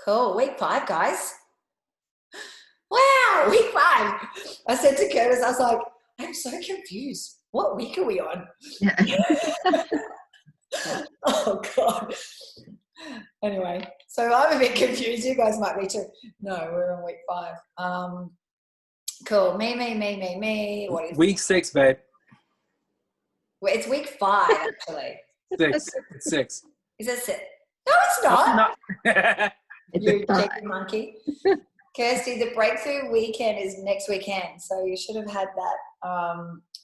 Cool. Week 5, guys. Wow, week 5. I said to Curtis, I was like, I'm so confused. What week are we on? Yeah. Oh, God. Anyway, so I'm a bit confused. You guys might be too. No, we're on week 5. Cool. Me. What is week 6, babe? Well, it's week 5, actually. 6. It's 6. Is it 6? No, it's not. It's You a 5. cheeky monkey. Kirsty, the breakthrough weekend is next weekend, so you should have had that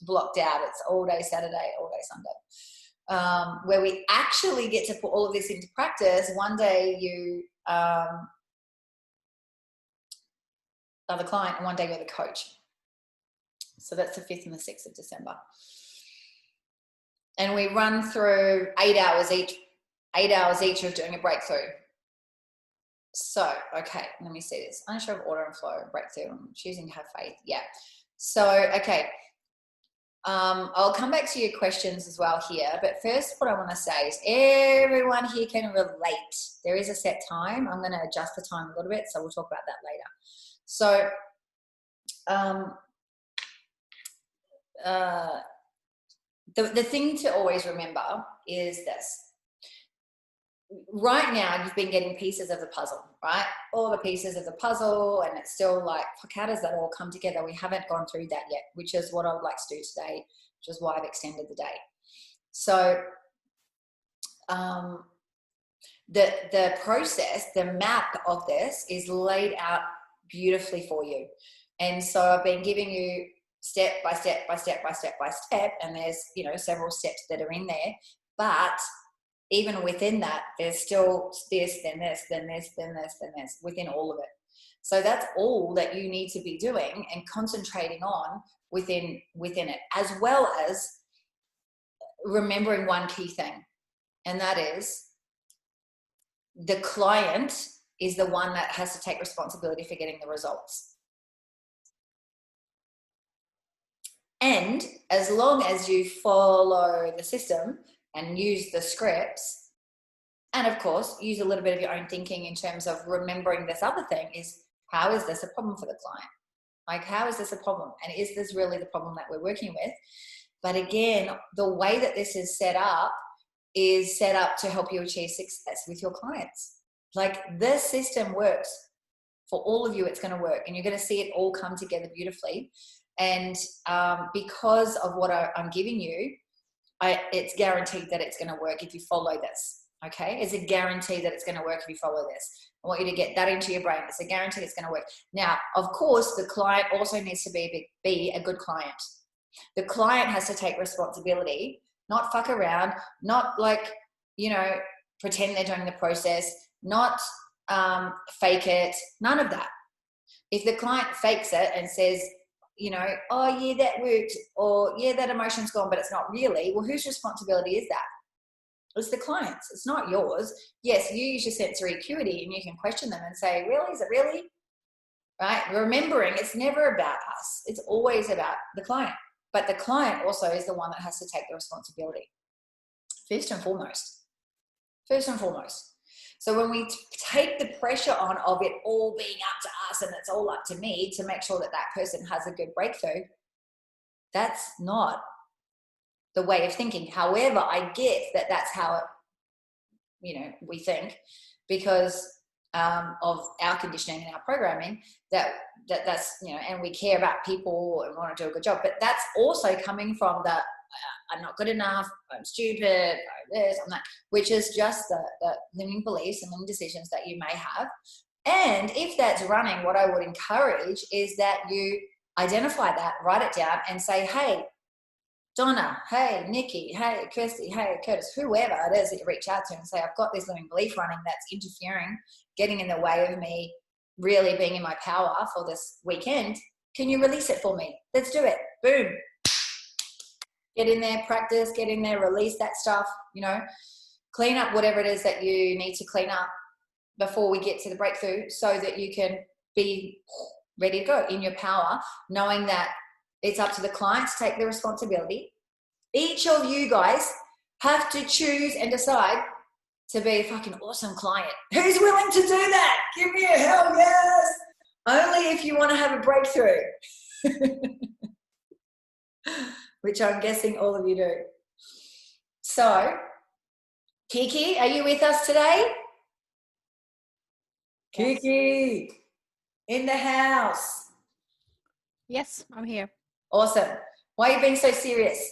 blocked out. It's all day Saturday, all day Sunday, where we actually get to put all of this into practice. One day you are the client, and one day you're the coach. So that's the 5th and the 6th of December. And we run through 8 hours each. 8 hours each of doing a breakthrough. So, okay, let me see this. Unsure of order and flow, breakthrough. I'm choosing to have faith. Yeah. So, okay. I'll come back to your questions as well here. But first, what I want to say is everyone here can relate. There is a set time. I'm going to adjust the time a little bit, so we'll talk about that later. So, the thing to always remember is this. Right now, you've been getting pieces of the puzzle, right? All the pieces of the puzzle, and it's still like, fuck, how does that all come together? We haven't gone through that yet, which is what I would like to do today, which is why I've extended the day. So the process, the map of this is laid out beautifully for you. And so I've been giving you step by step, and there's, you know, several steps that are in there, but even within that, there's still this, then this, then this, then this, then this, within all of it. So that's all that you need to be doing and concentrating on within it, as well as remembering one key thing, and that is the client is the one that has to take responsibility for getting the results. And as long as you follow the system and use the scripts, and of course, use a little bit of your own thinking in terms of remembering this other thing is, how is this a problem for the client? Like, how is this a problem? And is this really the problem that we're working with? But again, the way that this is set up to help you achieve success with your clients. Like, this system works for all of you. It's going to work, and you're going to see it all come together beautifully. And because of what I'm giving you, it's guaranteed that it's going to work if you follow this. Okay, it's a guarantee that it's going to work if you follow this. I want you to get that into your brain. It's a guarantee it's going to work. Now, of course, the client also needs to be a good client. The client has to take responsibility, not fuck around, not like, you know, pretend they're doing the process, not fake it, none of that. If the client fakes it and says, you know, oh yeah, that worked, or yeah, that emotion's gone, but it's not really, well, whose responsibility is that? It's the client's. It's not yours. Yes, you use your sensory acuity and you can question them and say, really, is it really? Right? Remembering, it's never about us. It's always about the client. But the client also is the one that has to take the responsibility. First and foremost. So when we take the pressure on of it all being up to us and it's all up to me to make sure that that person has a good breakthrough, that's not the way of thinking. However, I get that that's how it, you know, we think, because of our conditioning and our programming, that's, you know, and we care about people and want to do a good job. But that's also coming from the I'm not good enough, I'm stupid, I'm this, I'm that, which is just the limiting beliefs and limiting decisions that you may have. And if that's running, what I would encourage is that you identify that, write it down and say, hey, Donna, hey, Nikki, hey, Kirsty, hey, Curtis, whoever it is that you reach out to and say, I've got this limiting belief running that's interfering, getting in the way of me really being in my power for this weekend. Can you release it for me? Let's do it. Boom. Get in there, practice, get in there, release that stuff, you know, clean up whatever it is that you need to clean up before we get to the breakthrough so that you can be ready to go in your power, knowing that it's up to the client to take the responsibility. Each of you guys have to choose and decide, to be a fucking awesome client. Who's willing to do that? Give me a hell yes. Only if you want to have a breakthrough. Which I'm guessing all of you do. So, Kiki, are you with us today? Yes. Kiki, in the house. Yes, I'm here. Awesome. Why are you being so serious?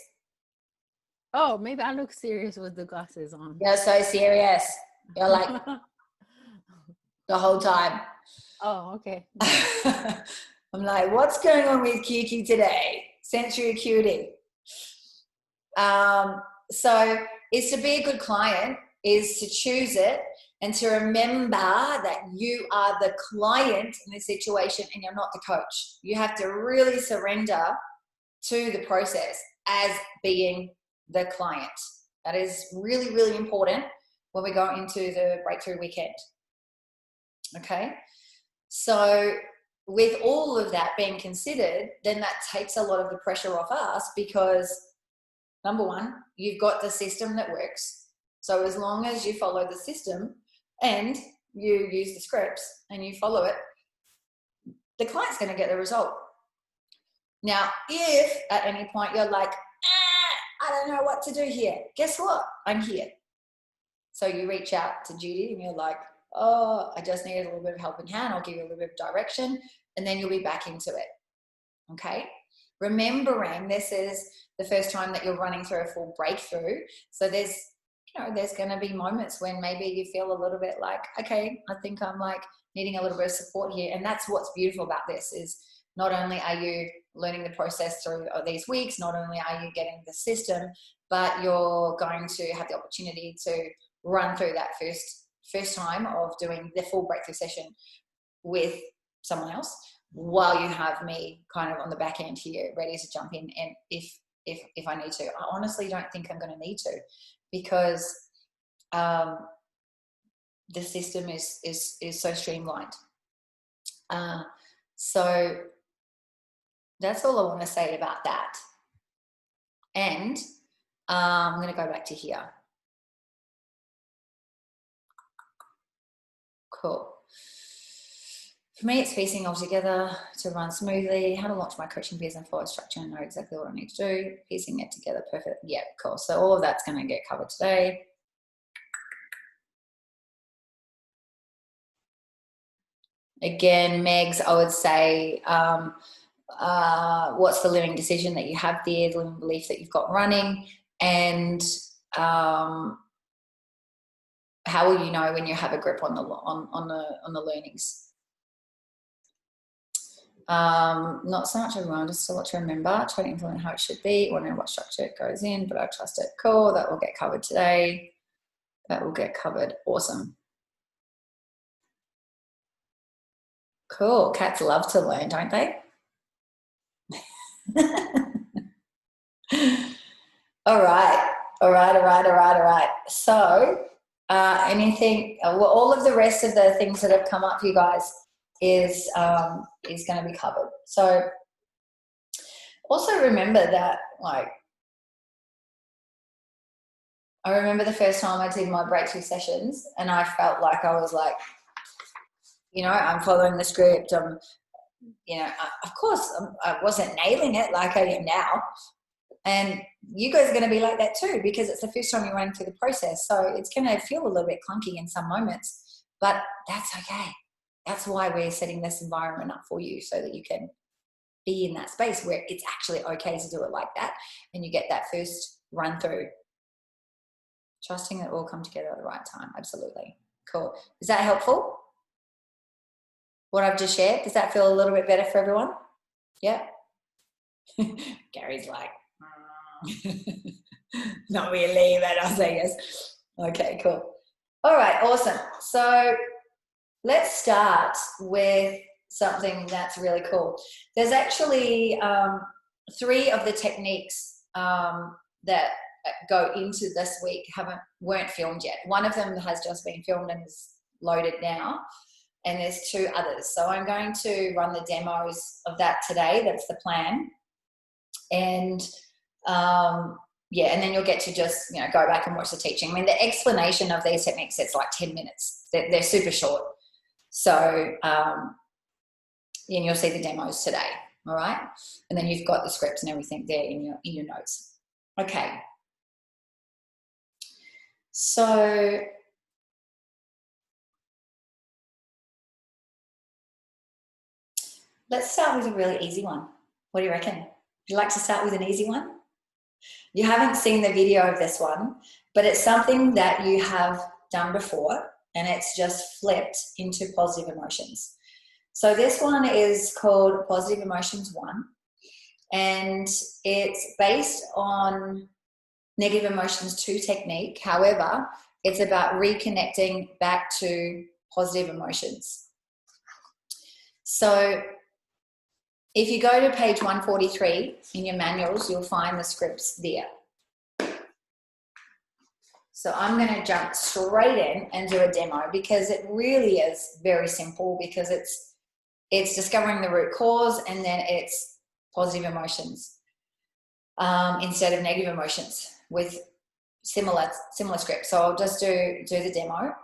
Oh, maybe I look serious with the glasses on. You're so serious. You're like the whole time. Oh, okay. I'm like, what's going on with Kiki today? Sensory acuity. So is to be a good client is to choose it and to remember that you are the client in this situation and you're not the coach. You have to really surrender to the process as being the client. That is really, really important when we go into the breakthrough weekend. Okay. So with all of that being considered, then that takes a lot of the pressure off us because number one, you've got the system that works. So as long as you follow the system and you use the scripts and you follow it, the client's going to get the result. Now, if at any point you're like, I don't know what to do here, guess what? I'm here. So you reach out to Judy and you're like, oh, I just need a little bit of helping hand. I'll give you a little bit of direction and then you'll be back into it. Okay. Remembering this is the first time that you're running through a full breakthrough. So there's going to be moments when maybe you feel a little bit like, okay, I think I'm like needing a little bit of support here. And that's what's beautiful about this is not only are you learning the process through these weeks, not only are you getting the system, but you're going to have the opportunity to run through that first time of doing the full breakthrough session with someone else while you have me kind of on the back end here ready to jump in. And if I need to, I honestly don't think I'm going to need to because the system is so streamlined. So that's all I want to say about that. And I'm going to go back to here. Cool. For me, it's piecing all together to run smoothly, how to launch my coaching business, follow structure and know exactly what I need to do, piecing it together perfect. Yeah, cool. So all of that's going to get covered today. Again, Megs, I would say, what's the living decision that you have there, the living belief that you've got running, and how will you know when you have a grip on the learnings? Not so much everyone, just a lot to remember. Try to implement how it should be. Want to know what structure it goes in, but I trust it. Cool. That will get covered today. That will get covered. Awesome. Cool. Cats love to learn, don't they? All right. So anything, well, all of the rest of the things that have come up, you guys, is going to be covered. So also remember that, like, I remember the first time I did my breakthrough sessions and I felt like I was like, I'm following the script. Of course I wasn't nailing it like I am now. And you guys are going to be like that too, because it's the first time you're running through the process. So it's going to feel a little bit clunky in some moments, but that's okay. That's why we're setting this environment up for you so that you can be in that space where it's actually okay to do it like that. And you get that first run through. Trusting it all come together at the right time. Absolutely. Cool. Is that helpful? What I've just shared, does that feel a little bit better for everyone? Yeah. Gary's like, not really, but I'll say yes. Okay, cool. All right, awesome. So let's start with something that's really cool. There's actually 3 of the techniques that go into this week weren't filmed yet. One of them has just been filmed and is loaded now, and there's 2 others. So I'm going to run the demos of that today. That's the plan. And yeah, and then you'll get to just, go back and watch the teaching. I mean, the explanation of these techniques, it's like 10 minutes. They're super short. So, and you'll see the demos today, all right? And then you've got the scripts and everything there in your notes. Okay. So, let's start with a really easy one. What do you reckon? Would you like to start with an easy one? You haven't seen the video of this one, but it's something that you have done before, and it's just flipped into positive emotions. So this one is called Positive Emotions 1, and it's based on Negative Emotions 2 technique. However, it's about reconnecting back to positive emotions. So if you go to page 143 in your manuals, you'll find the scripts there. So I'm going to jump straight in and do a demo because it really is very simple, because it's discovering the root cause, and then it's positive emotions instead of negative emotions with similar scripts. So I'll just do the demo.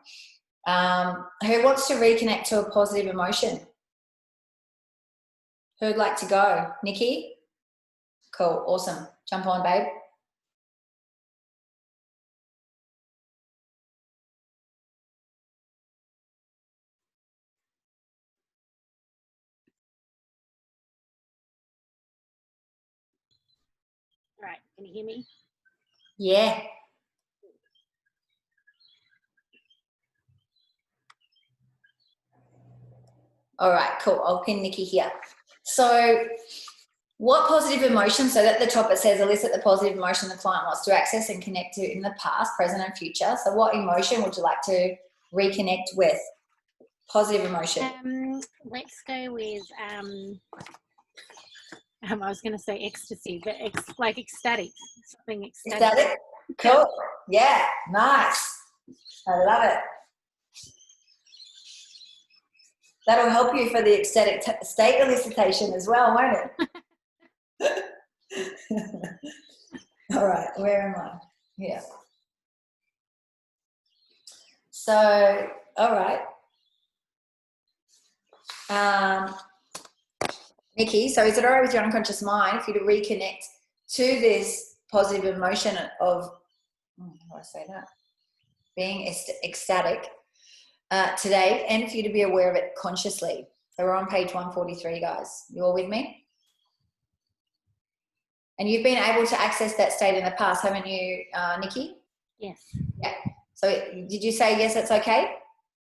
Who wants to reconnect to a positive emotion? Who'd like to go? Nikki? Cool, awesome. Jump on, babe. All right, can you hear me? Yeah. All right, cool. I'll pin Nikki here. So what positive emotion, so at the top it says elicit the positive emotion the client wants to access and connect to in the past, present and future. So what emotion would you like to reconnect with? Positive emotion. Let's go with, I was going to say ecstasy, but like ecstatic, something ecstatic. Ecstatic? Cool. Yeah, nice. I love it. That'll help you for the ecstatic state elicitation as well, won't it? All right, where am I? Here. So, all right. Nikki, so is it all right with your unconscious mind if you to reconnect to this positive emotion of, how do I say that? Being ecstatic today, and for you to be aware of it consciously. So we're on page 143, guys. You all with me? And you've been able to access that state in the past, haven't you, Nikki? Yes. Yeah. So did you say yes, that's okay?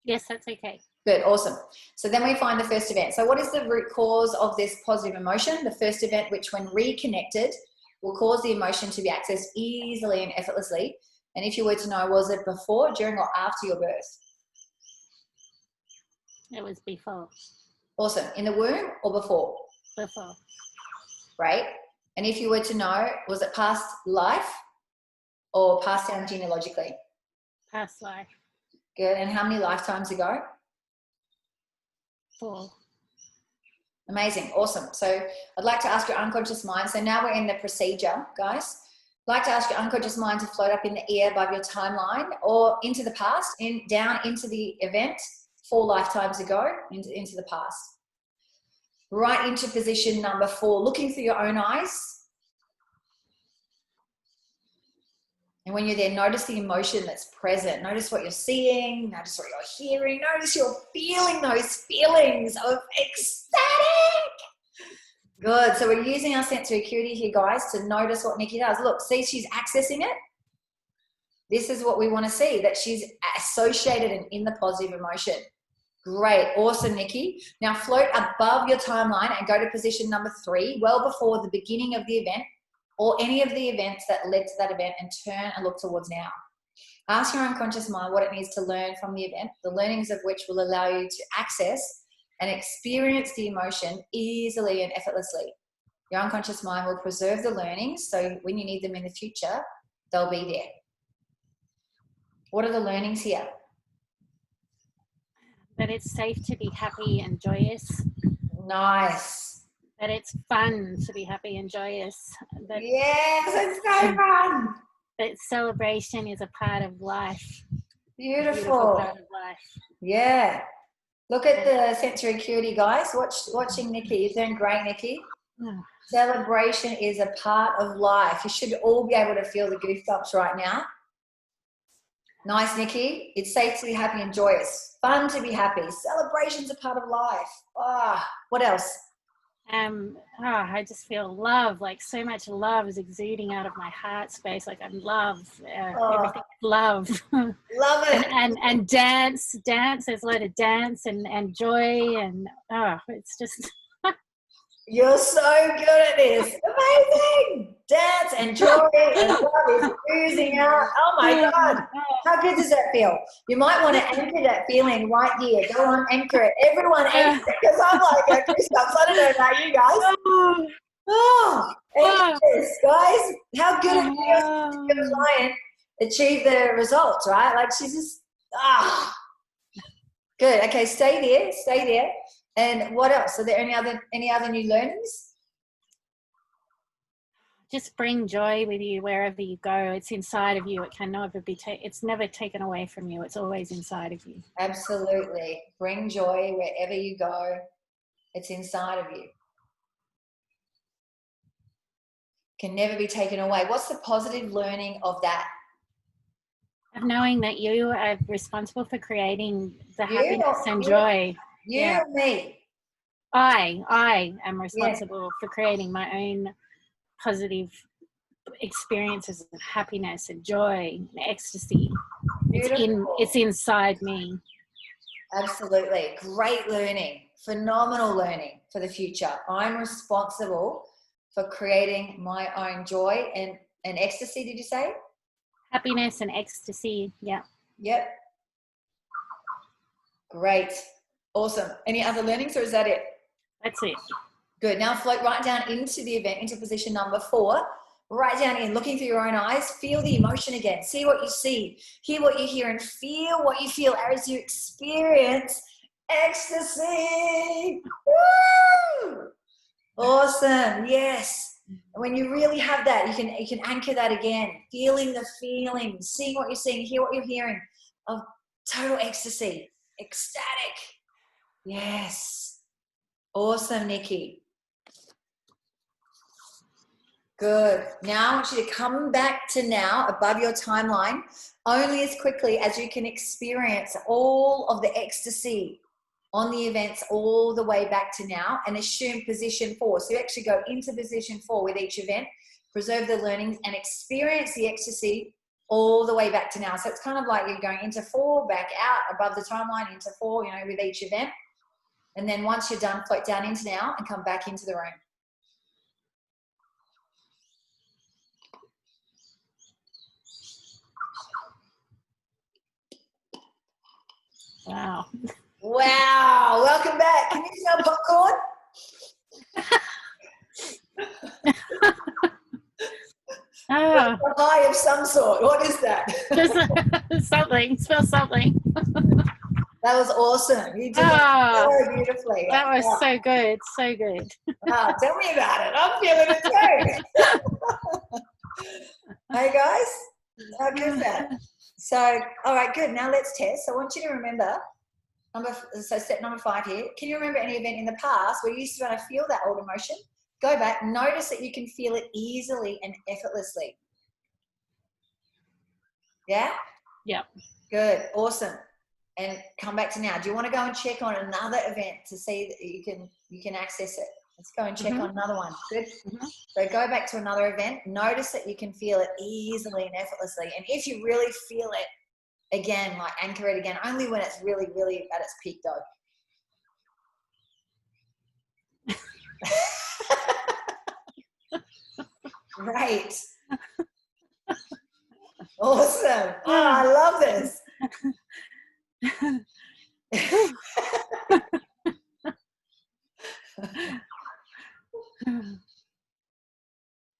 Yes, that's okay. Good, awesome. So then we find the first event. So what is the root cause of this positive emotion? The first event, which when reconnected, will cause the emotion to be accessed easily and effortlessly. And if you were to know, was it before, during, or after your birth? It was before. Awesome. In the womb or before? Before. Right. And if you were to know, was it past life or passed down genealogically? Past life. Good. And how many lifetimes ago? 4. Amazing. Awesome. So I'd like to ask your unconscious mind. So now we're in the procedure, guys. I'd like to ask your unconscious mind to float up in the air above your timeline or into the past, down into the event 4 lifetimes ago, into the past. Right into position number 4, looking through your own eyes. And when you're there, notice the emotion that's present. Notice what you're seeing, notice what you're hearing, notice you're feeling those feelings of ecstatic. Good. So we're using our sensory acuity here, guys, to notice what Nikki does. Look, see, she's accessing it. This is what we want to see, that she's associated and in the positive emotion. Great. Awesome, Nikki. Now float above your timeline and go to position number 3, well before the beginning of the event or any of the events that led to that event, and turn and look towards now. Ask your unconscious mind what it needs to learn from the event, the learnings of which will allow you to access and experience the emotion easily and effortlessly. Your unconscious mind will preserve the learnings, so when you need them in the future, they'll be there. What are the learnings here? That it's safe to be happy and joyous. Nice. That it's fun to be happy and joyous. That, Yes, it's so fun. that celebration is a part of life. A beautiful Beautiful. part of life. Yeah. Look at the sensory acuity, guys. Watching Nikki. You're doing great, Nikki. Oh, Celebration is a part of life. You should all be able to feel the goosebumps right now. Nice, Nikki. It's safe to be happy and joyous. Fun to be happy. Celebration's a part of life. What else? I just feel love, like so much love is exuding out of my heart space. Like I'm love, everything is love. Love it. and dance. There's a lot of dance and joy, and it's just You're so good at this. Amazing. Dance and joy and love is oozing out. Oh my God. How good does that feel? You might want to anchor that feeling right here. Go on, anchor it. Everyone anchor it, because I'm like, goosebumps. I don't know about you guys. Anchor this, guys. How good it feels to see your client achieve the results, right? Like she's just, good. Okay, stay there. And what else? Are there any other new learnings? just bring joy with you wherever you go. It's inside of you. It can never be it's never taken away from you. It's always inside of you. Absolutely. Bring joy wherever you go. It's inside of you. Can never be taken away. What's the positive learning of that? Of knowing that you are responsible for creating the You happiness or- and you- joy. You Yeah. or me? I am responsible for creating my own positive experiences of happiness and joy and ecstasy. Beautiful. It's inside me. Absolutely. Great learning. Phenomenal learning for the future. I'm responsible for creating my own joy and ecstasy, did you say? Happiness and ecstasy. Yeah. Yep. Great. Awesome. Any other learnings, or is that it? That's it. Good. Now float right down into the event, into position number 4. Right down in, looking through your own eyes. Feel the emotion again. See what you see. Hear what you hear, and feel what you feel as you experience ecstasy. Woo! Awesome. Yes. When you really have that, you can anchor that again. Feeling the feeling, seeing what you're seeing, hear what you're hearing of total ecstasy, ecstatic. Yes. Awesome, Nikki. Good. Now I want you to come back to now, above your timeline, only as quickly as you can experience all of the ecstasy on the events all the way back to now, and assume position 4. So you actually go into position 4 with each event, preserve the learnings, and experience the ecstasy all the way back to now. So it's kind of like you're going into 4, back out, above the timeline, into 4, with each event. And then once you're done, float down into now and come back into the room. Wow. Wow. Welcome back. Can you smell popcorn? Ah, A high of some sort. What is that? just something. Smell something. That was awesome. You did that so beautifully. That was so good. So good. Wow, tell me about it. I'm feeling it too. Hey guys, how good is that? So, all right, good. Now let's test. So I want you to remember step number 5 here. Can you remember any event in the past where you used to want to feel that old emotion? Go back. Notice that you can feel it easily and effortlessly. Yeah? Yep. Good. Awesome. And come back to now. Do you want to go and check on another event to see that you can access it? Let's go and check on another one. Good. So go back to another event. Notice that you can feel it easily and effortlessly. And if you really feel it, again, like anchor it again, only when it's really, really at its peak though. Great. Awesome. Oh, I love this.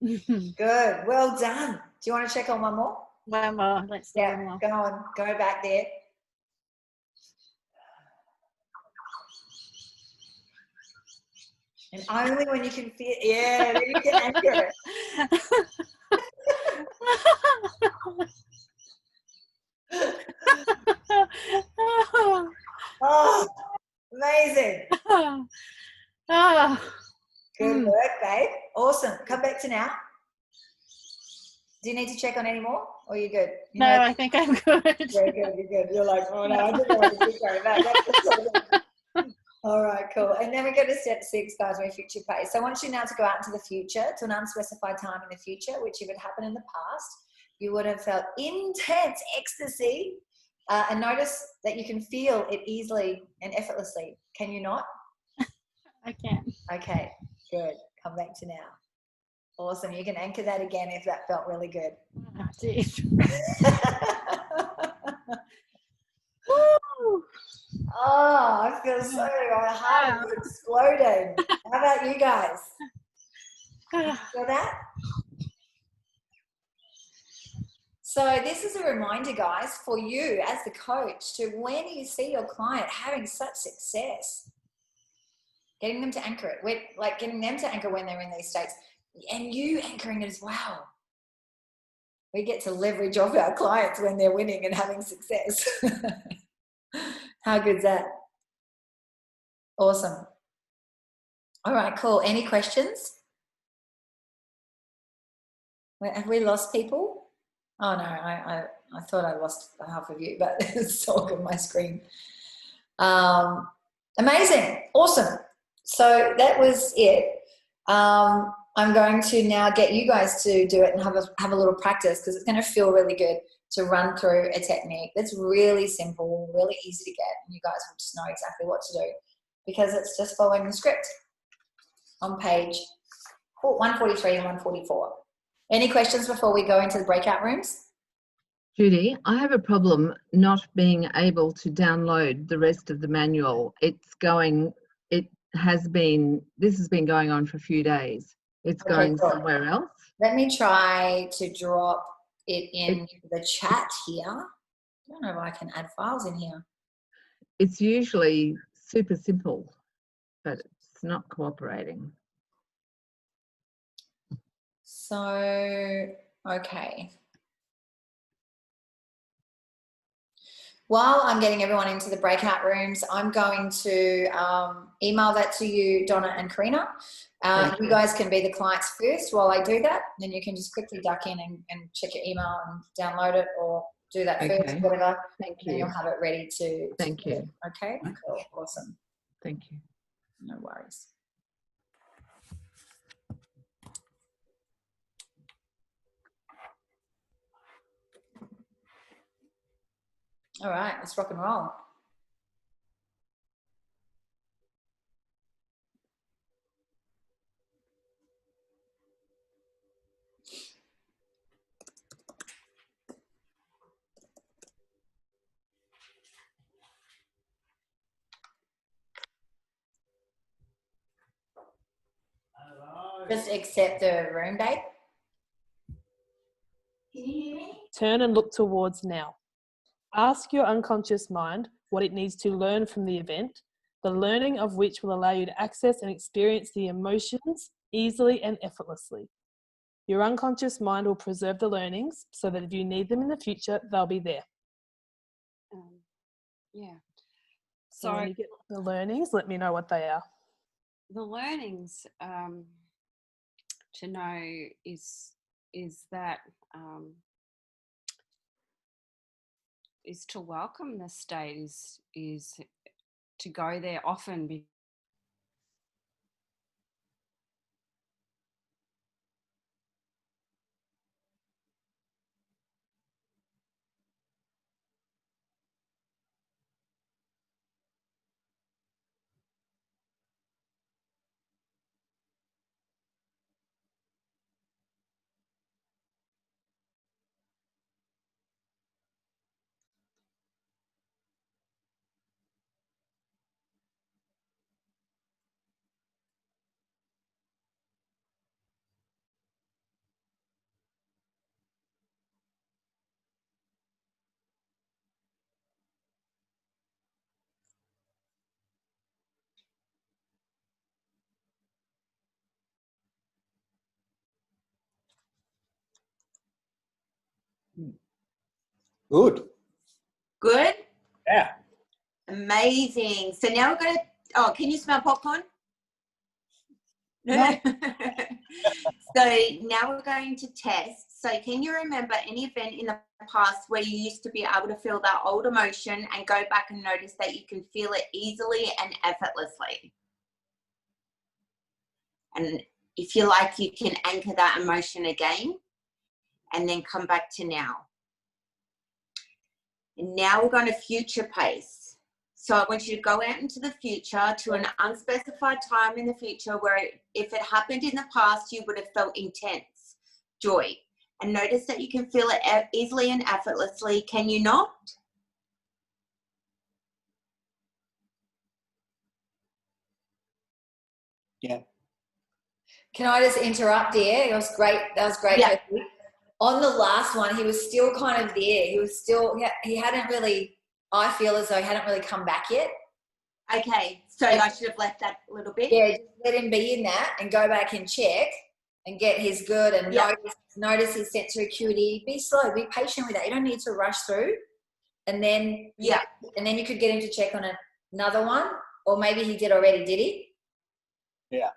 Good. Well done. Do you want to check on one more? One more. Let's do one Yeah, more. go on. Go back there. And only when you can feel, yeah, then you can anchor it. Oh, amazing. Good work, babe. Awesome. Come back to now. Do you need to check on any more, or are you good? You No, know, I think I'm good. you're good. You're good. You're like, oh no, I didn't want to keep going back. That's so good. All right, cool. And then we go to step 6, guys, where future pace. So I want you now to go out into the future, to an unspecified time in the future, which if it happened in the past, you would have felt intense ecstasy. And notice that you can feel it easily and effortlessly. Can you not? I can. Okay, good. Come back to now. Awesome. You can anchor that again if that felt really good. I did. Oh, I feel so, my heart is exploding. How about you guys? Feel that? So this is a reminder, guys, for you as the coach to when you see your client having such success, getting them to anchor it, like getting them to anchor when they're in these states, and you anchoring it as well. We get to leverage off our clients when they're winning and having success. How good's that? Awesome. All right, cool. Any questions? Have we lost people? Oh no, I thought I lost half of you, but it's all on my screen. Amazing. Awesome. So that was it. I'm going to now get you guys to do it and have a little practice, because it's going to feel really good to run through a technique that's really simple, really easy to get, and you guys will just know exactly what to do, because it's just following the script on page 143 and 144. Any questions before we go into the breakout rooms? Judy, I have a problem not being able to download the rest of the manual. This has been going on for a few days. It's going somewhere else. Let me try to drop it in the chat here. I don't know if I can add files in here. It's usually super simple, but it's not cooperating. So, okay. While I'm getting everyone into the breakout rooms, I'm going to email that to you, Donna and Karina. You guys can be the clients first while I do that. Then you can just quickly duck in and check your email and download it, or do that first, whatever. Thank you. Then you'll have it ready to Thank you. Okay, cool, awesome. Thank you. No worries. All right, let's rock and roll. Just accept the room date. Can you hear me? Turn and look towards now. Ask your unconscious mind what it needs to learn from the event, the learning of which will allow you to access and experience the emotions easily and effortlessly. Your unconscious mind will preserve the learnings so that if you need them in the future, they'll be there. Yeah. So when you get the learnings, let me know what they are. The learnings to know is that is to welcome the state, is to go there often. Good. Good? Yeah. Amazing. So now we're going to, oh, can you smell popcorn? No. So now we're going to test. So can you remember any event in the past where you used to be able to feel that old emotion and go back and notice that you can feel it easily and effortlessly? And if you like, you can anchor that emotion again and then come back to now. And now we're going to future pace. So I want you to go out into the future to an unspecified time in the future where if it happened in the past, you would have felt intense joy. And notice that you can feel it easily and effortlessly. Can you not? Yeah. Can I just interrupt there? It was great. That was great. Yeah. On the last one, he was still kind of there. He was still, he hadn't really, I feel as though he hadn't really come back yet. Okay, so I should have left that a little bit. Yeah, just let him be in that and go back and check and get his good and notice his sensory acuity. Be slow, be patient with that. You don't need to rush through. And then, and then you could get him to check on another one, or maybe he did already, did he? Yeah.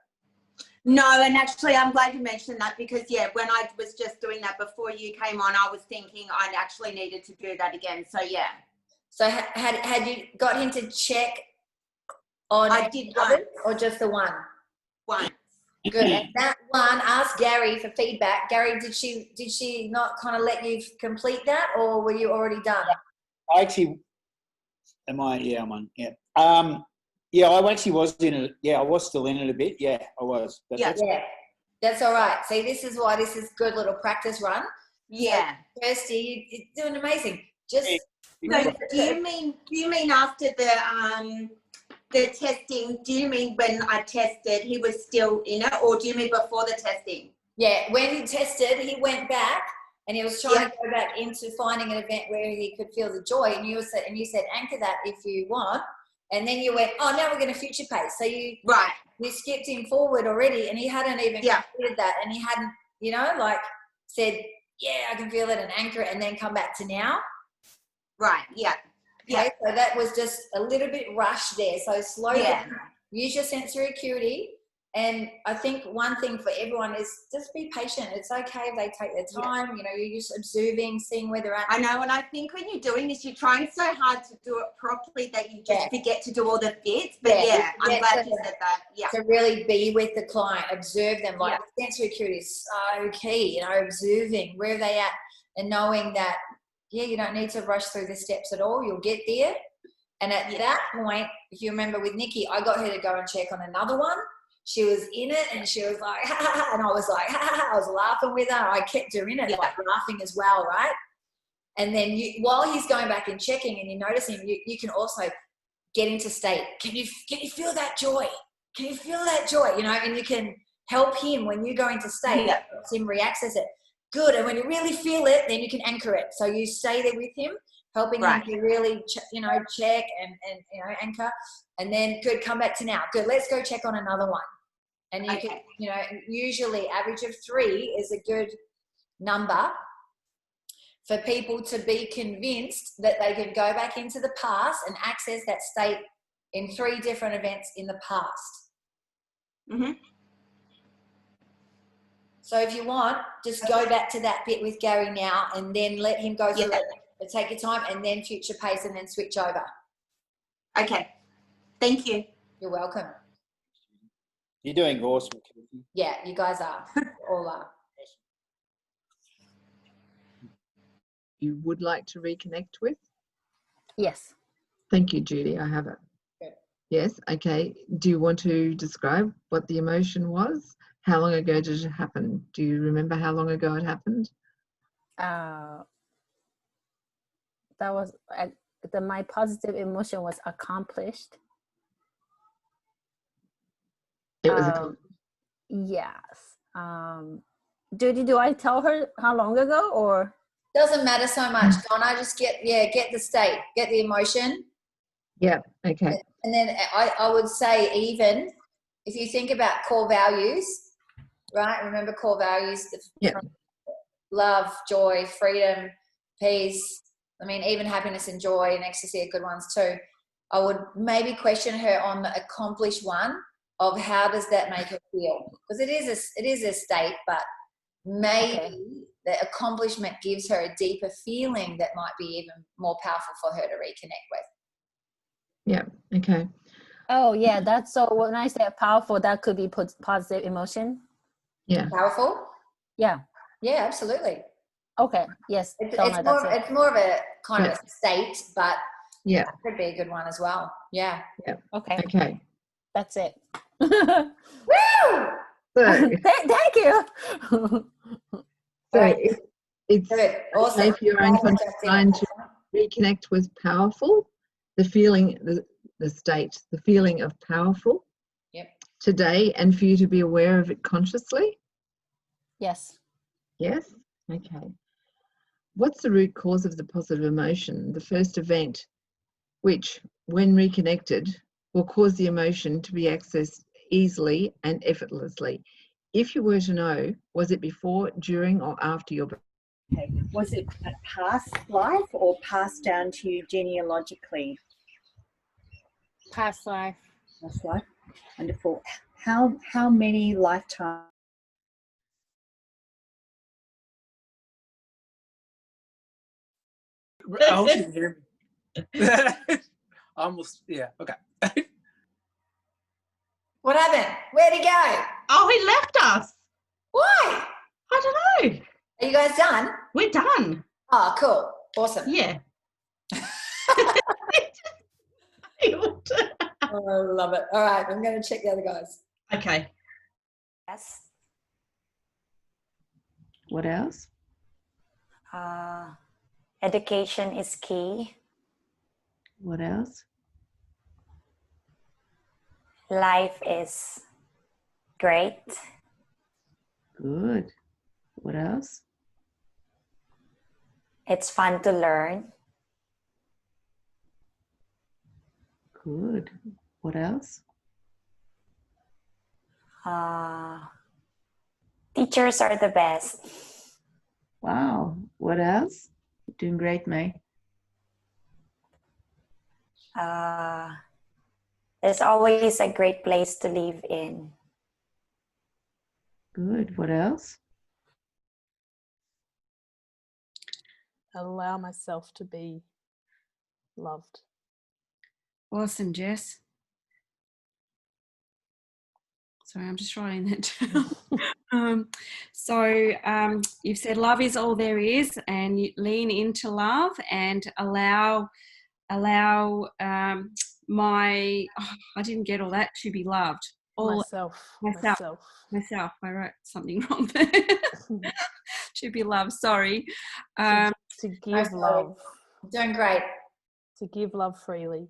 No, and actually I'm glad you mentioned that because, yeah, when I was just doing that before you came on, I was thinking I actually needed to do that again. So, yeah. So had you got him to check on I did others or just the one? Once. Good. And that one, ask Gary for feedback. Gary, did she not kind of let you complete that, or were you already done? I actually, I'm on. Yeah. Yeah, I actually was in it. Yeah, I was still in it a bit. Yeah, I was. But That's all right. See, this is why this is good little practice run. Yeah. So, Kirsty, you're doing amazing. Just so do you mean after the testing, do you mean when I tested he was still in it, or do you mean before the testing? Yeah, when he tested, he went back and he was trying to go back into finding an event where he could feel the joy, and you said anchor that if you want. And then you went, oh, now we're going to future pace. So you skipped him forward already, and he hadn't even completed that, and he hadn't, said, yeah, I can feel it and anchor it, and then come back to now. Right. Yeah. Okay, so that was just a little bit rushed there. So slow down, use your sensory acuity. And I think one thing for everyone is just be patient. It's okay if they take their time. You're just observing, seeing where they're at. I know, and I think when you're doing this, you're trying so hard to do it properly that you just forget to do all the bits. But I'm glad you said that. Yeah. To really be with the client, observe them. The sensory acuity is so key. Observing where are they at and knowing that, you don't need to rush through the steps at all. You'll get there. And at that point, if you remember with Nikki, I got her to go and check on another one. She was in it and she was like, ha, ha, ha, and I was like, ha, ha, ha. I was laughing with her. I kept her in it, laughing as well, right? And then while he's going back and checking and you notice him, you can also get into state. Can you feel that joy? Can you feel that joy? And you can help him when you go into state. That helps him reaccess it. Good. And when you really feel it, then you can anchor it. So you stay there with him, helping him to really, check and anchor. And then good, come back to now. Good, let's go check on another one. And you can, usually average of 3 is a good number for people to be convinced that they can go back into the past and access that state in 3 different events in the past. Mm-hmm. So if you want, just go back to that bit with Gary now and then let him go through it. Take your time and then future pace and then switch over. Okay. Thank you. You're welcome. You're doing awesome, Kirsten. Yeah, you guys are. All are. You would like to reconnect with? Yes. Thank you, Judy. I have it. Good. Yes. Okay. Do you want to describe what the emotion was? How long ago did it happen? Do you remember how long ago it happened? That was my positive emotion was accomplished. It was yes. Judy, do I tell her how long ago or? Doesn't matter so much, Donna. Just get the state, get the emotion. Yeah. Okay. And then I would say, even if you think about core values, right? Remember core values: love, joy, freedom, peace. I mean, even happiness and joy and ecstasy are good ones too. I would maybe question her on the accomplished one of how does that make her feel? Because it is a state, but maybe the accomplishment gives her a deeper feeling that might be even more powerful for her to reconnect with. Yeah. Okay. Oh, yeah. That's so when I say powerful, that could be positive emotion. Yeah. Powerful? Yeah. Yeah, absolutely. Okay. Yes. It's more of a kind of a state, but yeah, that could be a good one as well. Yeah. Yeah. Okay. Okay. That's it. Woo! So, Thank you. so Right. it's Good. Awesome. okay for your unconscious mind to reconnect with powerful, the feeling, the state, the feeling of powerful. Yep. Today, and for you to be aware of it consciously. Yes. Yes. Okay. What's the root cause of the positive emotion? The first event, which, when reconnected, will cause the emotion to be accessed easily and effortlessly. If you were to know, was it before, during, or after your birth? Okay. Was it a past life or passed down to you genealogically? Past life. Past life. Wonderful. How many lifetimes? I hope you can hear me. Almost, yeah. Okay. What happened? Where'd he go? Oh, he left us. Why? I don't know. Are you guys done? We're done. Oh, cool. Awesome. Yeah. Oh, I love it. All right, I'm going to check the other guys. Okay. Yes. What else? Education is key. What else? Life is great. Good. What else? It's fun to learn. Good. What else? Teachers are the best. Wow. What else? You're doing great, May. There's always a great place to live in. Good. What else? Allow myself to be loved. Awesome, Jess. Sorry, I'm just writing that down. You've said love is all there is, and you lean into love and allow I didn't get all that, to be loved. Myself. I wrote something wrong there. To be loved. Sorry. To give love. Doing great. To give love freely.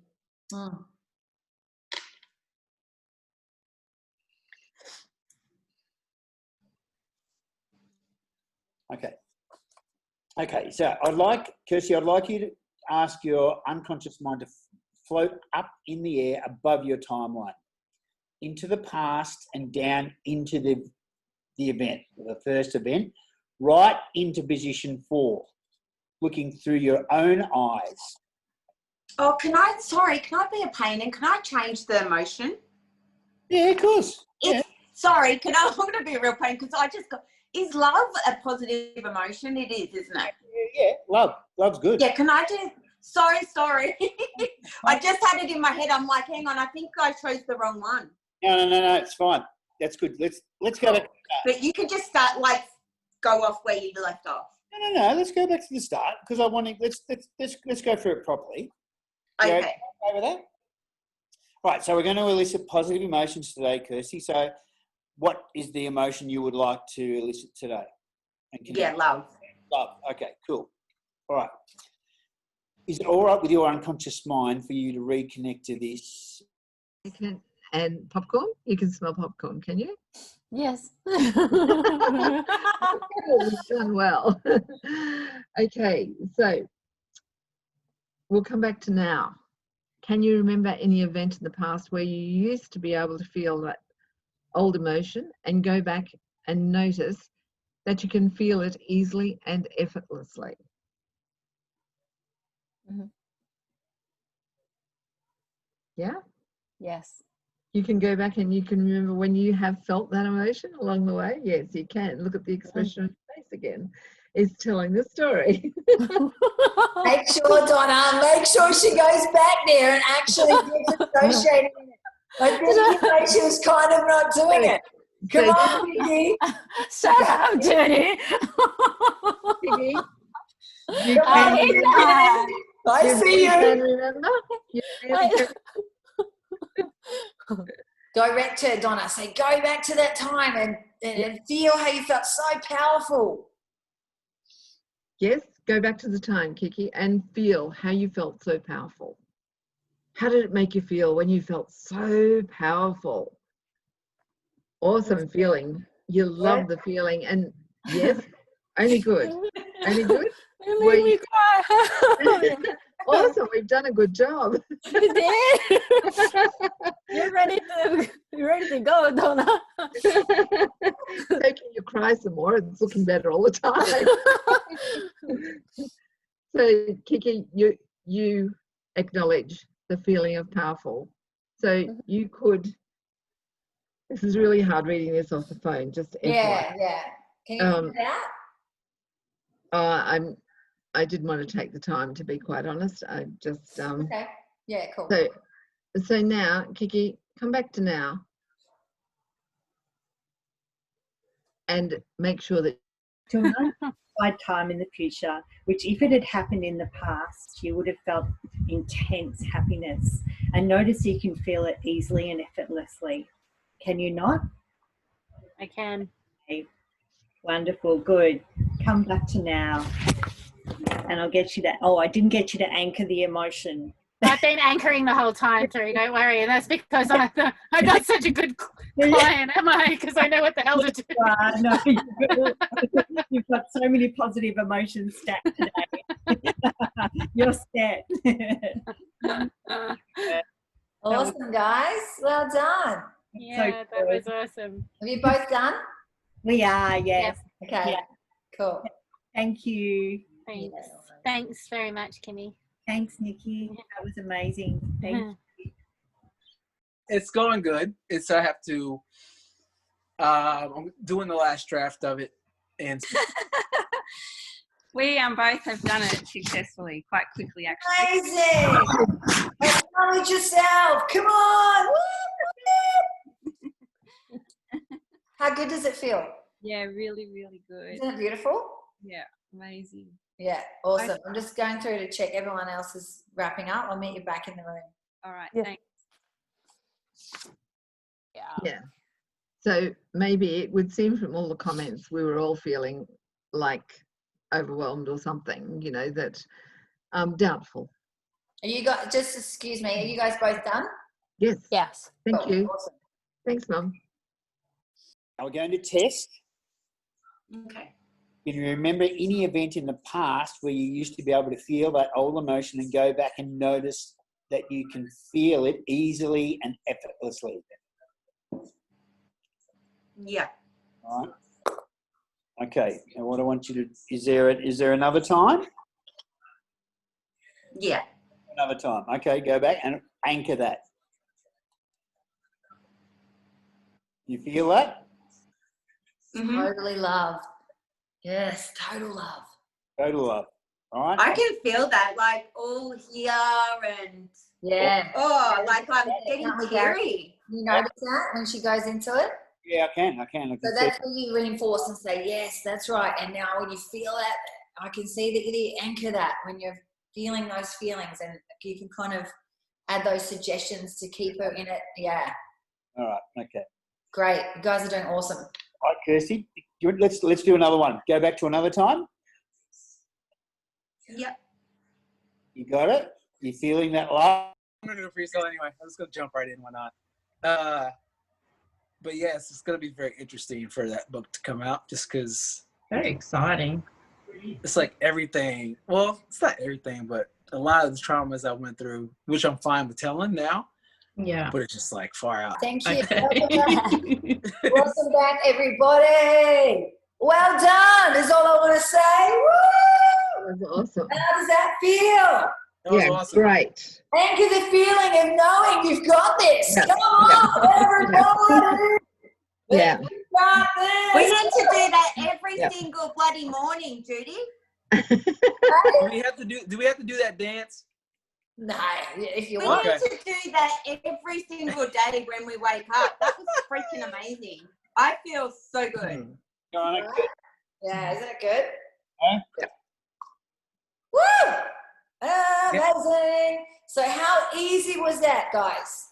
Okay, so Kirsty, I'd like you to ask your unconscious mind to float up in the air above your timeline, into the past and down into the event, the first event, right into position 4, looking through your own eyes. Oh, can I be a pain and can I change the emotion? Yeah, of course. Sorry, I'm going to be a real pain because is love a positive emotion? It is, isn't it? Yeah, love's good. Yeah, can I just, sorry. I just had it in my head. I'm like, hang on, I think I chose the wrong one. No, it's fine. That's good. Let's go back. But you could just start, go off where you left off. No, let's go back to the start because I want to, let's go through it properly. Okay. Okay with that? Right, so we're going to elicit positive emotions today, Kirsty. So what is the emotion you would like to elicit today? Love. Love. Okay, cool. All right. Is it all right with your unconscious mind for you to reconnect to this? And popcorn? You can smell popcorn, can you? Yes. You've done well. Okay, so we'll come back to now. Can you remember any event in the past where you used to be able to feel that old emotion and go back and notice that you can feel it easily and effortlessly? Yeah. Yes. You can go back and you can remember when you have felt that emotion along the way. Yes, you can. Look at the expression on your face again. It's telling the story. Make sure, Donna, make sure she goes back there and actually gets associated with it. I think she was kind of not doing it. Come on, Vicky. Shut up, Judy. Vicky, you Come on, can Vicky. remember. I You see really you. can remember. You really can. Direct her, Donna. Say, go back to that time and feel how you felt so powerful. Yes, go back to the time, Kiki, and feel how you felt so powerful. How did it make you feel when you felt so powerful? Awesome feeling. You love the feeling. And yes, only good. Only good. You made me cry. Awesome. We've done a good job. You did. You're ready to go, Donna. Making you cry some more. It's looking better all the time. So, Kiki, you acknowledge the feeling of powerful. So you could. This is really hard reading this off the phone. Just Yeah. Can you do that? I didn't want to take the time, to be quite honest. I just Okay. Yeah, cool. So now, Kiki, come back to now and make sure that To an unspecified time in the future, which if it had happened in the past, you would have felt intense happiness. And notice you can feel it easily and effortlessly. Can you not? I can. Okay. Wonderful, good. Come back to now. And I'll get you to, I didn't get you to anchor the emotion. I've been anchoring the whole time through, don't worry. And that's because I'm not such a good client, am I? Because I know what the hell to do. No, you've got so many positive emotions stacked today. You're set. Awesome, guys. Well done. Yeah, that was awesome. Have you both done? We are, yes. Okay, Yeah. cool. Thank you. Thanks. Thanks very much, Kimmy. Thanks, Nikki. That was amazing. Thank you. It's going good. I have to. I'm doing the last draft of it, and We both have done it successfully, quite quickly, actually. Amazing. Acknowledge yourself. Come on. How good does it feel? Yeah, really, really good. Isn't it beautiful? Yeah, amazing. Yeah, awesome. I'm just going through to check everyone else is wrapping up. I'll meet you back in the room. All right, Yeah. thanks. Yeah. So maybe it would seem from all the comments we were all feeling like overwhelmed or something, that doubtful. Are you guys, just excuse me, are you guys both done? Yes. Yes. Thank Cool. you. Awesome. Thanks, Mum. Now we're going to test. Okay. Can you remember any event in the past where you used to be able to feel that old emotion and go back and notice that you can feel it easily and effortlessly? Yeah. All right. Okay. And what I want you to, is there another time? Yeah. Another time. Okay, go back and anchor that. You feel that? Mm-hmm. Totally love. Yes, total love. Total love. All right. I can feel that, like all here and Yeah. like I'm getting Can't we, teary. You notice that when she goes into it? Yeah, I can. So that's when you reinforce and say, yes, that's right. And now when you feel that, I can see that you anchor that when you're feeling those feelings, and you can kind of add those suggestions to keep her in it. Yeah. All right. Okay. Great. You guys are doing awesome. All right, Kirsty. Let's do another one. Go back to another time. Yep. You got it? You feeling that love? I'm gonna do a freestyle anyway. I'm just gonna jump right in. Why not? But yes, it's gonna be very interesting for that book to come out, just because. Very exciting. It's like everything. Well, it's not everything, but a lot of the traumas I went through, which I'm fine with telling now. Yeah. But it's just like far out. Thank you. Welcome back, everybody. Well done is all I want to say. Woo! That was awesome. How does that feel? That was Yeah, awesome. great. Anchor the feeling of knowing you've got this. Yeah. Come on, everybody. Yeah. You've got We this. need to do that every Yep. single bloody morning, Judy. Do we have to do that dance? No, if you We want. Okay. need to do that every single day when we wake up. That was freaking amazing. I feel so good. Donna, Yeah, isn't it good? Huh? Woo! Amazing. So how easy was that, guys?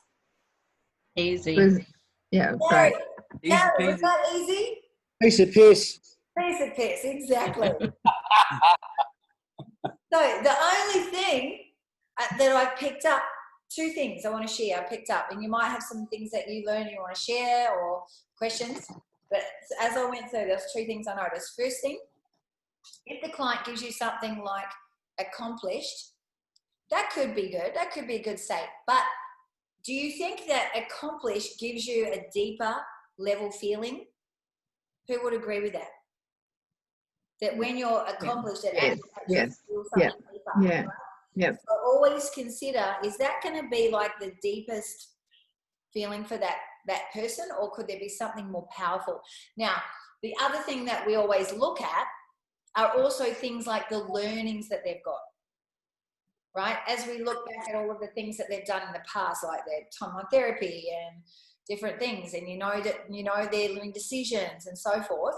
Easy. Was, yeah, great. Easy Gary, was peasy. that easy? piece of piss. Piece of piss, exactly. So the only thing that I picked up, two things I want to share, I picked up, and you might have some things that you learn you want to share or questions, but as I went through, there's two things I noticed. First thing, if the client gives you something like accomplished, that could be good, that could be a good state, but do you think that accomplished gives you a deeper level feeling? Who would agree with that? That when you're accomplished, it Yes, actually yes, feels yeah, something deeper. yeah, right? yeah. So always consider, is that going to be like the deepest feeling for that person, or could there be something more powerful? Now, the other thing that we always look at are also things like the learnings that they've got, right? As we look back at all of the things that they've done in the past, like their time on therapy and different things, and you know they're living decisions and so forth,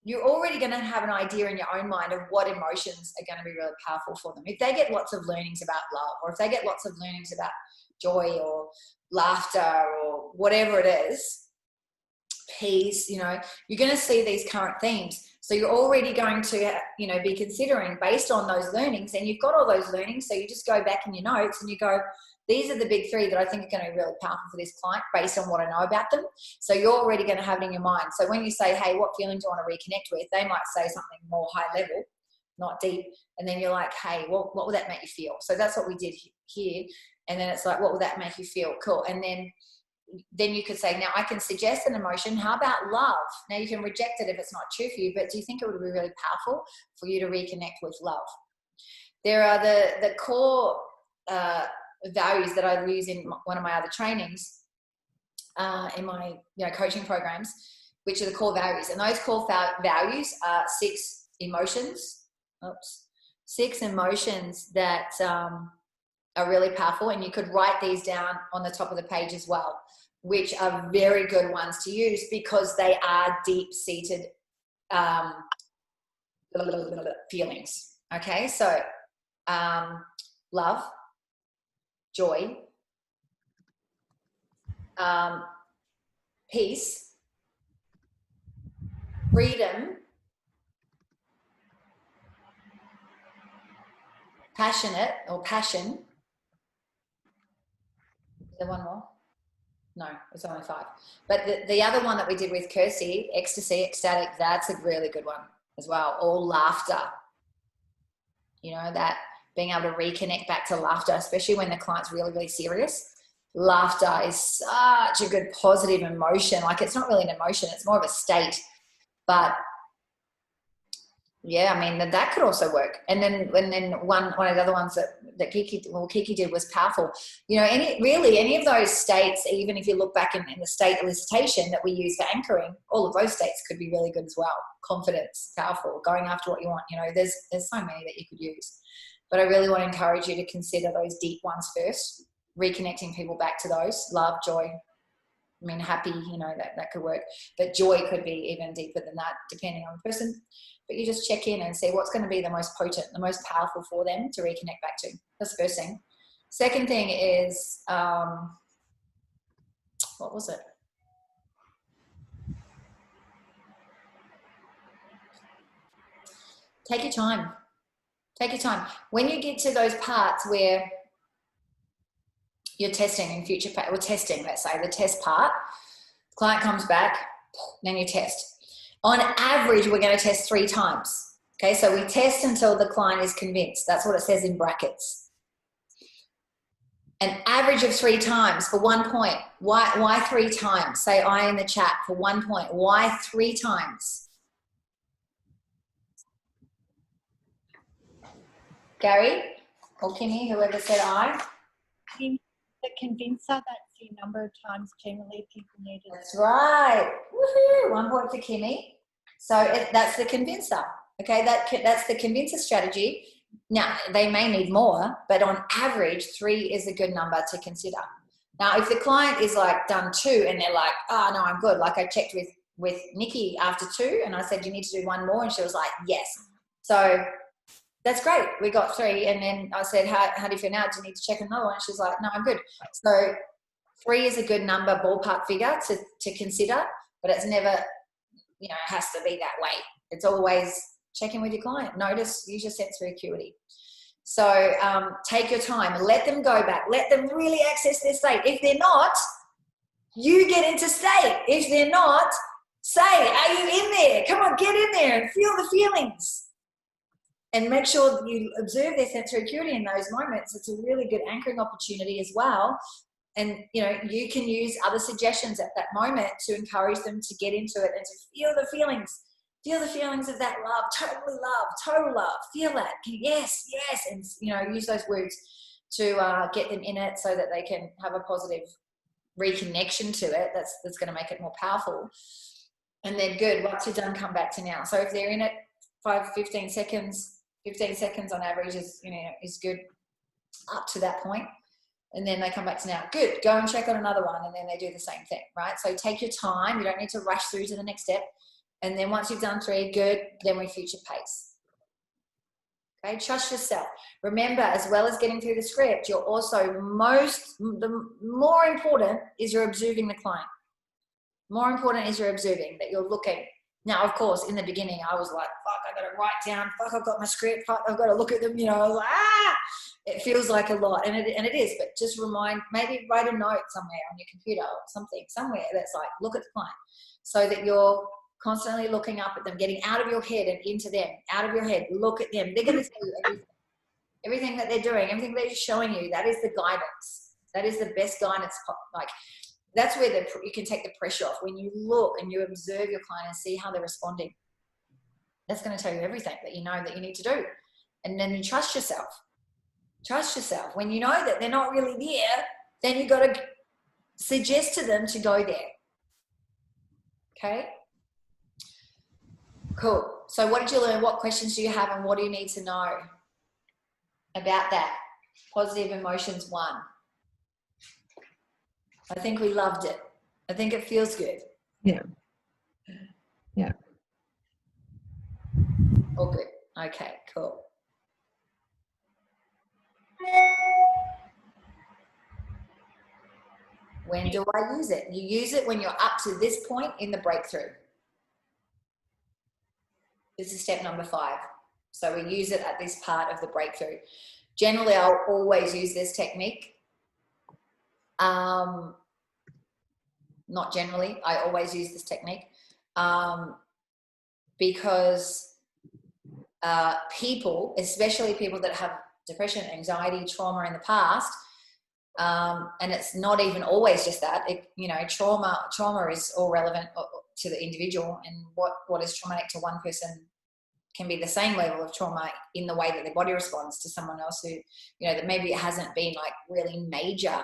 you're already going to have an idea in your own mind of what emotions are going to be really powerful for them. If they get lots of learnings about love, or if they get lots of learnings about joy or laughter or whatever it is, peace, you're going to see these current themes. So you're already going to, be considering based on those learnings, and you've got all those learnings. So you just go back in your notes and you go, these are the big three that I think are going to be really powerful for this client based on what I know about them. So you're already going to have it in your mind. So when you say, hey, what feeling do I want to reconnect with? They might say something more high level, not deep. And then you're like, hey, well, what would that make you feel? So that's what we did here. And then it's like, what would that make you feel? Cool. And then you could say, now I can suggest an emotion. How about love? Now you can reject it if it's not true for you, but do you think it would be really powerful for you to reconnect with love? There are the core values that I use in one of my other trainings, in my coaching programs, which are the core values. And those core values are 6 emotions. 6 emotions that are really powerful, and you could write these down on the top of the page as well, which are very good ones to use because they are deep-seated feelings. Okay, so love, joy, peace, freedom, passionate or passion. Is there one more? No, it's only 5. But the other one that we did with Kirsty, ecstasy, ecstatic, that's a really good one as well. Or laughter. That being able to reconnect back to laughter, especially when the client's really, really serious. Laughter is such a good positive emotion. Like, it's not really an emotion, it's more of a state. But yeah, I mean, that could also work. And then one of the other ones that Kiki did was powerful. Any of those states, even if you look back in the state elicitation that we use for anchoring, all of those states could be really good as well. Confidence, powerful, going after what you want. There's so many that you could use. But I really want to encourage you to consider those deep ones first, reconnecting people back to those. Love, joy. I mean, happy, that could work. But joy could be even deeper than that, depending on the person. But you just check in and see what's going to be the most potent, the most powerful for them to reconnect back to. That's the first thing. Second thing is, what was it? Take your time. Take your time. When you get to those parts where you're testing in future, or testing, let's say, the test part, client comes back, then you test. On average, we're going to test 3 times. Okay, so we test until the client is convinced. That's what it says in brackets. An average of 3 times for 1 point. Why 3 times? Say I in the chat for 1 point. Why 3 times? Gary, or Kimmy, whoever said I. The convincer, that's the number of times generally people need it. That's right. Woohoo! 1 point for Kimmy. So that's the convincer. Okay, that's the convincer strategy. Now, they may need more, but on average, 3 is a good number to consider. Now, if the client is like done 2 and they're like, oh, no, I'm good. Like I checked with Nikki after 2 and I said, you need to do 1 more. And she was like, yes. So that's great. We got 3. And then I said, how do you feel now? Do you need to check another one? And she's like, no, I'm good. So 3 is a good number, ballpark figure to consider, but it's never, it has to be that way. It's always check in with your client. Notice, use your sensory acuity. So take your time. Let them go back. Let them really access their state. If they're not, you get into state. If they're not, say, are you in there? Come on, get in there and feel the feelings. And make sure that you observe their sensory acuity in those moments. It's a really good anchoring opportunity as well. And, you can use other suggestions at that moment to encourage them to get into it and to feel the feelings. Feel the feelings of that love, total love, feel that, yes, and, use those words to get them in it so that they can have a positive reconnection to it. That's going to make it more powerful. And then good, once you're done, come back to now. So if they're in it 15 seconds on average is good up to that point. And then they come back to now. Good, go and check on another one. And then they do the same thing, right? So take your time. You don't need to rush through to the next step. And then once you've done 3, good, then we future pace. Okay, trust yourself. Remember, as well as getting through the script, you're also the more important is you're observing the client. More important is you're observing, that you're looking. Now, of course, in the beginning, I was like, fuck, I got to write down, fuck, I've got my script, fuck, I've got to look at them, I was like, it feels like a lot, and it is, but just maybe write a note somewhere on your computer or something, somewhere that's like, look at the client, so that you're constantly looking up at them, getting out of your head and into them, out of your head, look at them. They're going to tell you everything that they're doing, everything they're showing you. That is the guidance. That is the best guidance. Like, that's where you can take the pressure off. When you look and you observe your client and see how they're responding, that's going to tell you everything that you know that you need to do. And then you trust yourself. Trust yourself. When you know that they're not really there, then you got to suggest to them to go there. Okay? Cool. So what did you learn? What questions do you have, and what do you need to know about that? Positive emotions 1. I think we loved it. I think it feels good. Yeah. All good. Okay, cool. When do I use it? You use it when you're up to this point in the breakthrough. This is step number 5. So we use it at this part of the breakthrough. Generally, I'll always use this technique. Not generally, I always use this technique because people, especially people that have depression, anxiety, trauma in the past, and it's not even always just that. Trauma is all relevant to the individual, and what is traumatic to one person can be the same level of trauma in the way that their body responds to someone else who, that maybe it hasn't been like really major.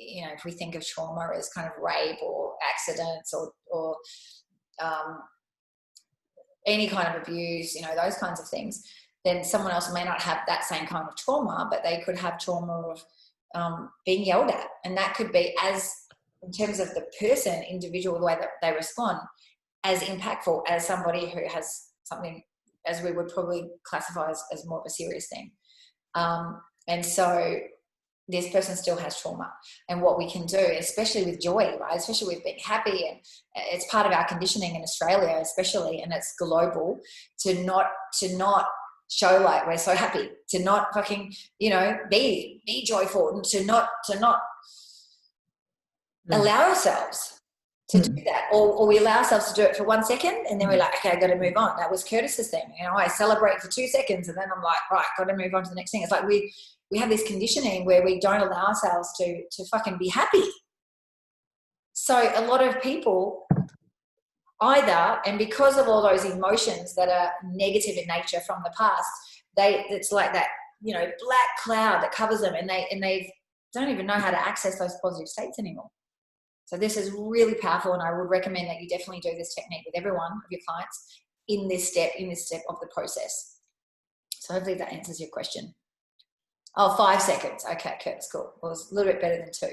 If we think of trauma as kind of rape or accidents or any kind of abuse, those kinds of things, then someone else may not have that same kind of trauma, but they could have trauma of being yelled at. And that could be, as in terms of the person, individual, the way that they respond, as impactful as somebody who has something, as we would probably classify as more of a serious thing. And so this person still has trauma. And what we can do, especially with joy, right? Especially with being happy, and it's part of our conditioning in Australia, especially, and it's global, to not show like we're so happy, to not fucking, be joyful, and to not allow ourselves to do that, or we allow ourselves to do it for 1 second, and then we're like, okay, I got to move on. That was Curtis's thing. I celebrate for 2 seconds, and then I'm like, right, got to move on to the next thing. It's like we have this conditioning where we don't allow ourselves to fucking be happy. So a lot of people either, and because of all those emotions that are negative in nature from the past, it's like that black cloud that covers them, and they don't even know how to access those positive states anymore. So this is really powerful, and I would recommend that you definitely do this technique with every one of your clients in this step of the process. So hopefully that answers your question. Oh, 5 seconds. Okay, Curtis, cool. Well, it was a little bit better than 2.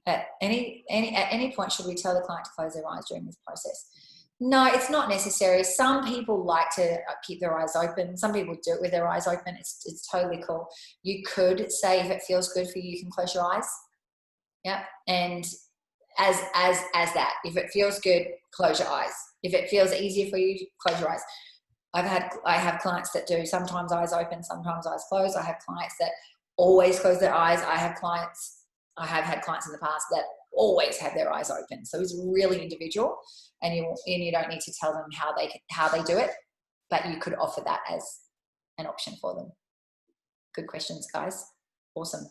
At any point, should we tell the client to close their eyes during this process? No, it's not necessary. Some people like to keep their eyes open. Some people do it with their eyes open. It's totally cool. You could say, if it feels good for you, you can close your eyes. Yeah, and as that, if it feels good, close your eyes. If it feels easier for you, close your eyes. I have clients that do sometimes eyes open, sometimes eyes closed. I have clients that always close their eyes. I have had clients in the past that always have their eyes open. So it's really individual, and you don't need to tell them how they do it, but you could offer that as an option for them. Good questions, guys. Awesome.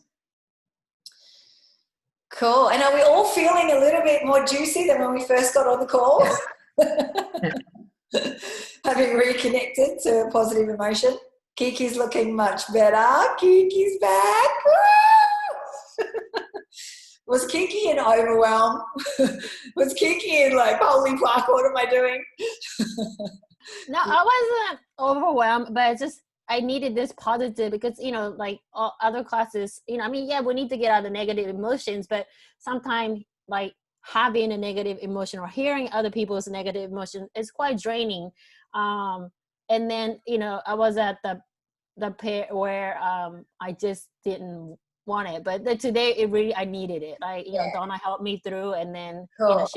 Cool. And are we all feeling a little bit more juicy than when we first got on the call? Having reconnected to a positive emotion. Kiki's looking much better. Kiki's back. Woo! Was Kiki in overwhelm? Was Kiki in like, holy fuck, what am I doing? No, I wasn't overwhelmed, but I needed this positive because, like all other classes, we need to get out of the negative emotions, but sometimes like having a negative emotion or hearing other people's negative emotion is quite draining. And then, I was at the pair where I just didn't want it, but today I needed it. Donna helped me through, and then cool.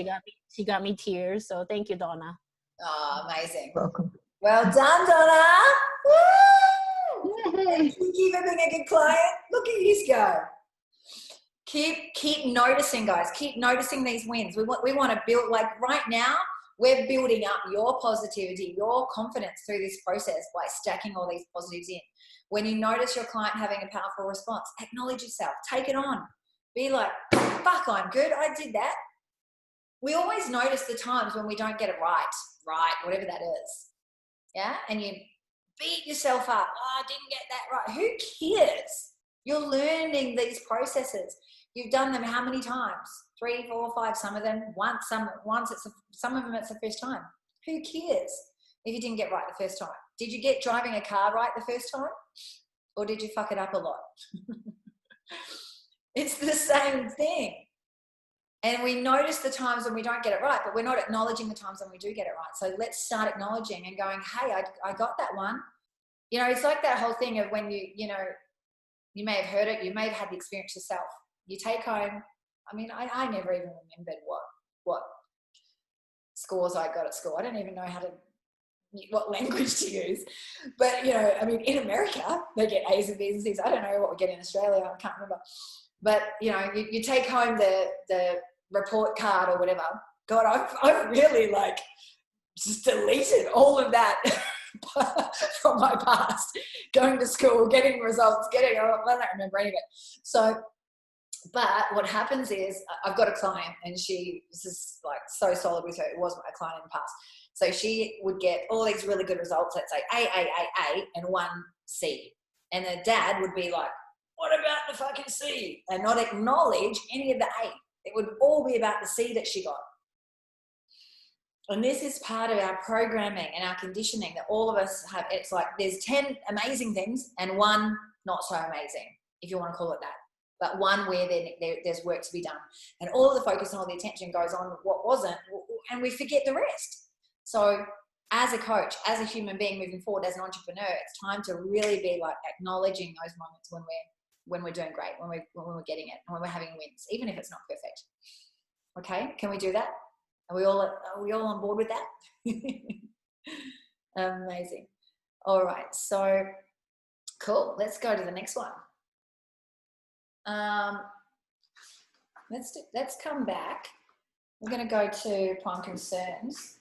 she got me tears. So thank you, Donna. Oh, amazing. Welcome. Well done, Donna. Woo! Thank you for being a good client. Look at you go. Keep noticing, guys. Keep noticing these wins. We want to build, like right now, we're building up your positivity, your confidence through this process by stacking all these positives in. When you notice your client having a powerful response, acknowledge yourself. Take it on. Be like, fuck, I'm good. I did that. We always notice the times when we don't get it right, whatever that is. Yeah? And you beat yourself up. Oh, I didn't get that right. Who cares? You're learning these processes. You've done them how many times? 3, 4, 5, some of them once, some of them it's the first time. Who cares if you didn't get right the first time? Did you get driving a car right the first time? Or did you fuck it up a lot? It's the same thing. And we notice the times when we don't get it right, but we're not acknowledging the times when we do get it right. So let's start acknowledging and going, hey, I got that one. It's like that whole thing of when you may have heard it, you may have had the experience yourself. You take home, I never even remembered what scores I got at school. I don't even know what language to use. But, in America, they get A's and B's and C's. I don't know what we get in Australia. I can't remember. But, you take home the report card or whatever. God, I've really just deleted all of that from my past. Going to school, getting results, I don't remember any of it. So, but what happens is I've got a client, and this is so solid with her. It was a client in the past. So she would get all these really good results, let's say A, and 1 C. And the dad would be like, what about the fucking C? And not acknowledge any of the A. It would all be about the C that she got. And this is part of our programming and our conditioning that all of us have. It's like there's 10 amazing things and 1 not so amazing, if you want to call it that. But 1 where there's work to be done. And all of the focus and all the attention goes on what wasn't, and we forget the rest. So as a coach, as a human being moving forward, as an entrepreneur, it's time to really be acknowledging those moments when we're doing great, when we're getting it, and when we're having wins, even if it's not perfect. Okay, can we do that? Are we all on board with that? Amazing. All right, so cool. Let's go to the next one. Let's come back. We're going to go to prime concerns.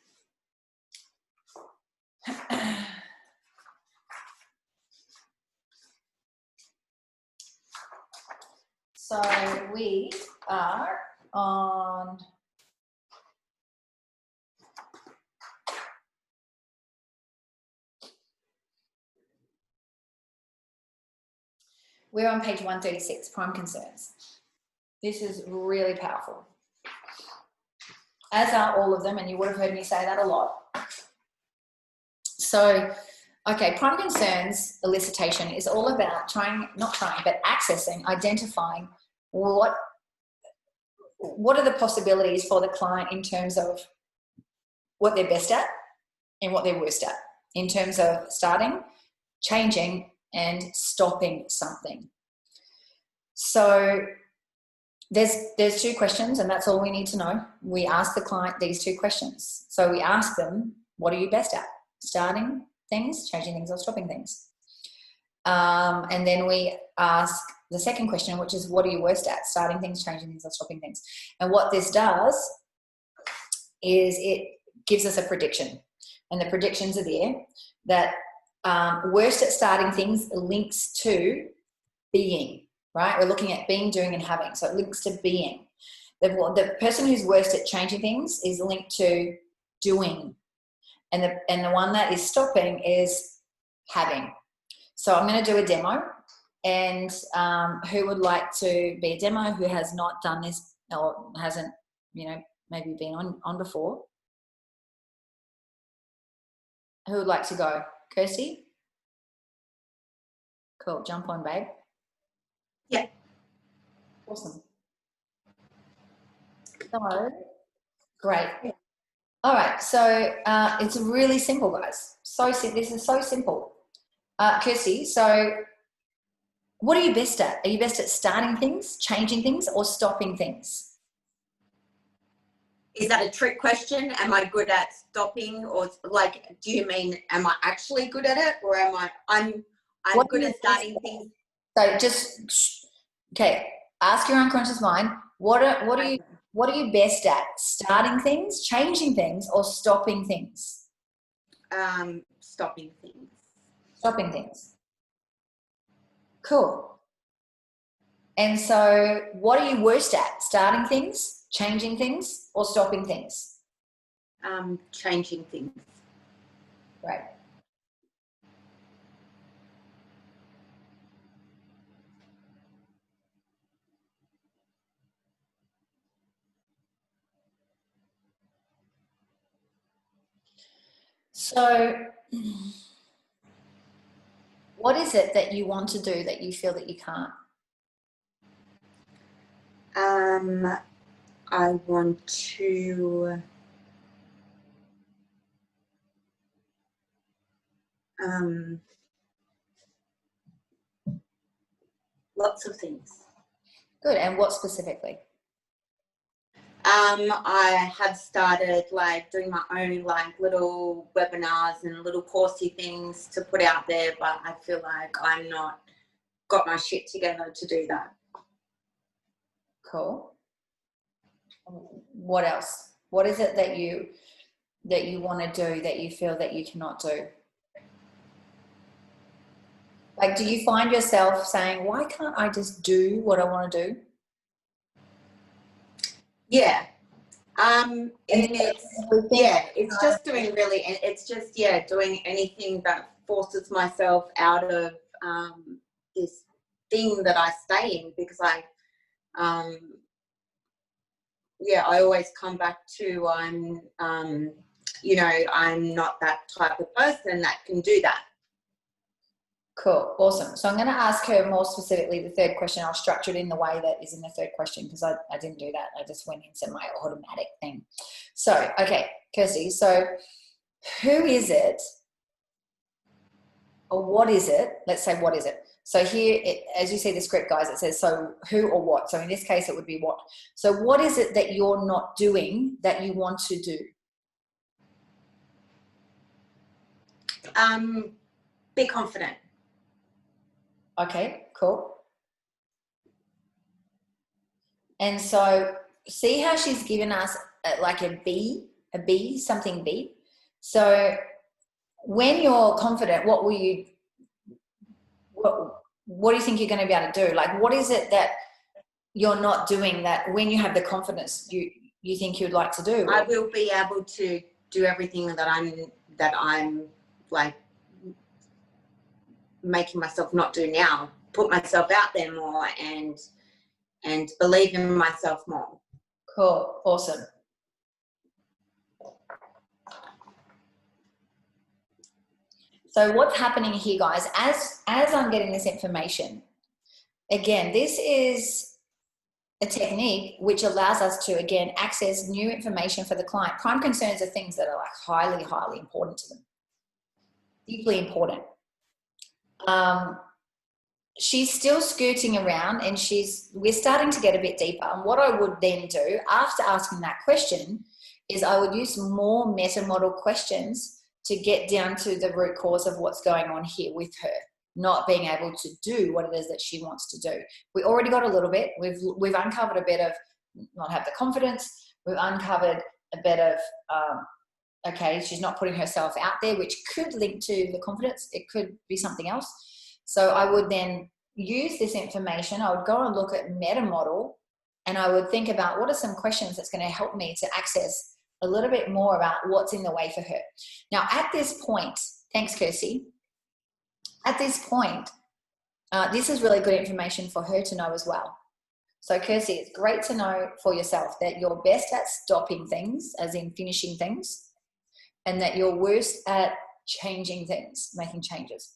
So we are on we're on page 136, prime concerns. This is really powerful, as are all of them, and you would have heard me say that a lot. So, okay, prime concerns elicitation is all about accessing, identifying what are the possibilities for the client in terms of what they're best at and what they're worst at, in terms of starting, changing, and stopping something. So there's 2 questions, and that's all we need to know. We ask the client these 2 questions. So we ask them, what are you best at? Starting things, changing things, or stopping things. And then we ask the second question, which is, what are you worst at? Starting things, changing things, or stopping things. And what this does is it gives us a prediction. And the predictions are there that worst at starting things links to being, right? We're looking at being, doing, and having. So it links to being. The person who's worst at changing things is linked to doing. And the one that is stopping is having. So I'm going to do a demo, and who would like to be a demo who has not done this or hasn't, maybe been on before? Who would like to go? Kirsty? Cool. Jump on, babe. Yeah. Awesome. So, great. All right. So it's really simple, guys. This is so simple. Kirsty, so what are you best at? Are you best at starting things, changing things, or stopping things? Is that a trick question? Am I good at stopping, or like, do you mean, am I actually good at it, or I'm good at starting things? So ask your unconscious mind, what are you best at? Starting things, changing things, or stopping things? Stopping things. Stopping things. Cool. And so what are you worst at? Starting things, changing things, or stopping things? Changing things. Right. So what is it that you want to do that you feel that you can't? I want to lots of things. Good. And what specifically? I have started doing my own little webinars and little coursey things to put out there, but I feel like I'm not got my shit together to do that. Cool. What else? What is it that you want to do that you feel that you cannot do? Like, do you find yourself saying, why can't I just do what I want to do? Yeah. It's just doing doing anything that forces myself out of this thing that I stay in, because I always come back to I'm not that type of person that can do that. Cool. Awesome. So I'm going to ask her more specifically the third question. I'll structure it in the way that is in the third question, because I didn't do that. I just went into my automatic thing. So, okay, Kirsty, so who is it, or what is it? Let's say, what is it? So here, as you see the script, guys, it says, so who or what? So in this case, it would be what. So what is it that you're not doing that you want to do? Be confident. Okay, cool. And so see how she's given us like a B, something B. So when you're confident, what do you think you're going to be able to do? Like, what is it that you're not doing that when you have the confidence you think you'd like to do? I will be able to do everything that I'm like making myself not do now. put myself out there more and believe in myself more. Cool. Awesome. So what's happening here, guys, as I'm getting this information, again, this is a technique which allows us to, again, access new information for the client. Prime concerns are things that are like highly, highly important to them. Deeply important. She's still scooting around and we're starting to get a bit deeper. And what I would then do after asking that question is I would use more meta model questions to get down to the root cause of what's going on here with her not being able to do what it is that she wants to do. We already got a little bit. We've uncovered a bit of not have the confidence. We've uncovered a bit of, okay, she's not putting herself out there, which could link to the confidence. It could be something else. So I would then use this information. I would go and look at meta model and I would think about what are some questions that's going to help me to access a little bit more about what's in the way for her. Now, at this point, thanks, Kirsty. At this point, this is really good information for her to know as well. So, Kirsty, it's great to know for yourself that you're best at stopping things, as in finishing things, and that you're worst at changing things, making changes.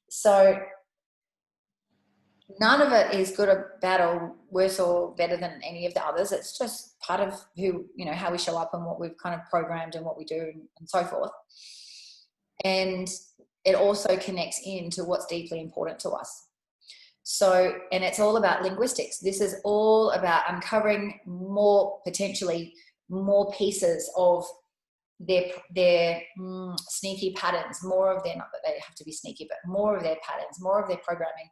So, none of it is good or bad or worse or better than any of the others. It's just part of who, how we show up and what we've kind of programmed and what we do and so forth. And it also connects into what's deeply important to us. So, and it's all about linguistics. This is all about uncovering potentially more pieces of their sneaky patterns, more of their, not that they have to be sneaky, but more of their patterns, more of their programming.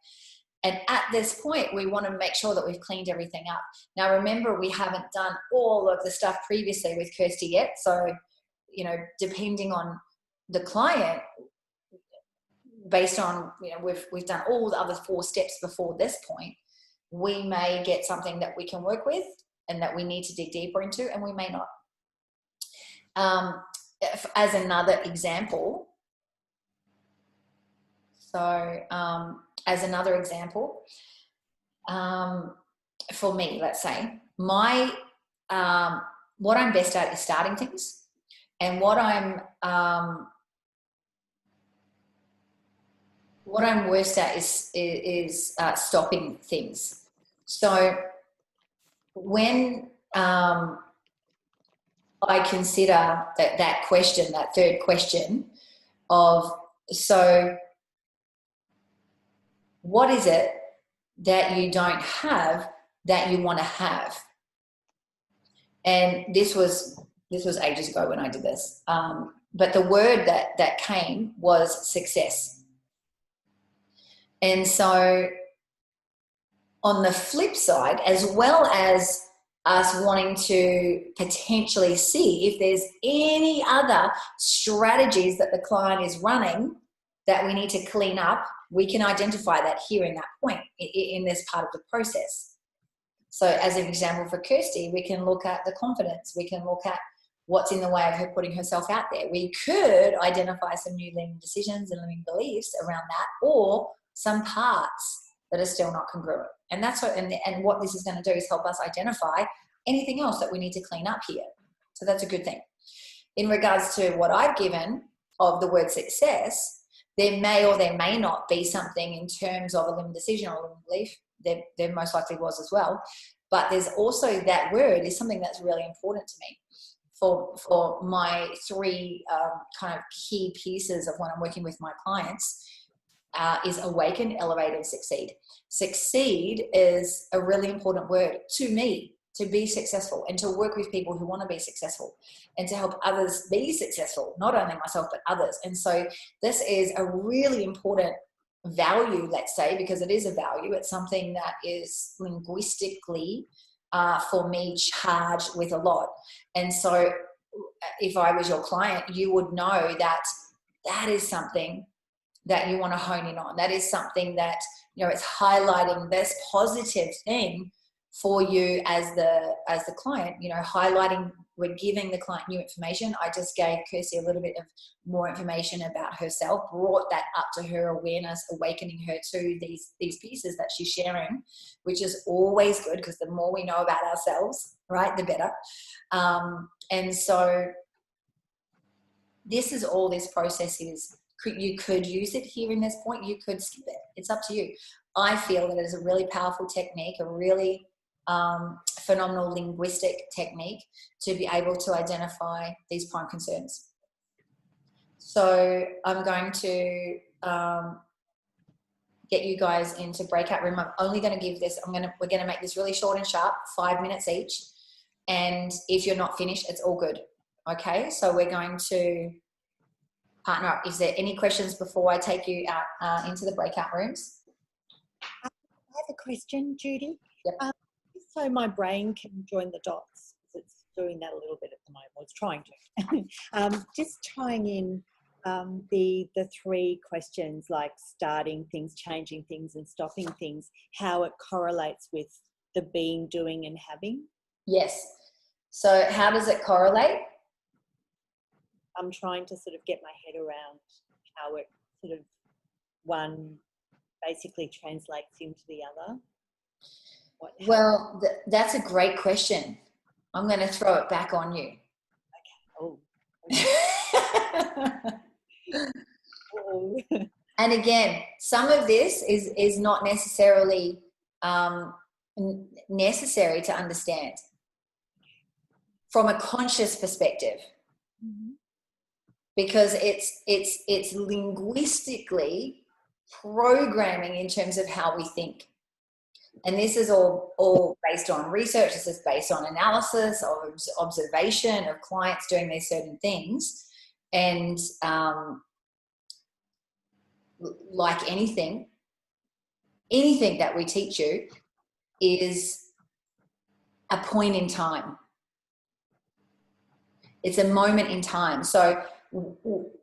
And at this point, we want to make sure that we've cleaned everything up. Now, remember, we haven't done all of the stuff previously with Kirsty yet. So, depending on the client, based on, we've done all the other 4 steps before this point, we may get something that we can work with and that we need to dig deeper into, and we may not. As another example, for me, let's say, what I'm best at is starting things, and what I'm worst at is stopping things. So when I consider that question, that third question of, so what is it that you don't have that you want to have? And this was ages ago when I did this. But the word that came was success. And so on the flip side, as well as us wanting to potentially see if there's any other strategies that the client is running that we need to clean up, we can identify that here in that point, in this part of the process. So as an example for Kirsty, we can look at the confidence. We can look at what's in the way of her putting herself out there. We could identify some new limiting decisions and limiting beliefs around that, or some parts that are still not congruent. And that's what, and what this is going to do is help us identify anything else that we need to clean up here. So that's a good thing. In regards to what I've given of the word success, there may or there may not be something in terms of a limiting decision or a limiting belief. There most likely was as well. But there's also that word is something that's really important to me. For my 3 kind of key pieces of when I'm working with my clients is awaken, elevate, and succeed. Succeed is a really important word to me, to be successful and to work with people who want to be successful and to help others be successful, not only myself, but others. And so this is a really important value, let's say, because it is a value. It's something that is linguistically, for me, charged with a lot. And so if I was your client, you would know that that is something that you want to hone in on. That is something that, it's highlighting this positive thing for you as the client, you know, highlighting, we're giving the client new information. I just gave Kirsty a little bit of more information about herself, brought that up to her awareness, awakening her to these pieces that she's sharing, which is always good, because the more we know about ourselves, right, the better. And so this is all this process is. You could use it here in this point, you could skip it. It's up to you. I feel that it is a really powerful technique, a really phenomenal linguistic technique to be able to identify these prime concerns. So I'm going to get you guys into breakout room. I'm only going to give this, we're going to make this really short and sharp, 5 minutes each. And if you're not finished, it's all good. Okay, so we're going to partner up. Is there any questions before I take you out into the breakout rooms? I have a question, Judy. Yep. So my brain can join the dots, because it's doing that a little bit at the moment. Well, it's trying to. Just tying in the 3 questions, like starting things, changing things, and stopping things, how it correlates with the being, doing, and having. Yes. So how does it correlate? I'm trying to sort of get my head around how it sort of one basically translates into the other. Well, that's a great question. I'm going to throw it back on you. Okay. Oh. And again, some of this is not necessarily necessary to understand from a conscious perspective. Mm-hmm. Because it's linguistically programming in terms of how we think. And this is all based on research. This is based on analysis, of observation of clients doing these certain things. And like anything that we teach you is a point in time. It's a moment in time. So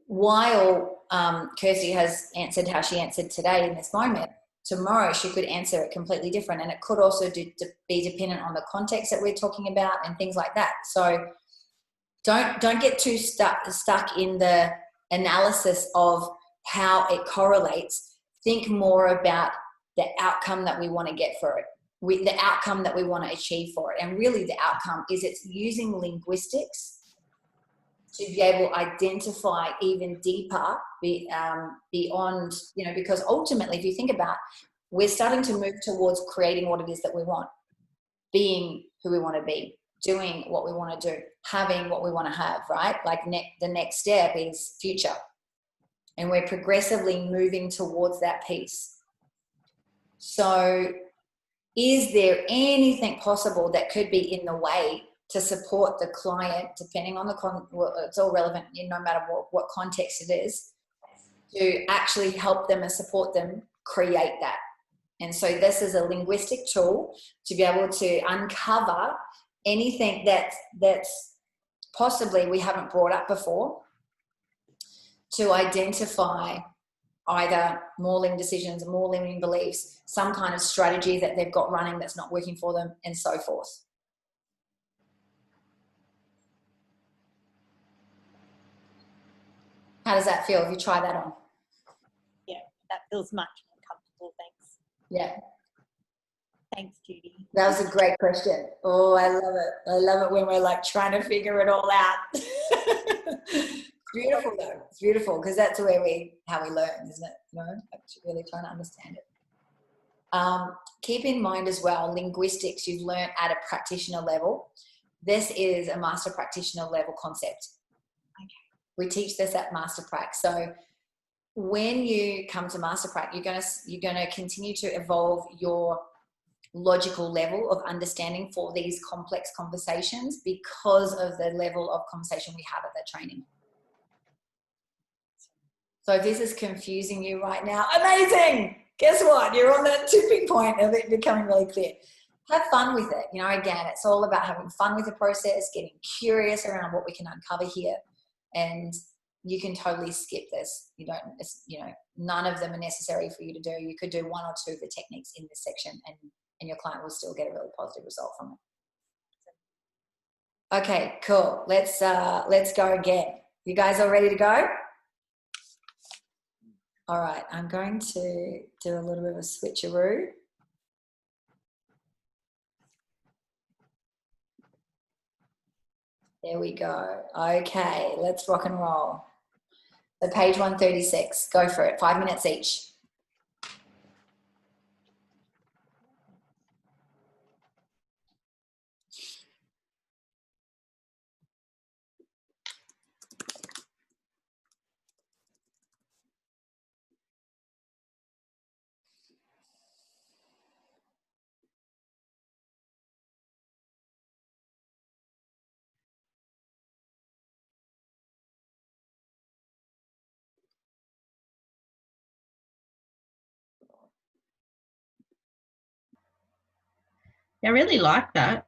while Kirsty has answered how she answered today in this moment, tomorrow she could answer it completely different, and it could also be dependent on the context that we're talking about and things like that. So don't get too stuck in the analysis of how it correlates. Think more about the outcome that we want to get for it, the outcome that we want to achieve for it. And really the outcome is it's using linguistics to be able to identify even deeper beyond, you know, because ultimately, if you think about, we're starting to move towards creating what it is that we want, being who we want to be, doing what we want to do, having what we want to have, right? Like the next step is future. And we're progressively moving towards that piece. So is there anything possible that could be in the way to support the client, depending on it's all relevant, no matter what context it is, to actually help them and support them create that? And so this is a linguistic tool to be able to uncover anything that's possibly we haven't brought up before, to identify either more limiting decisions, more limiting beliefs, some kind of strategy that they've got running that's not working for them, and so forth. How does that feel if you try that on? Yeah, that feels much more comfortable. Thanks. Yeah. Thanks, Judy. That was a great question. Oh, I love it. I love it when we're like trying to figure it all out. It's beautiful though. It's beautiful because that's where how we learn, isn't it? You know, actually really trying to understand it. Keep in mind as well, linguistics you've learned at a practitioner level. This is a master practitioner level concept. We teach this at Master Prac. So when you come to Master Prac, you're gonna continue to evolve your logical level of understanding for these complex conversations because of the level of conversation we have at that training. So if this is confusing you right now, amazing! Guess what? You're on that tipping point of it becoming really clear. Have fun with it. You know, again, it's all about having fun with the process, getting curious around what we can uncover here. And you can totally skip this. You don't, you know, none of them are necessary for you to do. You could do 1 or 2 of the techniques in this section and and your client will still get a really positive result from it. Okay, cool. Let's go again. You guys all ready to go? All right, I'm going to do a little bit of a switcheroo. There we go. Okay, let's rock and roll. So page 136, go for it, 5 minutes each. I really like that.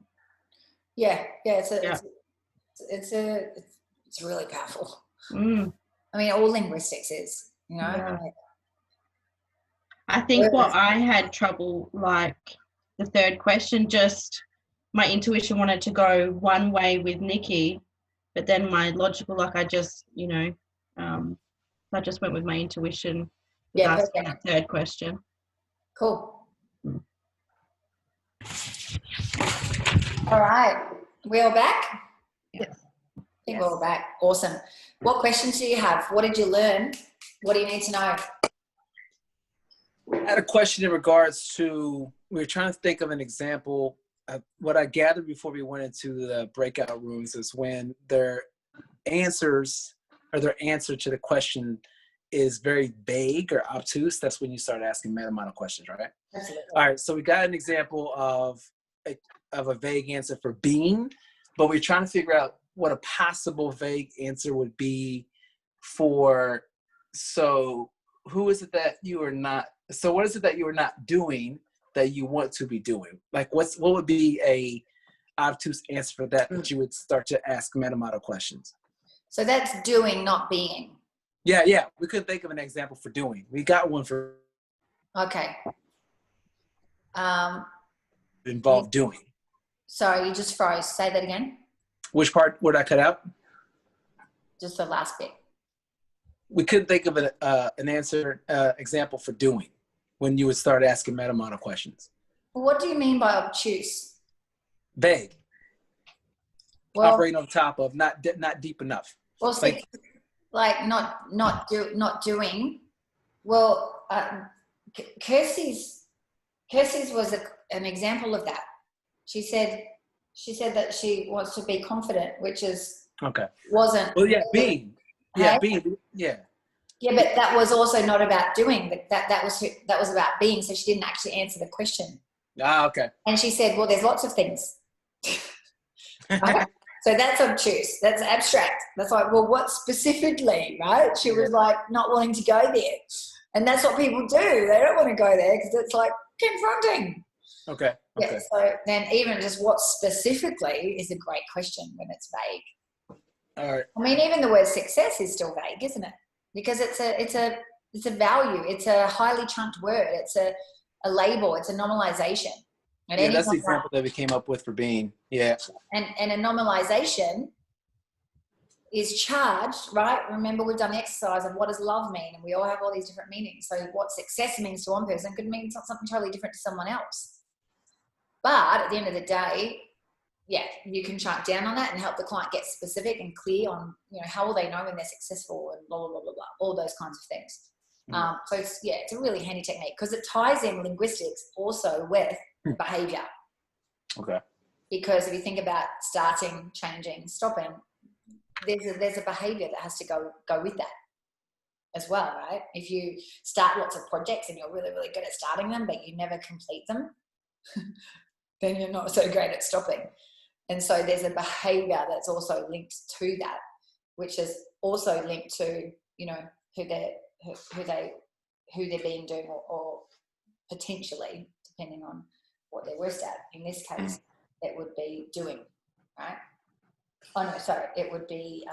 Yeah, it's really powerful. Mm. I mean, all linguistics is, you know. Yeah. I think what I had trouble, like the third question, just my intuition wanted to go one way with Nikki, but then my logical, like I just, you know, I just went with my intuition with asking that third question. Cool. All right, we all back? Yes. I think we're all back. Awesome. What questions do you have? What did you learn? What do you need to know? I had a question in regards to, we were trying to think of an example. What I gathered before we went into the breakout rooms is when their answers or their answer to the question is very vague or obtuse, that's when you start asking meta-model questions, right? Absolutely. All right, so we got an example of a vague answer for being, but we're trying to figure out what a possible vague answer would be for, so who is it that you are not, so what is it that you are not doing that you want to be doing? Like what would be a obtuse answer for that you would start to ask meta-model questions? So that's doing, not being. Yeah, we couldn't think of an example for doing. We got one for Okay. involve doing. Sorry, you just froze. Say that again. Which part would I cut out? Just the last bit. We couldn't think of an answer example for doing when you would start asking meta-model questions. What do you mean by obtuse? Vague. Well, operating on top of, not deep enough. Well, like not doing. Well, Kirsty's was an example of that. She said that she wants to be confident, which is wasn't. Well, yeah, being. Yeah, being. Yeah. Yeah, but that was also not about doing. That was about being. So she didn't actually answer the question. Ah, okay. And she said, "Well, there's lots of things." Right? So that's obtuse. That's abstract. That's like, well, what specifically, right? She was like not wanting to go there, and that's what people do. They don't want to go there because it's like confronting. Okay. Yeah. So then, even just what specifically is a great question when it's vague. All right. I mean, even the word success is still vague, isn't it? Because it's a value. It's a highly chunked word. It's a label. It's a normalization. And yeah, that's the example that we came up with for being. Yeah. And a normalization is charged, right? Remember, we've done the exercise of what does love mean, and we all have all these different meanings. So what success means to one person could mean something totally different to someone else. But at the end of the day, yeah, you can chunk down on that and help the client get specific and clear on, how will they know when they're successful and blah, blah, blah, blah, blah, all those kinds of things. So it's a really handy technique because it ties in linguistics also with behavior. Okay. Because if you think about starting, changing, stopping, there's a behavior that has to go with that as well, right? If you start lots of projects and you're really, really good at starting them, but you never complete them, then you're not so great at stopping. And so there's a behavior that's also linked to that, which is also linked to, who they're being doing or potentially, depending on what they're worst at. In this case, it would be doing, right? Oh no, sorry, it would be,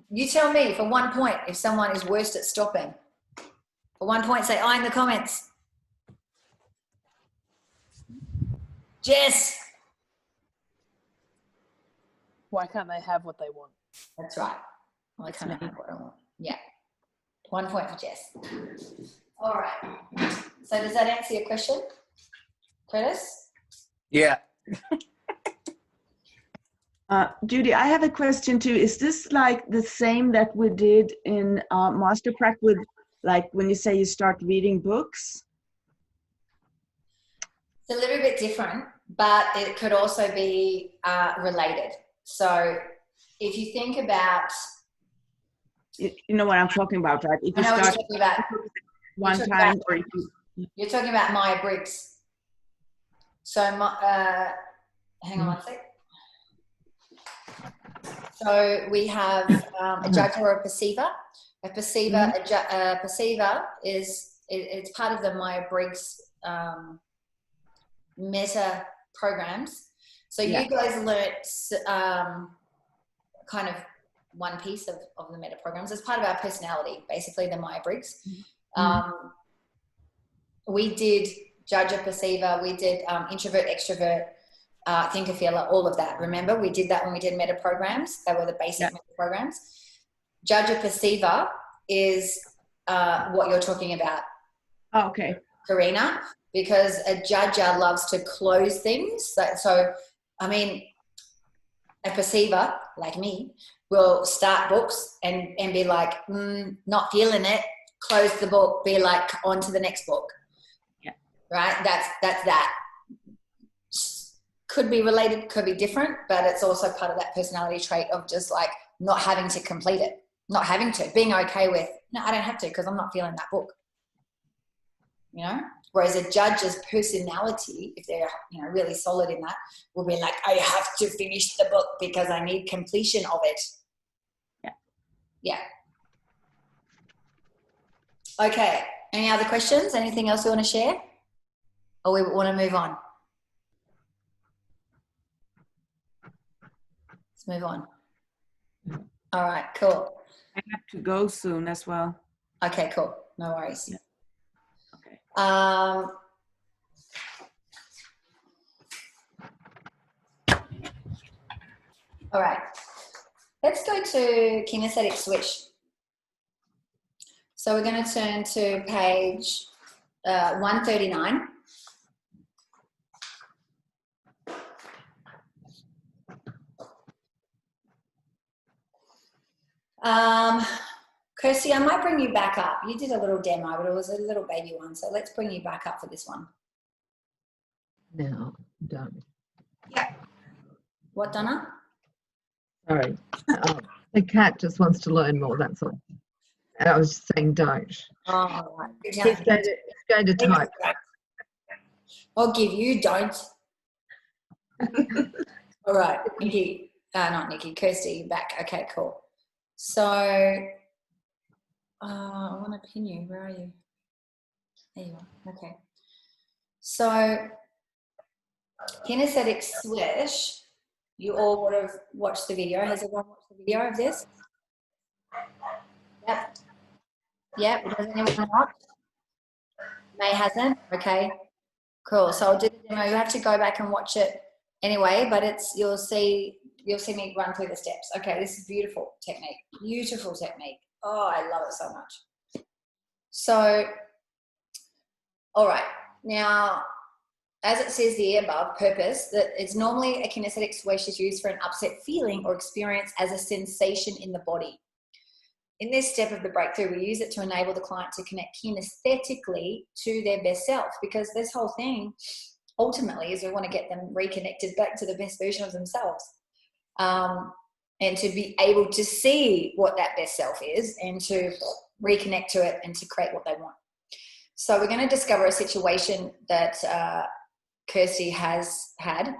you tell me for 1 point if someone is worst at stopping. For 1 point, say I in the comments. Jess. Why can't they have what they want? That's right. Why can't I have what I want? Yeah. 1 point for Jess. All right. So does that answer your question, Curtis? Yeah. Judy, I have a question too. Is this like the same that we did in Master Prac with, like when you say you start reading books? It's a little bit different, but it could also be related. So if you think about... You know what I'm talking about, right? If I you know what start you're talking about. one time, or if you... You're talking about Myers-Briggs. So, hang on one sec. So we have a judge or a perceiver. A perceiver, a perceiver it's part of the Myers-Briggs meta programs. So you guys learnt kind of one piece of the meta programs as part of our personality, basically the Myers-Briggs. We did judge or perceiver, we did introvert, extrovert, thinker, feeler, all of that. Remember, we did that when we did meta programs. They were the basic meta programs. Judge or perceiver is what you're talking about. Oh, okay. Karina, because a judger loves to close things. So I mean, a perceiver, like me, will start books and be like, not feeling it, close the book, be like, on to the next book. Yeah. Right? That's that. Could be related, could be different, but it's also part of that personality trait of just like not having to complete it, not having to, being okay with, no, I don't have to because I'm not feeling that book. You know? Whereas a judge's personality, if they're, you know, really solid in that, will be like, I have to finish the book because I need completion of it. Yeah. Yeah. Okay. Any other questions? Anything else you want to share? Or we want to move on? Let's move on. All right, cool. I have to go soon as well. Okay, cool. No worries. Yeah. Okay. All right. Let's go to kinesthetic switch. So we're going to turn to page 139. Kirsty, I might bring you back up. You did a little demo, but it was a little baby one. So let's bring you back up for this one. No, don't. Yeah. What, Donna? Sorry. The cat just wants to learn more, that's all. I was just saying don't. Oh, right. He's going to type. I'll give you don't. All right, Nikki. Not Nikki, Kirsty, back. Okay, cool. So, I want to pin you. Where are you? There you are. Okay. So, kinesthetic switch. You all would have watched the video. Has everyone watched the video of this? Yep. Yep. Does anyone not? May hasn't. Okay. Cool. So I'll do the demo. You have to go back and watch it anyway, but you'll see me run through the steps. Okay, this is beautiful technique. Beautiful technique. Oh, I love it so much. So, all right. Now, as it says the above, purpose, that it's normally a kinesthetic switch is used for an upset feeling or experience as a sensation in the body. In this step of the breakthrough, we use it to enable the client to connect kinesthetically to their best self, because this whole thing ultimately is we want to get them reconnected back to the best version of themselves, and to be able to see what that best self is and to reconnect to it and to create what they want. So we're going to discover a situation that Kirsty has had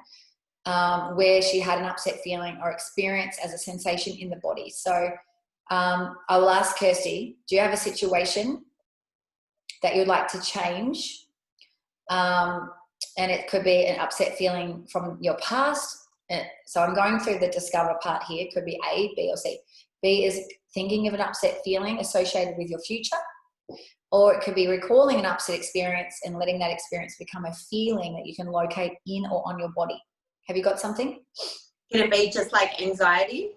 where she had an upset feeling or experience as a sensation in the body. So I'll ask Kirsty, do you have a situation that you'd like to change? And it could be an upset feeling from your past. So I'm going through the discover part here. It could be A, B, or C. B is thinking of an upset feeling associated with your future, or it could be recalling an upset experience and letting that experience become a feeling that you can locate in or on your body. Have you got something? Can it be just like anxiety?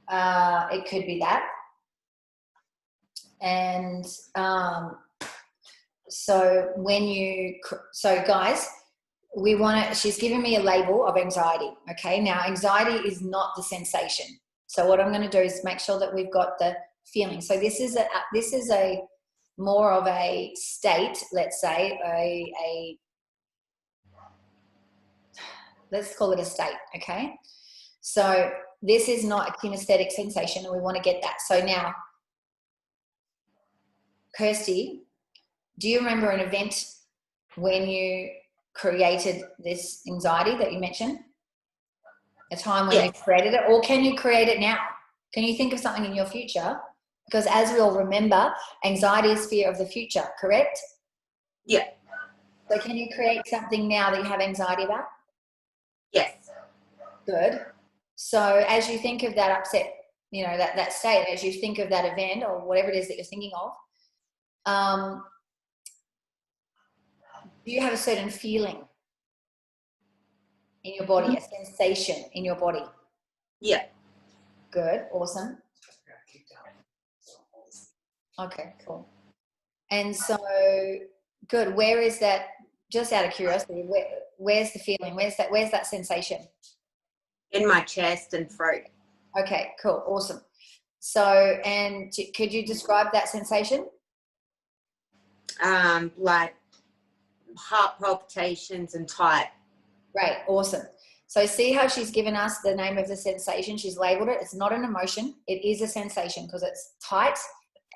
It could be that. And so guys, she's given me a label of anxiety. Okay, now anxiety is not the sensation. So what I'm going to do is make sure that we've got the feeling. So this is a more of a state, let's say, let's call it a state, okay? So this is not a kinesthetic sensation, and we want to get that. So now, Kirsty, do you remember an event when you created this anxiety that you mentioned? A time when you created it, or can you create it now? Can you think of something in your future? Because as we all remember, anxiety is fear of the future, correct? Yeah. So can you create something now that you have anxiety about? Yes. Good. So as you think of that upset, you know, that state, as you think of that event or whatever it is that you're thinking of, do you have a certain feeling in your body, a sensation in your body? Yeah. Good. Awesome. Okay, cool. And so, good. Where is that, just out of curiosity, where's the feeling? Where's that sensation? In my chest and throat. Okay, cool. Awesome. So, and could you describe that sensation? Like heart palpitations and tight. Great. Awesome. So see how she's given us the name of the sensation. She's labeled it. It's not an emotion. It is a sensation because it's tight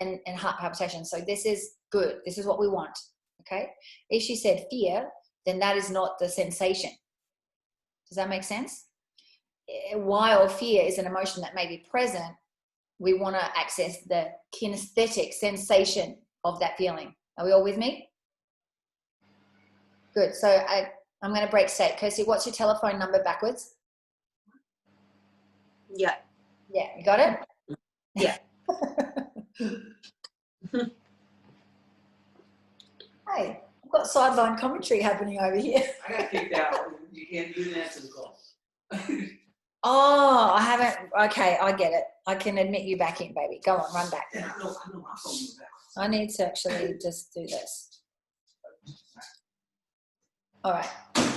and heart palpitation. So this is good. This is what we want. Okay. If she said fear, then that is not the sensation. Does that make sense? While fear is an emotion that may be present, we want to access the kinesthetic sensation of that feeling. Are we all with me? Good. So I'm going to break state. Kirsty, what's your telephone number backwards? Yeah. Yeah. You got it? Yeah. Hey, I've got sideline commentary happening over here. I got kicked out. You didn't answer the call. Oh, I haven't. Okay, I get it. I can admit you back in, baby. Go on, run back. Yeah, I know my phone was back. I need to actually just do this. All right,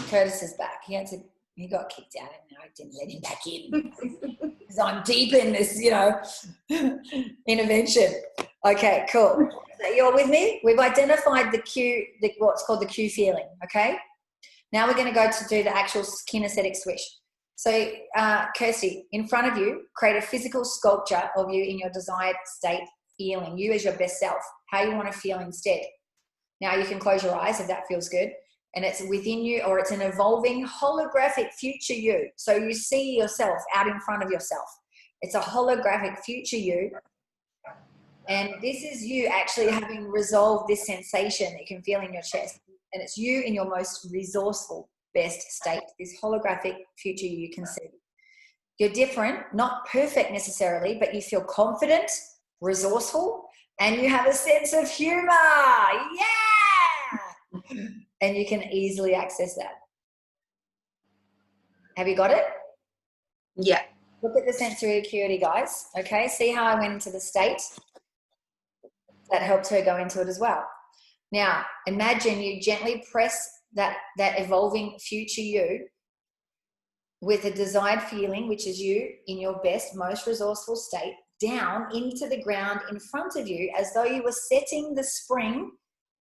Curtis is back. He got kicked out, and I didn't let him back in because I'm deep in this, intervention. Okay, cool. So you're with me? We've identified the cue, what's called the cue feeling. Okay. Now we're going to go to do the actual kinesthetic switch. So, Kirsty, in front of you, create a physical sculpture of you in your desired state feeling, you as your best self, how you want to feel instead. Now you can close your eyes if that feels good. And it's within you, or it's an evolving holographic future you. So you see yourself out in front of yourself. It's a holographic future you. And this is you actually having resolved this sensation that you can feel in your chest. And it's you in your most resourceful, best state, this holographic future you can see. You're different, not perfect necessarily, but you feel confident, resourceful, and you have a sense of humor. Yeah! And you can easily access that. Have you got it? Yeah. Look at the sensory acuity, guys. Okay, see how I went into the state? That helped her go into it as well. Now, imagine you gently press that evolving future you with a desired feeling, which is you in your best, most resourceful state, down into the ground in front of you as though you were setting the spring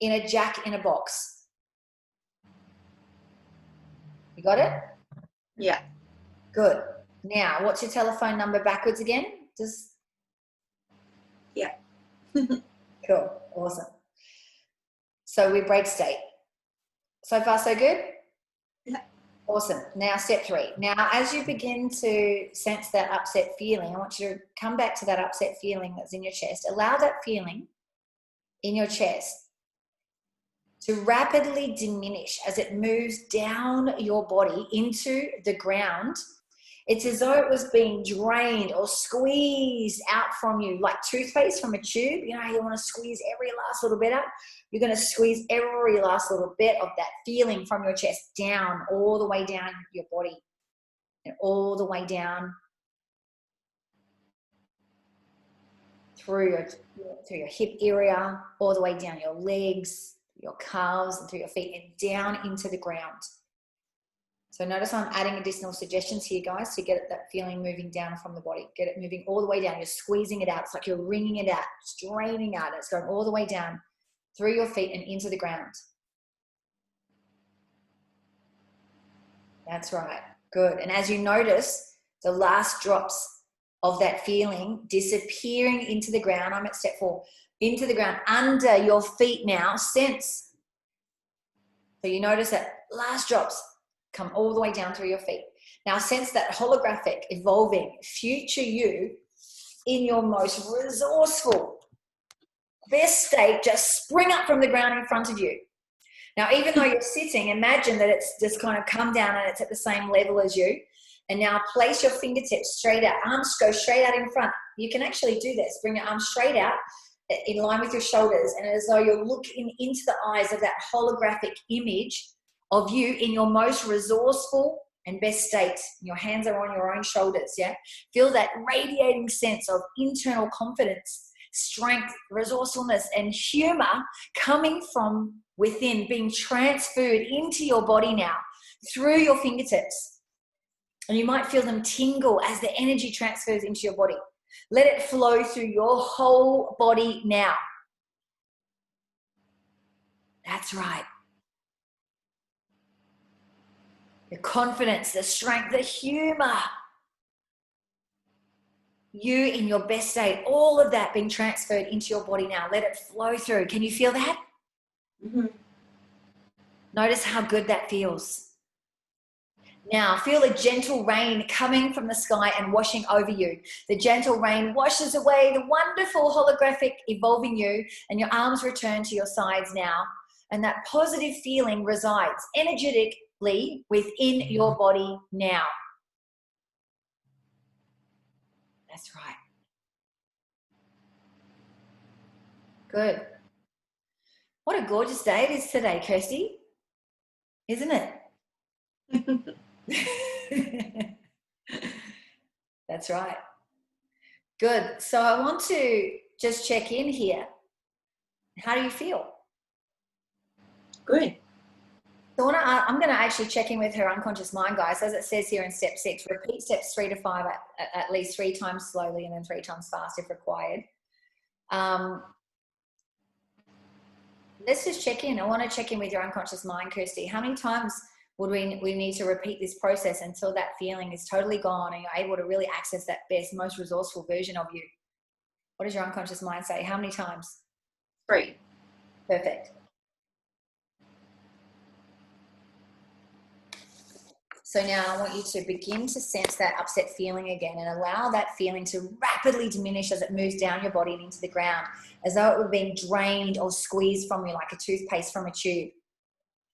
in a jack in a box. You got it? Yeah. Good. Now, what's your telephone number backwards again? Yeah. Cool. Awesome. So we break state. So far, so good? Yeah. Awesome. Now, step 3. Now, as you begin to sense that upset feeling, I want you to come back to that upset feeling that's in your chest. Allow that feeling in your chest to rapidly diminish as it moves down your body into the ground It's as though it was being drained or squeezed out from you, like toothpaste from a tube. You know how you want to squeeze every last little bit out? You're going to squeeze every last little bit of that feeling from your chest down, all the way down your body, and all the way down through your hip area, all the way down your legs, your calves, and through your feet, and down into the ground. So notice I'm adding additional suggestions here, guys, to get that feeling moving down from the body. Get it moving all the way down. You're squeezing it out. It's like you're wringing it out, straining out. It's going all the way down through your feet and into the ground. That's right. Good. And as you notice, the last drops of that feeling disappearing into the ground. I'm at step 4. Into the ground, under your feet now. Sense. So you notice that last drops come all the way down through your feet. Now sense that holographic, evolving future you in your most resourceful, best state just spring up from the ground in front of you. Now, even though you're sitting, imagine that it's just kind of come down and it's at the same level as you. And now place your fingertips straight out. Arms go straight out in front. You can actually do this. Bring your arms straight out in line with your shoulders, and as though you're looking into the eyes of that holographic image of you in your most resourceful and best state. Your hands are on your own shoulders, yeah? Feel that radiating sense of internal confidence, strength, resourcefulness, and humor coming from within, being transferred into your body now through your fingertips. And you might feel them tingle as the energy transfers into your body. Let it flow through your whole body now. That's right. The confidence, the strength, the humor. You in your best state, all of that being transferred into your body now. Let it flow through. Can you feel that? Mm-hmm. Notice how good that feels. Now, feel a gentle rain coming from the sky and washing over you. The gentle rain washes away the wonderful holographic evolving you, and your arms return to your sides now. And that positive feeling resides energetically within your body now. That's right. Good. What a gorgeous day it is today, Kirsty. Isn't it? That's right. Good. So I want to just check in here. How do you feel? Good. So I'm going to actually check in with her unconscious mind, guys. As it says here in step 6, repeat steps 3 to 5 at least 3 times slowly and then 3 times fast if required. Let's just check in. I want to check in with your unconscious mind, Kirsty. How many times would we need to repeat this process until that feeling is totally gone and you're able to really access that best, most resourceful version of you? What does your unconscious mind say? How many times? 3. Perfect. So now I want you to begin to sense that upset feeling again and allow that feeling to rapidly diminish as it moves down your body and into the ground, as though it were being drained or squeezed from you like a toothpaste from a tube.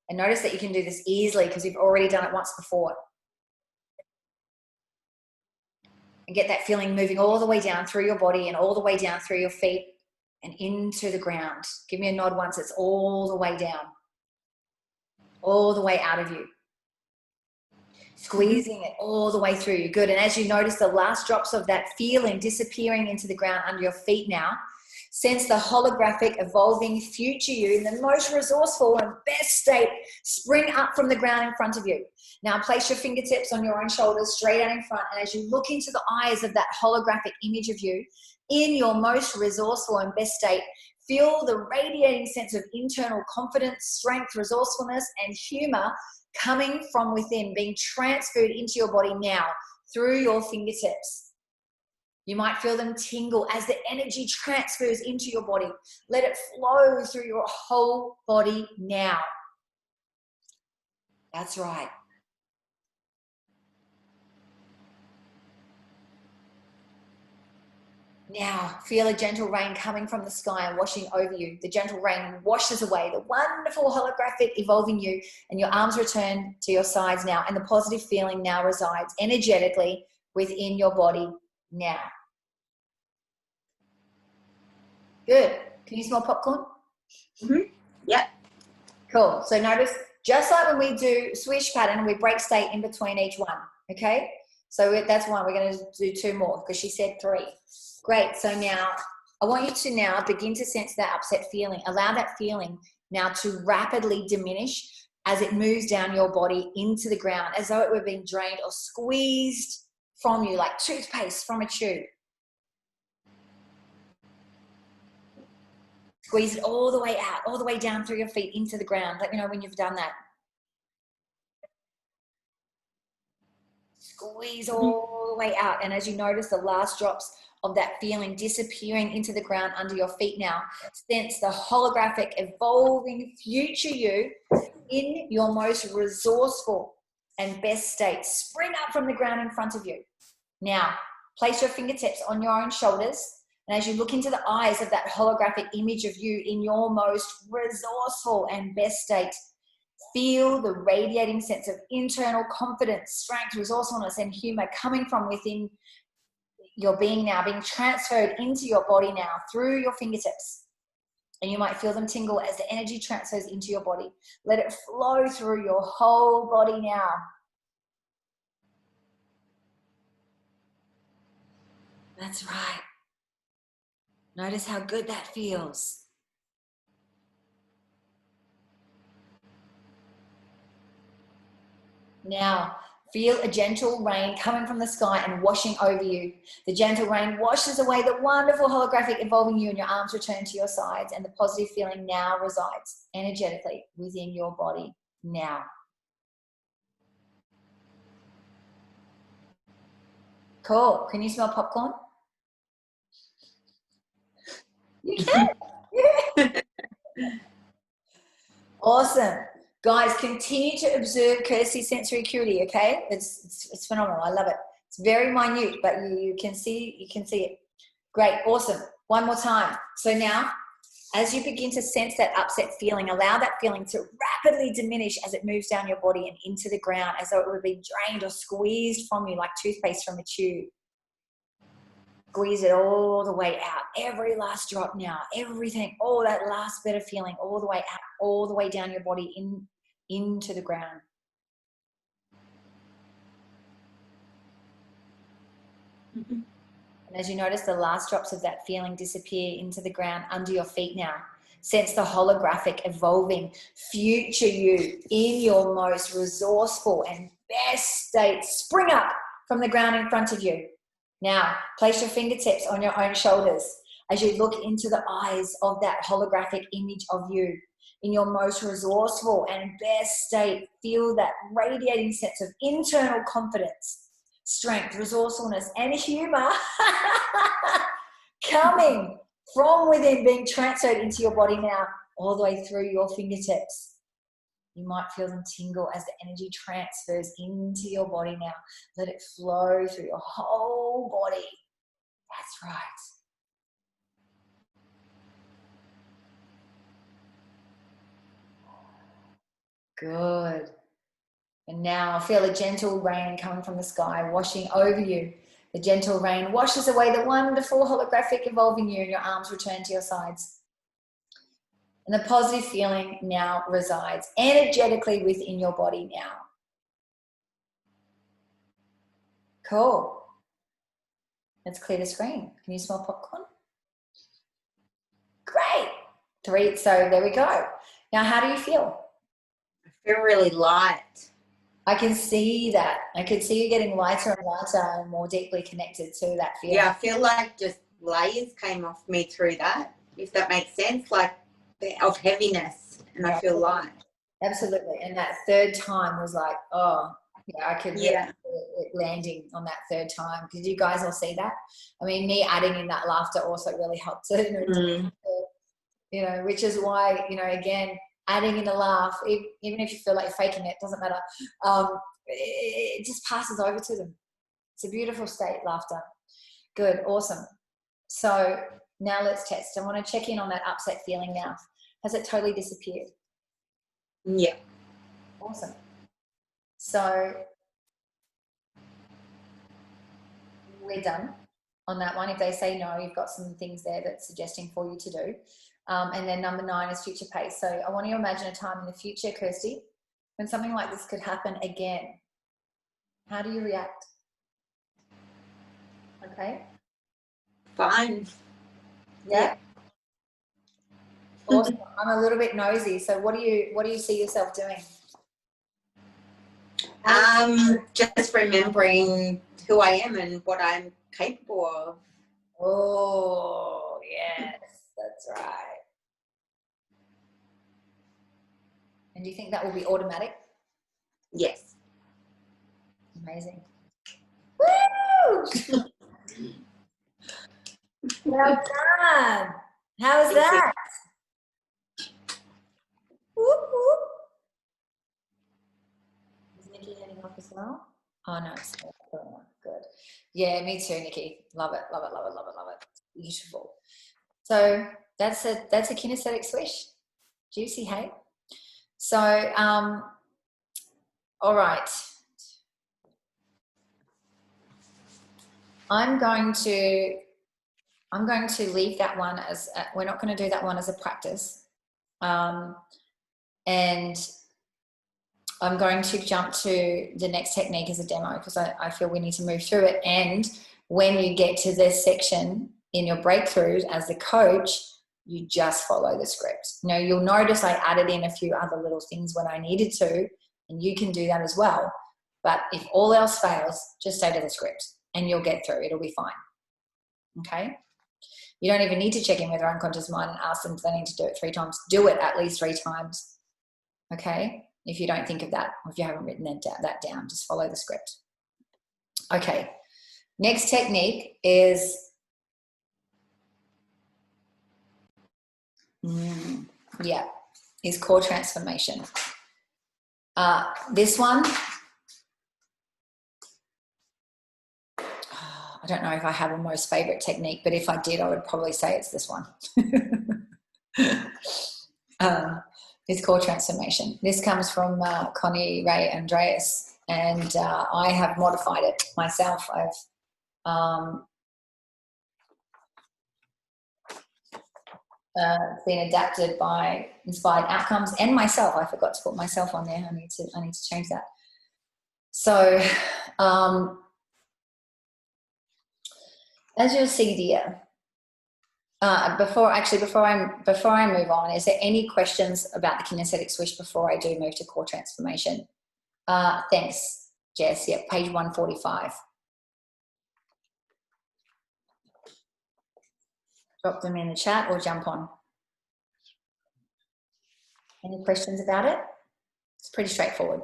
And notice that you can do this easily because you've already done it once before. And get that feeling moving all the way down through your body and all the way down through your feet and into the ground. Give me a nod once it's all the way down. All the way out of you. Squeezing it all the way through you. Good. And as you notice the last drops of that feeling disappearing into the ground under your feet now, sense the holographic, evolving future you in the most resourceful and best state spring up from the ground in front of you. Now place your fingertips on your own shoulders straight out in front, and as you look into the eyes of that holographic image of you in your most resourceful and best state, feel the radiating sense of internal confidence, strength, resourcefulness, and humor coming from within, being transferred into your body now through your fingertips. You might feel them tingle as the energy transfers into your body. Let it flow through your whole body now. That's right. Now, feel a gentle rain coming from the sky and washing over you. The gentle rain washes away the wonderful holographic evolving you, and your arms return to your sides now, and the positive feeling now resides energetically within your body now. Good. Can you smell popcorn? Mm-hmm. Yep. Cool. So notice, just like when we do swish pattern, we break state in between each one, okay? So that's one. We're going to do 2 more because she said 3. Great. So now I want you to now begin to sense that upset feeling. Allow that feeling now to rapidly diminish as it moves down your body into the ground, as though it were being drained or squeezed from you like toothpaste from a tube. Squeeze it all the way out, all the way down through your feet into the ground. Let me know when you've done that. Squeeze all the way out. And as you notice the last drops of that feeling disappearing into the ground under your feet now, sense the holographic, evolving future you in your most resourceful and best state. Spring up from the ground in front of you. Now, place your fingertips on your own shoulders. And as you look into the eyes of that holographic image of you in your most resourceful and best state, feel the radiating sense of internal confidence, strength, resourcefulness, and humor coming from within your being now, being transferred into your body now through your fingertips. And you might feel them tingle as the energy transfers into your body. Let it flow through your whole body now. That's right. Notice how good that feels. Now, feel a gentle rain coming from the sky and washing over you. The gentle rain washes away the wonderful holographic evolving you, and your arms return to your sides, and the positive feeling now resides energetically within your body now. Cool. Can you smell popcorn? You can. Yeah. Awesome. Guys, continue to observe courtesy sensory acuity, okay? It's phenomenal. I love it. It's very minute, but you can see it. Great, awesome. One more time. So now, as you begin to sense that upset feeling, allow that feeling to rapidly diminish as it moves down your body and into the ground, as though it would be drained or squeezed from you like toothpaste from a tube. Squeeze it all the way out. Every last drop now. Everything. All that last bit of feeling all the way out, all the way down your body into the ground. Mm-hmm. And as you notice the last drops of that feeling disappear into the ground under your feet now, sense the holographic evolving future you in your most resourceful and best state. Spring up from the ground in front of you. Now, place your fingertips on your own shoulders as you look into the eyes of that holographic image of you in your most resourceful and best state. Feel that radiating sense of internal confidence, strength, resourcefulness, and humor coming from within, being transferred into your body now, all the way through your fingertips. You might feel them tingle as the energy transfers into your body now. Let it flow through your whole body. That's right. Good. And now feel a gentle rain coming from the sky, washing over you. The gentle rain washes away the wonderful holographic evolving you, and your arms return to your sides. And the positive feeling now resides energetically within your body now. Cool. Let's clear the screen. Can you smell popcorn? Great. 3. So there we go. Now, how do you feel? I feel really light. I can see that. I can see you getting lighter and lighter and more deeply connected to that feeling. Yeah, I feel like just layers came off me through that, if that makes sense, like of heaviness, and I feel light. Absolutely. And that third time was like, oh, yeah, I could really feel it landing on that third time. Did you guys all see that? I mean, me adding in that laughter also really helped too. You know, which is why, you know, again, adding in a laugh, even if you feel like you're faking it, doesn't matter. It just passes over to them. It's a beautiful state, laughter. Good, awesome. So now let's test. I want to check in on that upset feeling now. Has it totally disappeared? Yeah. Awesome. So we're done on that one. If they say no, you've got some things there that's suggesting for you to do. And then number 9 is future pace. So I want you to imagine a time in the future, Kirsty, when something like this could happen again. How do you react? Okay. Fine. Yeah. Awesome. I'm a little bit nosy. So what do you see yourself doing? Just remembering who I am and what I'm capable of. Oh, yes, that's right. And do you think that will be automatic? Yes. Amazing. Woo! Well done. How was that? Whoop, whoop. Is Nikki heading off as well? Oh no, it's good. Yeah, me too, Nikki. Love it, love it, love it, love it, love it. Beautiful. So that's a kinesthetic swish. Juicy, hey? So all right. I'm going to leave that one as we're not going to do that one as a practice, and I'm going to jump to the next technique as a demo because I feel we need to move through it. And when you get to this section in your breakthroughs as the coach, you just follow the script. Now you'll notice I added in a few other little things when I needed to, and you can do that as well. But if all else fails, just stay to the script and you'll get through. It'll be fine. Okay? You don't even need to check in with your unconscious mind and ask them if they need to do it 3 times. Do it at least 3 times. Okay? If you don't think of that, or if you haven't written that down, just follow the script. Okay. Next technique is core transformation. This one, I don't know if I have a most favorite technique, but if I did, I would probably say it's this one. It's core transformation. This comes from Connie Ray Andreas, and I have modified it myself. I've been adapted by Inspired Outcomes and myself. I forgot to put myself on there. I need to change that. So as you'll see, dear, before I move on, is there any questions about the kinesthetic swish before I do move to core transformation? Thanks, Jess. Yep, page 145. Drop them in the chat or jump on. Any questions about it? It's pretty straightforward.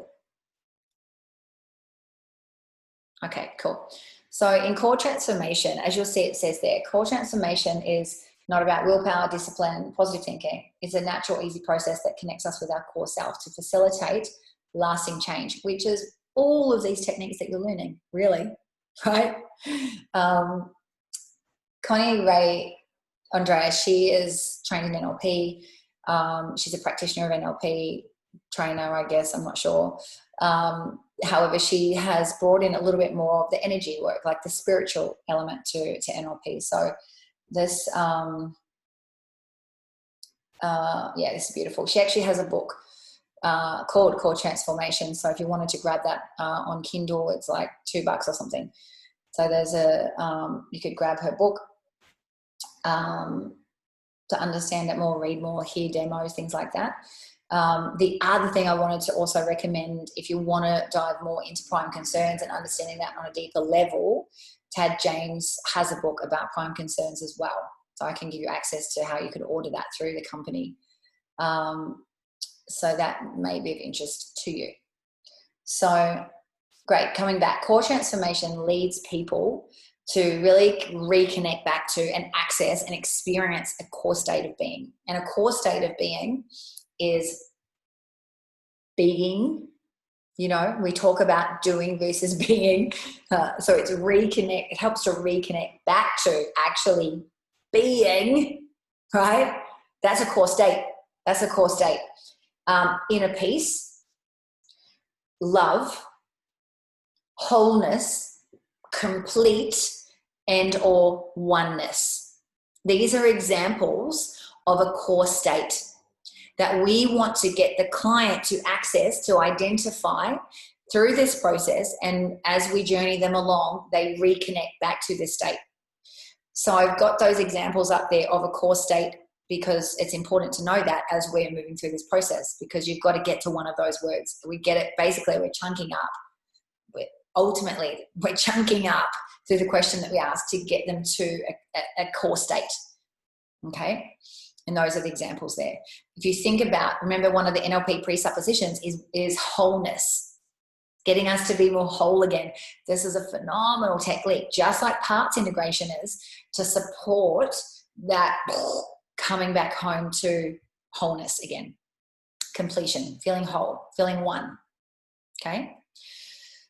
Okay, cool. So in core transformation, as you'll see, it says there, core transformation is not about willpower, discipline, positive thinking. It's a natural, easy process that connects us with our core self to facilitate lasting change, which is all of these techniques that you're learning, really, right? Connie Ray Andreas, she is trained in NLP. She's a practitioner of NLP, trainer, I guess, I'm not sure. However, she has brought in a little bit more of the energy work, like the spiritual element to NLP. So this, this is beautiful. She actually has a book called Core Transformation. So if you wanted to grab that on Kindle, it's like $2 or something. So there's you could grab her book to understand it more, read more, hear demos, things like that. The other thing I wanted to also recommend, if you want to dive more into prime concerns and understanding that on a deeper level, Tad James has a book about prime concerns as well. So I can give you access to how you could order that through the company. So that may be of interest to you. So great, coming back, core transformation leads people to really reconnect back to and access and experience a core state of being. And a core state of being is being, you know, we talk about doing versus being. So it's reconnect, it helps to reconnect back to actually being, right? That's a core state. That's a core state. Inner peace, love, wholeness, complete, and or oneness. These are examples of a core state that we want to get the client to access, to identify through this process, and as we journey them along, they reconnect back to this state. So I've got those examples up there of a core state because it's important to know that as we're moving through this process, because you've got to get to one of those words. We get it, basically we're chunking up. Ultimately, we're chunking up through the question that we ask to get them to a core state, okay? And those are the examples there. If you think about, remember one of the NLP presuppositions is wholeness, getting us to be more whole again. This is a phenomenal technique, just like parts integration is, to support that coming back home to wholeness again, completion, feeling whole, feeling one, okay?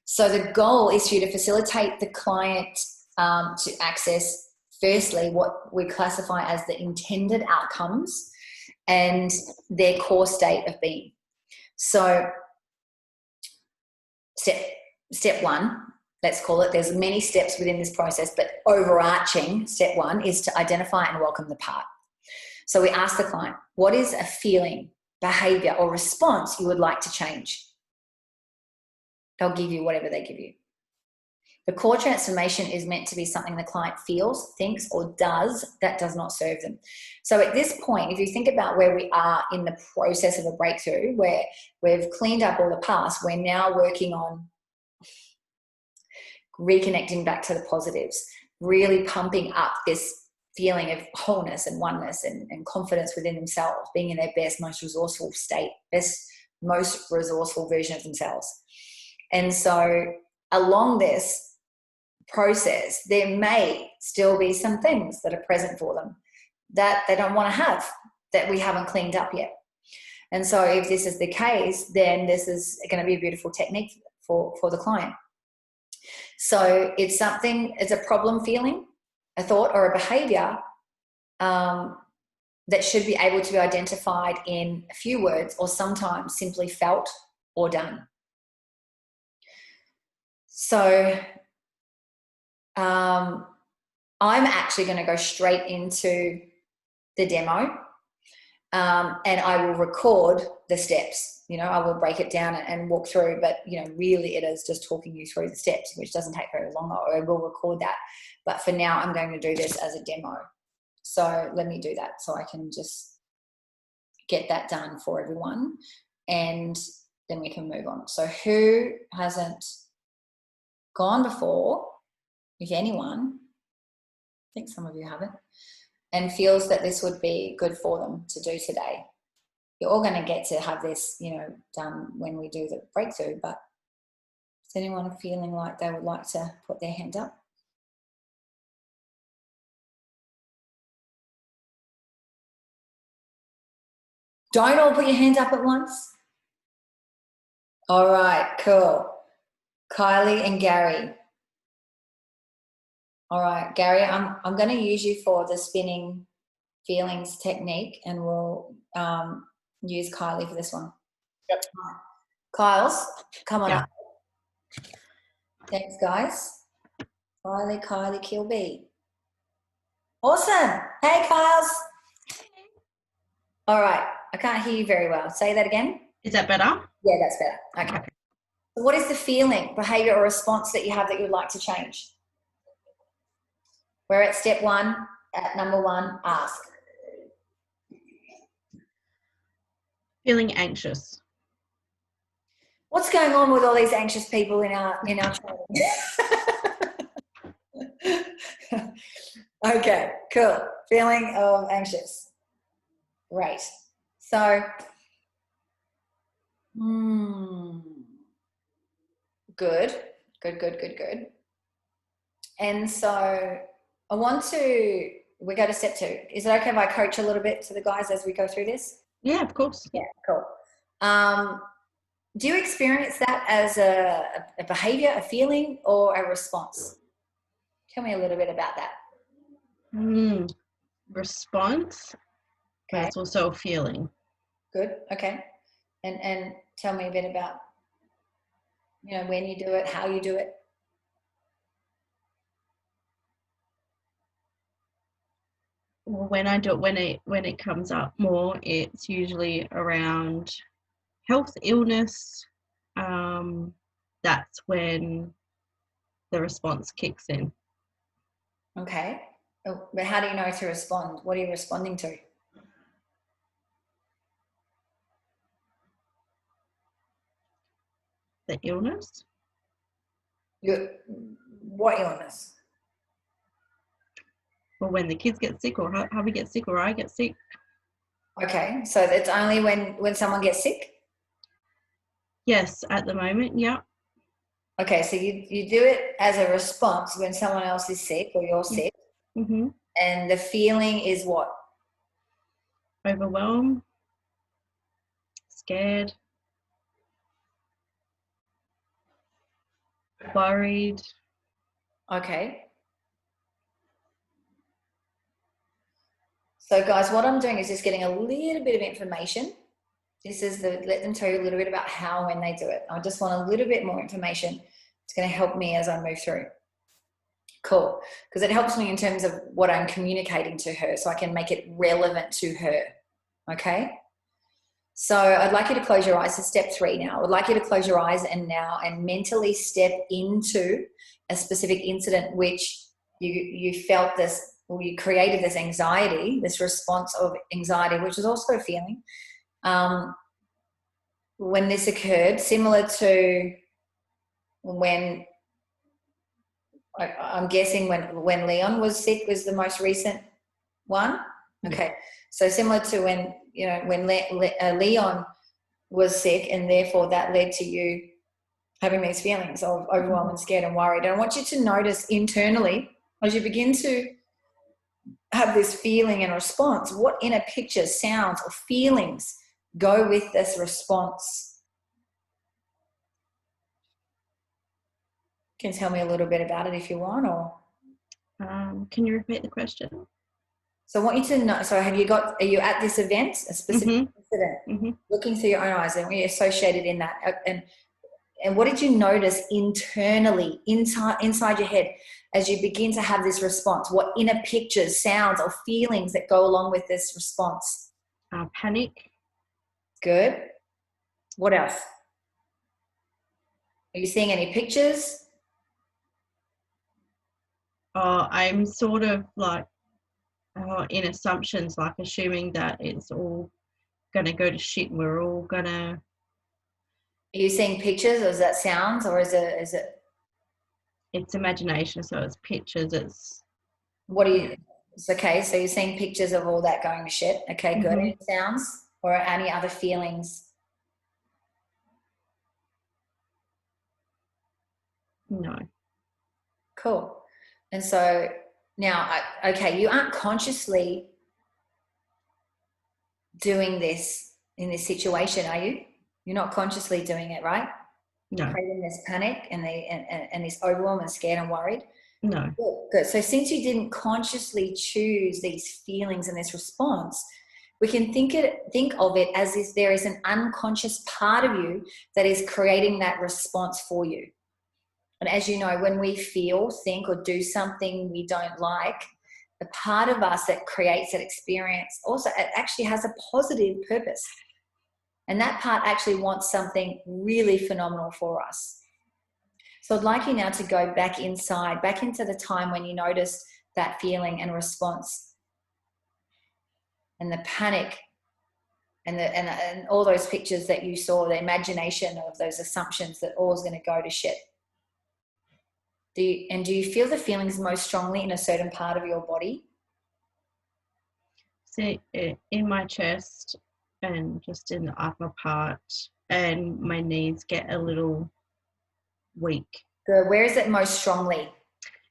So the goal is for you to facilitate the client to access, firstly, what we classify as the intended outcomes and their core state of being. So step one, let's call it, there's many steps within this process, but overarching step one is to identify and welcome the part. So we ask the client, what is a feeling, behavior, or response you would like to change? They'll give you whatever they give you. The core transformation is meant to be something the client feels, thinks, or does that does not serve them. So at this point, if you think about where we are in the process of a breakthrough, where we've cleaned up all the past, we're now working on reconnecting back to the positives, really pumping up this feeling of wholeness and oneness and confidence within themselves, being in their best, most resourceful state, most resourceful version of themselves. And so along this process, there may still be some things that are present for them that they don't want to have, that we haven't cleaned up yet. And so if this is the case, then this is going to be a beautiful technique for the client. So it's a problem feeling, a thought or a behavior that should be able to be identified in a few words, or sometimes simply felt or done. So I'm actually going to go straight into the demo, and I will record the steps. I will break it down and walk through, but really it is just talking you through the steps, which doesn't take very long. I will record that, but for now I'm going to do this as a demo. So let me do that so I can just get that done for everyone, and then we can move on. So who hasn't gone before, if anyone, I think some of you haven't, and feels that this would be good for them to do today? You're all going to get to have this, done when we do the breakthrough, but is anyone feeling like they would like to put their hand up? Don't all put your hands up at once. All right, cool. Kylie and Gary. All right, Gary, I'm going to use you for the spinning feelings technique, and we'll use Kylie for this one. Yep. Kyles, come on up. Thanks, guys. Kylie Kilby. Awesome. Hey, Kyles. All right, I can't hear you very well. Say that again. Is that better? Yeah, that's better. Okay. So what is the feeling, behavior, or response that you have that you'd like to change? We're at step one, at number one, ask. Feeling anxious. What's going on with all these anxious people in our training? Okay, cool. Feeling of anxious. Great. So, good. And so we go to step two. Is it okay if I coach a little bit to the guys as we go through this? Yeah, of course. Yeah, cool. Do you experience that as a behavior, a feeling, or a response? Tell me a little bit about that. response, but Okay. it's also a feeling. Good. Okay. And tell me a bit about, when you do it, how you do it. Well, when I do it, when it comes up more, it's usually around health, illness. That's when the response kicks in. Okay. Oh, but how do you know to respond? What are you responding to? The illness. What illness? Or when the kids get sick, or how we get sick, or I get sick. Okay, so it's only when someone gets sick? Yes, at the moment, yeah. Okay, so you do it as a response when someone else is sick or you're sick. Mm-hmm. And the feeling is what? Overwhelmed, scared, worried. Okay. So guys, what I'm doing is just getting a little bit of information. This is let them tell you a little bit about how and when they do it. I just want a little bit more information. It's going to help me as I move through. Cool. Because it helps me in terms of what I'm communicating to her so I can make it relevant to her. Okay. So I'd like you to close your eyes to step 3 now. I would like you to close your eyes and mentally step into a specific incident which you felt this, or you created this anxiety, this response of anxiety, which is also a feeling. When this occurred, similar to when, I'm guessing when Leon was sick was the most recent one. Okay, so similar to when Leon was sick, and therefore that led to you having these feelings of overwhelmed and scared and worried. And I want you to notice internally as you begin to have this feeling and response, what inner pictures, sounds, or feelings go with this response. You can tell me a little bit about it if you want, or can you repeat the question? So I want you to know, are you at this event, a specific incident, looking through your own eyes, and we're associated in that, and what did you notice internally, inside your head, as you begin to have this response? What inner pictures, sounds, or feelings that go along with this response? Panic. Good. What else? Are you seeing any pictures? I'm sort of like in assumptions, like assuming that it's all going to go to shit. We're all going to... Are you seeing pictures, or is that sounds, or is it? It's imagination, so it's pictures. It's... It's okay, so you're seeing pictures of all that going to shit. Okay, good. Any sounds or any other feelings? No. Cool. And so now, okay, you aren't consciously doing this in this situation, are you? You're not consciously doing it, right? No. Creating this panic and this overwhelm and scared and worried. No. Good. So since you didn't consciously choose these feelings and this response, we can think of it as if there is an unconscious part of you that is creating that response for you. And as you know, when we feel, think, or do something we don't like, the part of us that creates that experience also it actually has a positive purpose. And that part actually wants something really phenomenal for us. So I'd like you now to go back inside, back into the time when you noticed that feeling and response and the panic and all those pictures that you saw, the imagination of those assumptions that all is going to go to shit. Do you feel the feelings most strongly in a certain part of your body? See, in my chest and just in the upper part, and my knees get a little weak. Good. Where is it most strongly?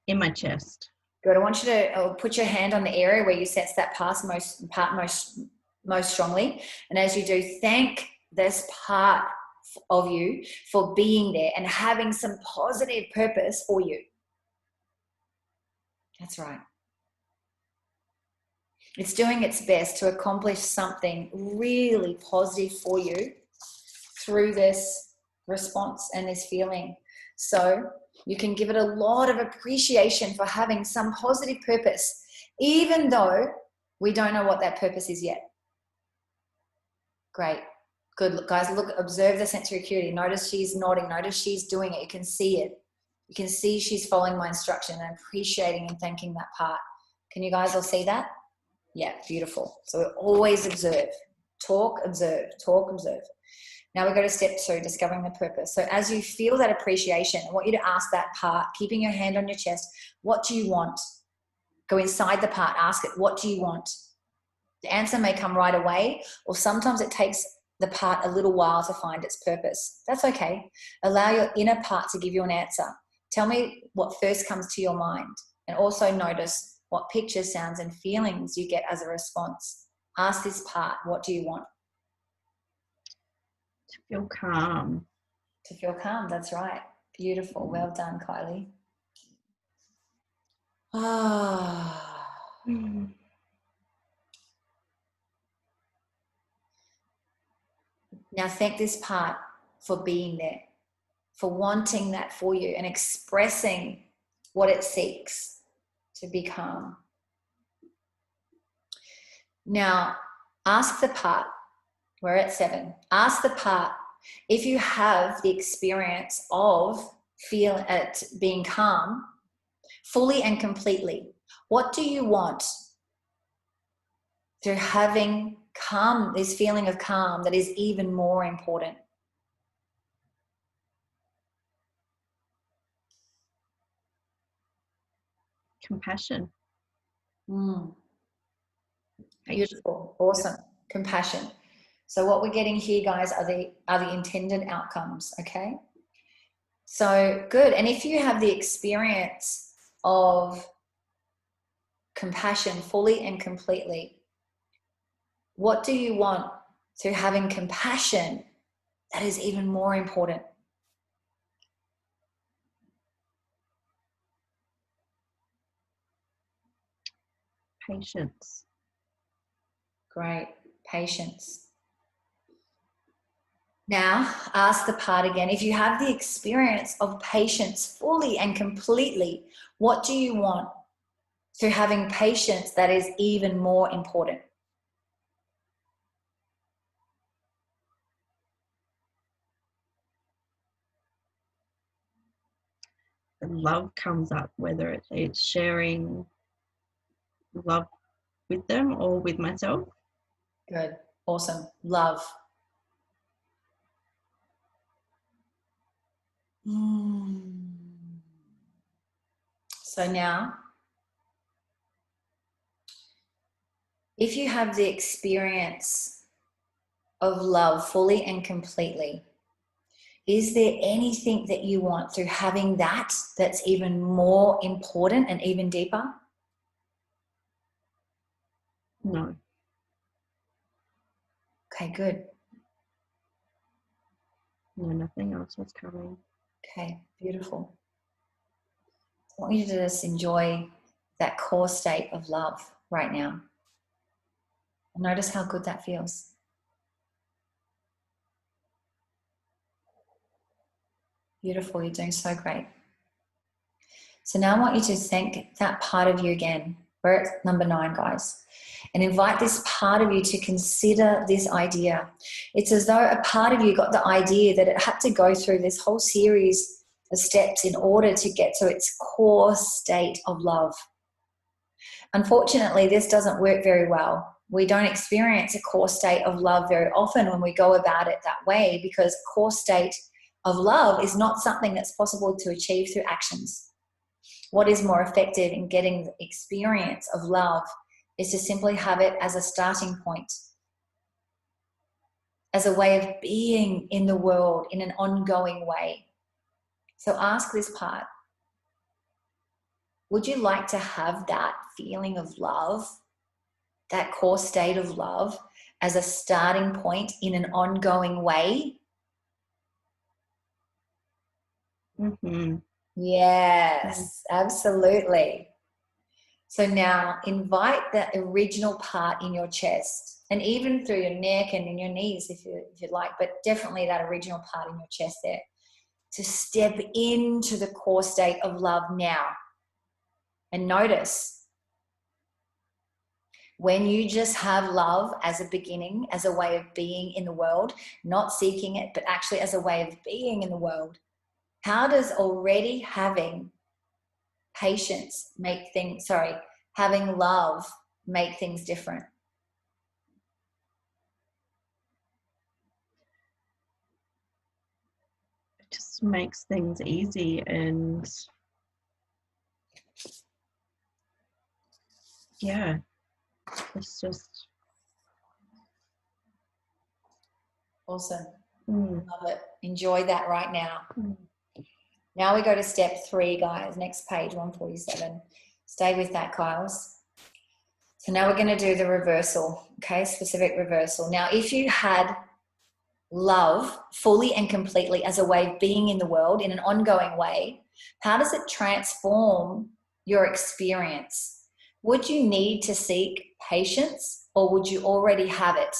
In my chest. Good. I want you to put your hand on the area where you sense that part most strongly. And as you do, thank this part of you for being there and having some positive purpose for you. That's right. It's doing its best to accomplish something really positive for you through this response and this feeling. So you can give it a lot of appreciation for having some positive purpose, even though we don't know what that purpose is yet. Great. Good. Look, guys, look, observe the sensory acuity. Notice she's nodding. Notice she's doing it. You can see it. You can see she's following my instruction and appreciating and thanking that part. Can you guys all see that? Yeah, beautiful. So we always observe. Talk, observe. Talk, observe. Now we go to step 2, discovering the purpose. So as you feel that appreciation, I want you to ask that part, keeping your hand on your chest, what do you want? Go inside the part, ask it, what do you want? The answer may come right away, or sometimes it takes the part a little while to find its purpose. That's okay. Allow your inner part to give you an answer. Tell me what first comes to your mind, and also notice what pictures, sounds, and feelings you get as a response. Ask this part, what do you want? To feel calm. To feel calm, that's right. Beautiful. Well done, Kylie. Ah. Now thank this part for being there, for wanting that for you and expressing what it seeks to be calm. Now ask the part, we're at 7, ask the part if you have the experience of being calm fully and completely. What do you want through having calm, this feeling of calm that is even more important? Compassion. Beautiful. Awesome. Compassion. So what we're getting here, guys, are the intended outcomes, okay? So good. And if you have the experience of compassion fully and completely, what do you want through having compassion that is even more important? Patience. Great. Patience. Now, ask the part again. If you have the experience of patience fully and completely, what do you want through having patience that is even more important? The love comes up, whether it's sharing love with them or with myself. Good. Awesome. Love. So now, if you have the experience of love fully and completely, is there anything that you want through having that that's even more important and even deeper? No. Okay, good. No, nothing else was coming. Okay, beautiful. I want you to just enjoy that core state of love right now. And notice how good that feels. Beautiful, you're doing so great. So now I want you to thank that part of you again. We're at number 9, guys. And invite this part of you to consider this idea. It's as though a part of you got the idea that it had to go through this whole series of steps in order to get to its core state of love. Unfortunately, this doesn't work very well. We don't experience a core state of love very often when we go about it that way, because a core state of love is not something that's possible to achieve through actions. What is more effective in getting the experience of love is to simply have it as a starting point, as a way of being in the world in an ongoing way. So ask this part, would you like to have that feeling of love, that core state of love, as a starting point in an ongoing way? Mm-hmm. Yes, absolutely. So now invite that original part in your chest, and even through your neck and in your knees if you'd like, but definitely that original part in your chest there, to step into the core state of love now. And notice when you just have love as a beginning, as a way of being in the world, not seeking it, but actually as a way of being in the world, how does already having patience make things, having love make things different? It just makes things easy, and yeah, it's just awesome. Love it. Enjoy that right now. Now we go to step 3, guys. Next page, 147. Stay with that, Kyles. So now we're going to do the reversal, okay? Specific reversal. Now, if you had love fully and completely as a way of being in the world in an ongoing way, how does it transform your experience? Would you need to seek patience, or would you already have it?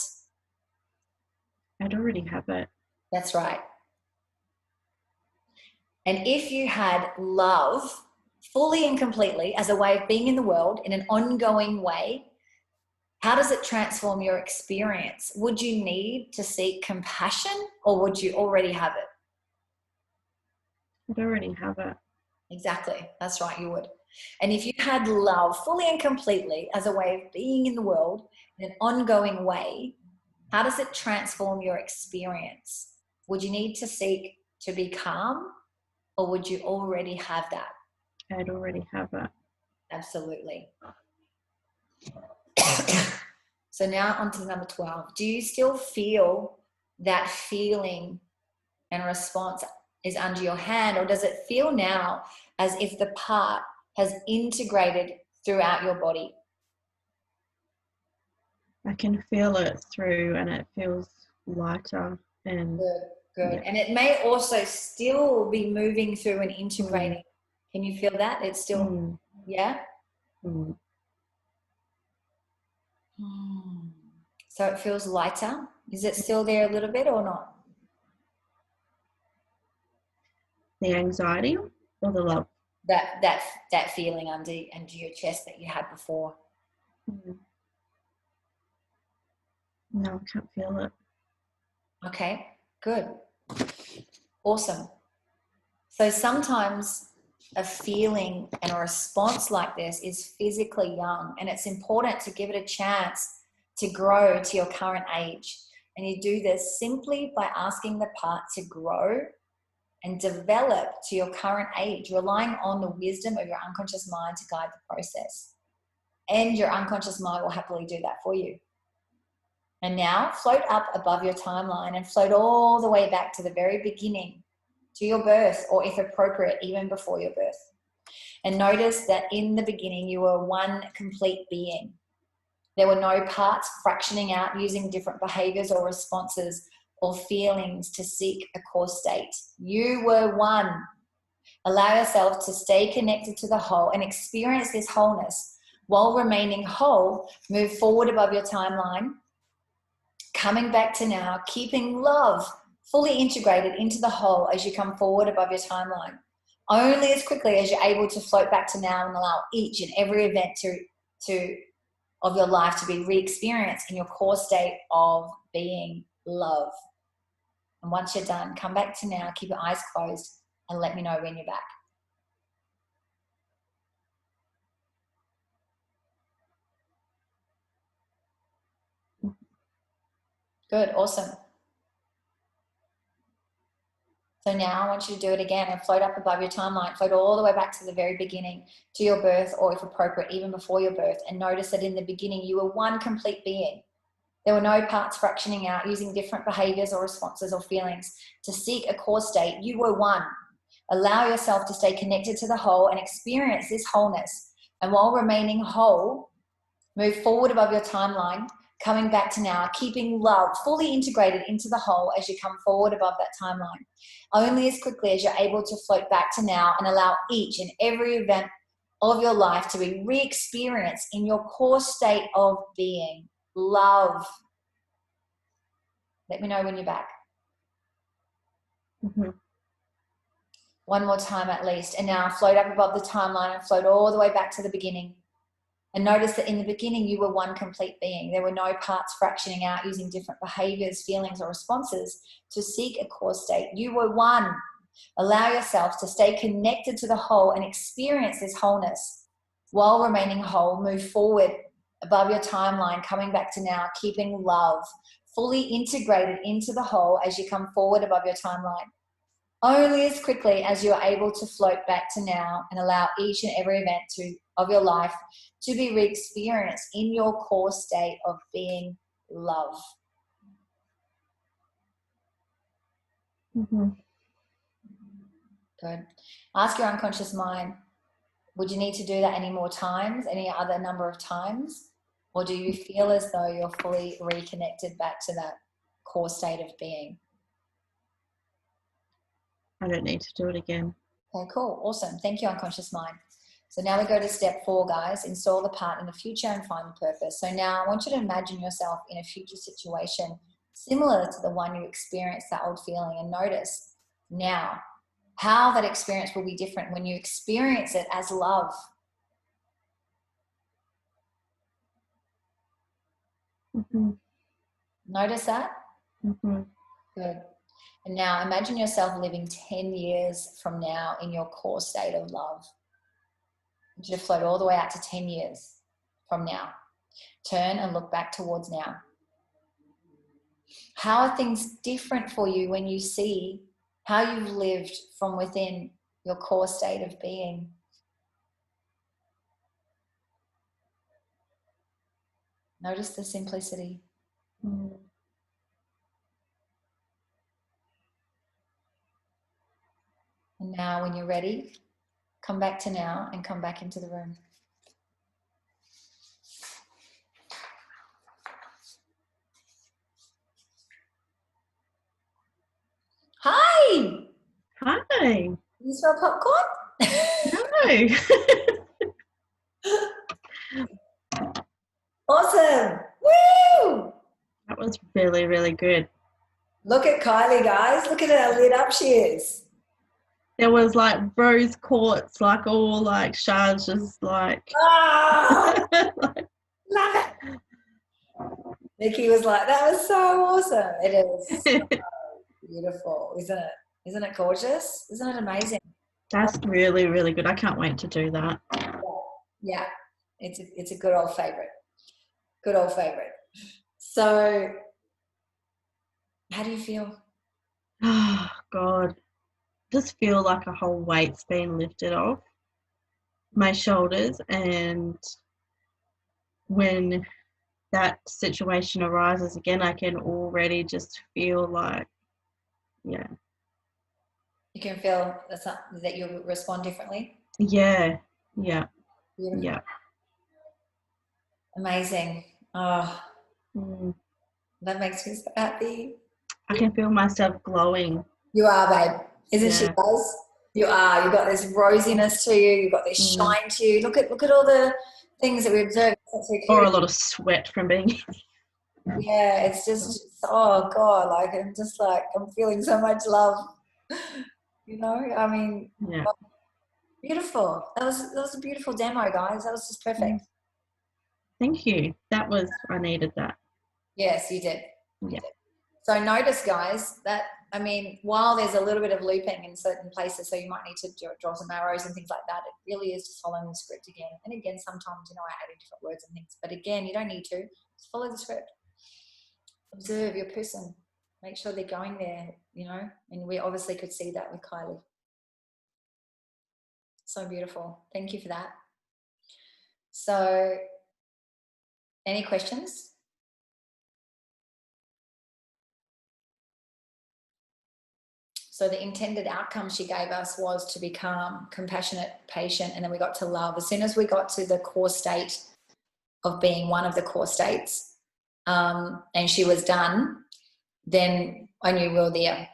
I'd already have it. That's right. And if you had love fully and completely as a way of being in the world in an ongoing way, how does it transform your experience? Would you need to seek compassion, or would you already have it? I'd already have it. Exactly. That's right, you would. And if you had love fully and completely as a way of being in the world in an ongoing way, how does it transform your experience? Would you need to seek to be calm, or would you already have that? I'd already have it. Absolutely. So now on to number 12. Do you still feel that feeling and response is under your hand, or does it feel now as if the part has integrated throughout your body? I can feel it through, and it feels lighter. And Good. Yeah. And it may also still be moving through and integrating. Can you feel that? It's still, yeah? So it feels lighter. Is it still there a little bit or not? The anxiety or the love? That feeling under your chest that you had before. No, I can't feel it. Okay, good. Awesome. So sometimes a feeling and a response like this is physically young, and it's important to give it a chance to grow to your current age. And you do this simply by asking the part to grow and develop to your current age, relying on the wisdom of your unconscious mind to guide the process. And your unconscious mind will happily do that for you. And now float up above your timeline and float all the way back to the very beginning, to your birth, or if appropriate, even before your birth. And notice that in the beginning, you were one complete being. There were no parts fractioning out using different behaviors or responses or feelings to seek a core state. You were one. Allow yourself to stay connected to the whole and experience this wholeness. While remaining whole, move forward above your timeline, coming back to now, keeping love fully integrated into the whole as you come forward above your timeline. Only as quickly as you're able to float back to now and allow each and every event of your life to be re-experienced in your core state of being love. And once you're done, come back to now, keep your eyes closed, and let me know when you're back. Good, awesome. So now I want you to do it again and float up above your timeline, float all the way back to the very beginning, to your birth, or if appropriate, even before your birth, and notice that in the beginning you were one complete being. There were no parts fractioning out using different behaviors or responses or feelings to seek a core state. You were one. Allow yourself to stay connected to the whole and experience this wholeness. And while remaining whole, move forward above your timeline, coming back to now, keeping love fully integrated into the whole as you come forward above that timeline. Only as quickly as you're able to float back to now and allow each and every event of your life to be re-experienced in your core state of being, love. Let me know when you're back. Mm-hmm. One more time at least. And now float up above the timeline and float all the way back to the beginning. And notice that in the beginning, you were one complete being. There were no parts fractioning out using different behaviors, feelings, or responses to seek a core state. You were one. Allow yourself to stay connected to the whole and experience this wholeness. While remaining whole, move forward above your timeline, coming back to now, keeping love fully integrated into the whole as you come forward above your timeline. Only as quickly as you are able to float back to now and allow each and every event of your life to be re-experienced in your core state of being love. Mm-hmm. Good. Ask your unconscious mind, would you need to do that any more times, any other number of times? Or do you feel as though you're fully reconnected back to that core state of being? I don't need to do it again. Okay, cool. Awesome. Thank you, unconscious mind. So now we go to step 4, guys. Install the part in the future and find the purpose. So now I want you to imagine yourself in a future situation similar to the one you experienced that old feeling, and notice now how that experience will be different when you experience it as love. Mm-hmm. Notice that? Mm-hmm. Good. And now imagine yourself living 10 years from now in your core state of love. I want you to float all the way out to 10 years from now. Turn and look back towards now. How are things different for you when you see how you've lived from within your core state of being? Notice the simplicity. Mm. And now when you're ready, come back to now and come back into the room. Hi! Hi. You smell popcorn? No. Awesome! Woo! That was really, really good. Look at Kylie, guys. Look at how lit up she is. There was like rose quartz, like all like shards, just like. Oh, love it. Nikki was like, that was so awesome. It is so beautiful, isn't it? Isn't it gorgeous? Isn't it amazing? That's really, really good. I can't wait to do that. Yeah, it's a good old favorite. Good old favorite. So, how do you feel? Oh, God. Just feel like a whole weight's been lifted off my shoulders, and when that situation arises again, I can already just feel like, yeah. You can feel that you respond differently? Yeah. Beautiful. Yeah. Amazing. Oh, Mm. that makes me so happy. I can feel myself glowing. You are, babe. Isn't she, Yeah. guys? You are. You've got this rosiness to you. You've got this shine to you. Look at all the things that we observe. Or a lot of sweat from being. Yeah, it's just, oh God, like I'm feeling so much love. You know, I mean, Yeah. beautiful. That was a beautiful demo, guys. That was just perfect. Thank you. I needed that. Yes, you did. Yeah. So notice, guys, that, I mean, while there's a little bit of looping in certain places, so you might need to draw some arrows and things like that, it really is just following the script again. And again, sometimes, I add in different words and things, but again, you don't need to. Just follow the script. Observe your person. Make sure they're going there, and we obviously could see that with Kylie. So beautiful. Thank you for that. So, any questions? So the intended outcome she gave us was to be calm, compassionate, patient, and then we got to love. As soon as we got to the core state of being one of the core states, and she was done, then I knew we were there.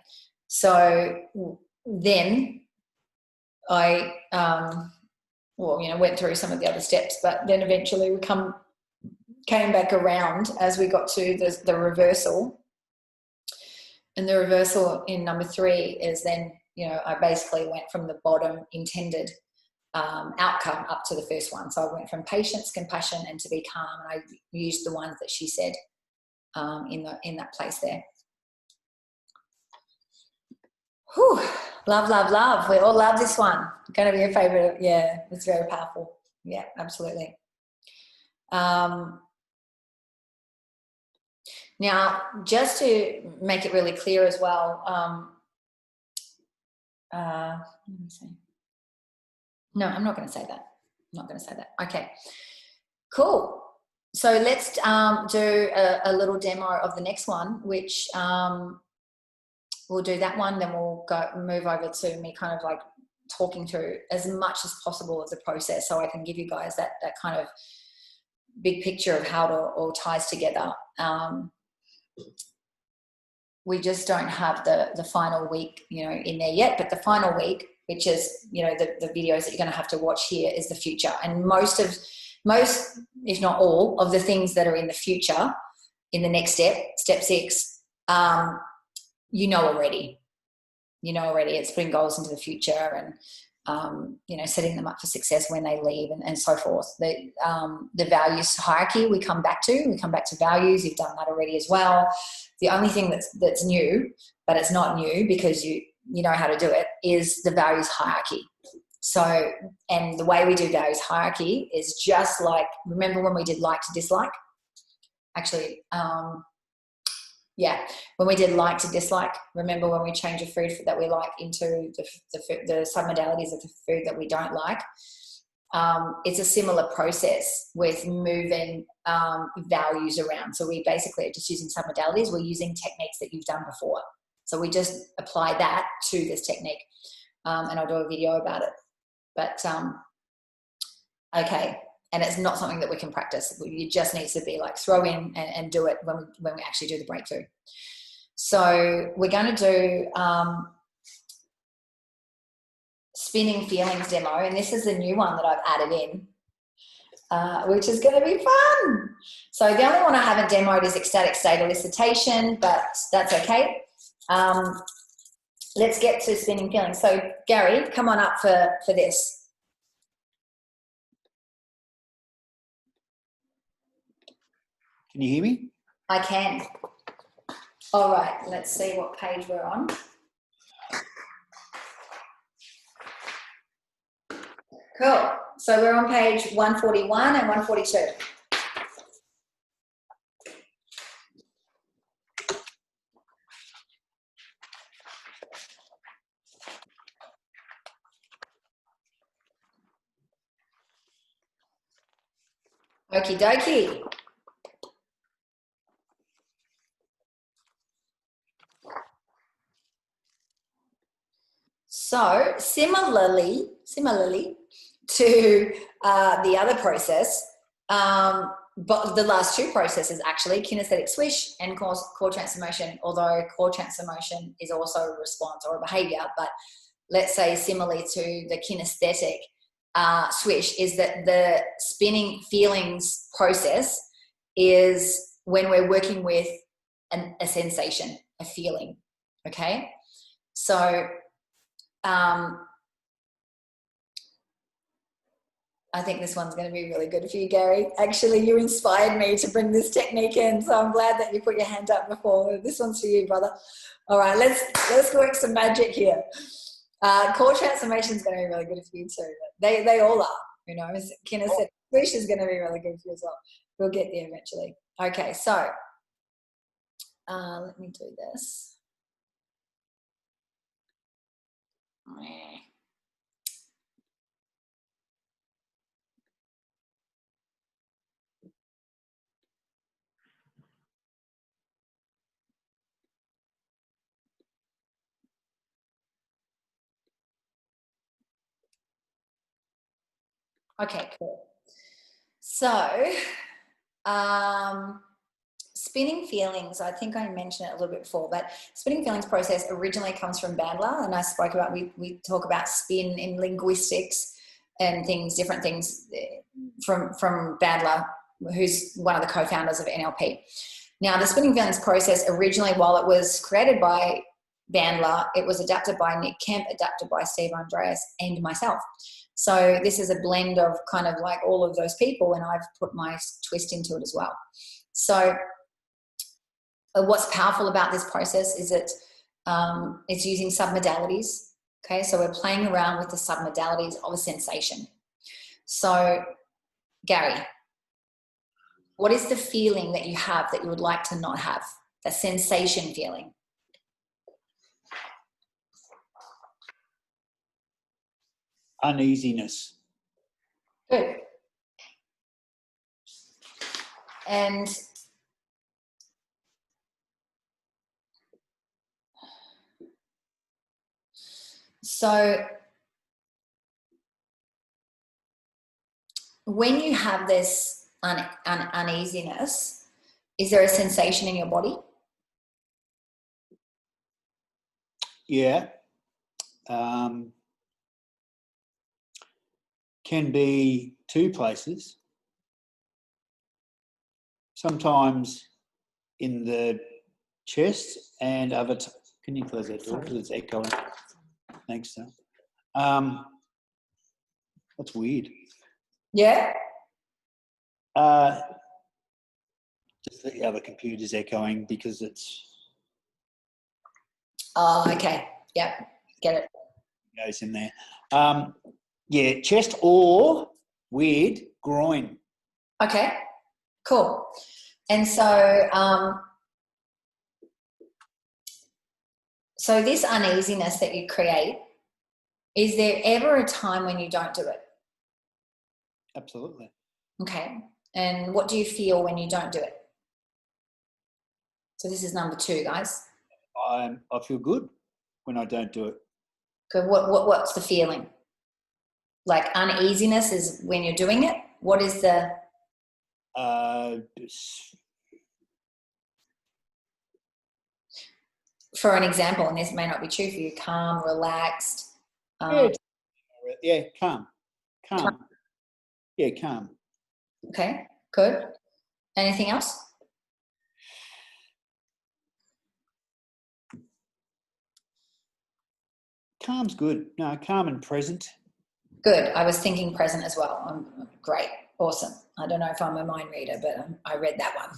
So then I well, went through some of the other steps, but then eventually we came back around as we got to the reversal. And the reversal in number 3 is then, I basically went from the bottom intended outcome up to the first one. So I went from patience, compassion, and to be calm. And I used the ones that she said in that place there. Whew. Love, love, love. We all love this one. Going to be a favourite. Yeah, it's very powerful. Yeah, absolutely. Now, just to make it really clear as well, let me see. No, I'm not going to say that. I'm not going to say that. Okay, cool. So let's do a little demo of the next one, which we'll do that one. Then we'll move over to me kind of like talking through as much as possible of the process, so I can give you guys that kind of big picture of how it all ties together. We just don't have the final week, in there yet, but the final week, which is, the videos that you're going to have to watch here, is the future. And most, if not all, of the things that are in the future, in the next step 6, already. It's putting goals into the future and, setting them up for success when they leave and so forth. The values hierarchy we come back to values. You've done that already as well. The only thing that's new, but it's not new because you know how to do it, is the values hierarchy. So, and the way we do values hierarchy is just like, remember when we did like to dislike? Actually, when we did like to dislike, remember when we change a food that we like into the submodalities of the food that we don't like? It's a similar process with moving values around. So we basically are just using submodalities. We're using techniques that you've done before. So we just apply that to this technique. And I'll do a video about it. But, okay. And it's not something that we can practice. It just needs to be like throw in and do it when we actually do the breakthrough. So we're going to do spinning feelings demo, and this is the new one that I've added in, which is going to be fun. So the only one I haven't demoed is ecstatic state elicitation, but that's okay. Let's get to spinning feelings. So Gary, come on up for this. Can you hear me? I can. All right, let's see what page we're on. Cool. So we're on page 141 and 142. Okie dokie. So similarly to the other process, but the last 2 processes actually, kinesthetic swish and core transformation, although core transformation is also a response or a behavior, but let's say similarly to the kinesthetic swish, is that the spinning feelings process is when we're working with a sensation, a feeling, okay? So I think this one's going to be really good for you, Gary. Actually, you inspired me to bring this technique in, so I'm glad that you put your hand up before. This one's for you, brother. All right, let's work some magic here. Core transformation is going to be really good for you too. They all are, Kinesthetic swish is going to be really good for you as well. We'll get there eventually. Okay, so let me do this. Okay, cool. So, spinning feelings, I think I mentioned it a little bit before, but spinning feelings process originally comes from Bandler, and I spoke about, we talk about spin in linguistics and things, different things from Bandler, who's one of the co-founders of NLP. Now, the spinning feelings process originally, while it was created by Bandler, it was adapted by Nick Kemp, adapted by Steve Andreas, and myself. So this is a blend of kind of like all of those people, and I've put my twist into it as well. So what's powerful about this process is that it's using submodalities. Okay, so we're playing around with the submodalities of a sensation. So, Gary, what is the feeling that you have that you would like to not have? The sensation feeling. Uneasiness. Good. And so when you have this uneasiness, is there a sensation in your body? Yeah. Can be two places. Sometimes in the chest and other. Can you close that door because it's echoing? Thanks, sir. That's weird. Yeah. Just the other computer's echoing because it's. Oh, okay. Yeah, get it. Goes in there. Yeah, chest or weird groin. Okay, cool. And so, so this uneasiness that you create, is there ever a time when you don't do it? Absolutely. Okay. And what do you feel when you don't do it? So this is number 2, guys. I feel good when I don't do it. Good. What's the feeling? Like uneasiness is when you're doing it. What is the? For an example, and this may not be true for you, calm, relaxed. Yeah, calm. Yeah, calm. Okay, good. Anything else? Calm's good. No, calm and present. Good. I was thinking present as well. Great. Awesome. I don't know if I'm a mind reader, but I read that one.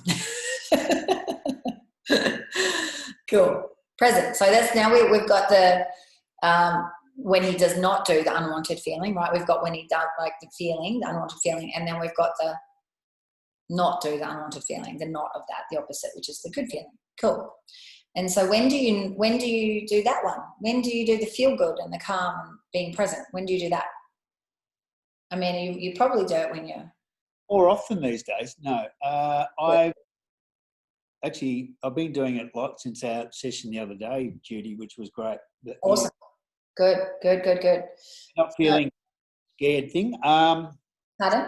Cool. Present. So that's now we've got the when he does not do the unwanted feeling, right? We've got when he does like the feeling, the unwanted feeling, and then we've got the not do the unwanted feeling, the not of that, the opposite, which is the good feeling. Cool. And so when do you do that one? When do you do the feel good and the calm and being present? When do you do that? I mean, you probably do it when you're more often these days. No, I've been doing it a lot since our session the other day, Judy, which was great. Awesome. Good. Not feeling scared thing. Pardon?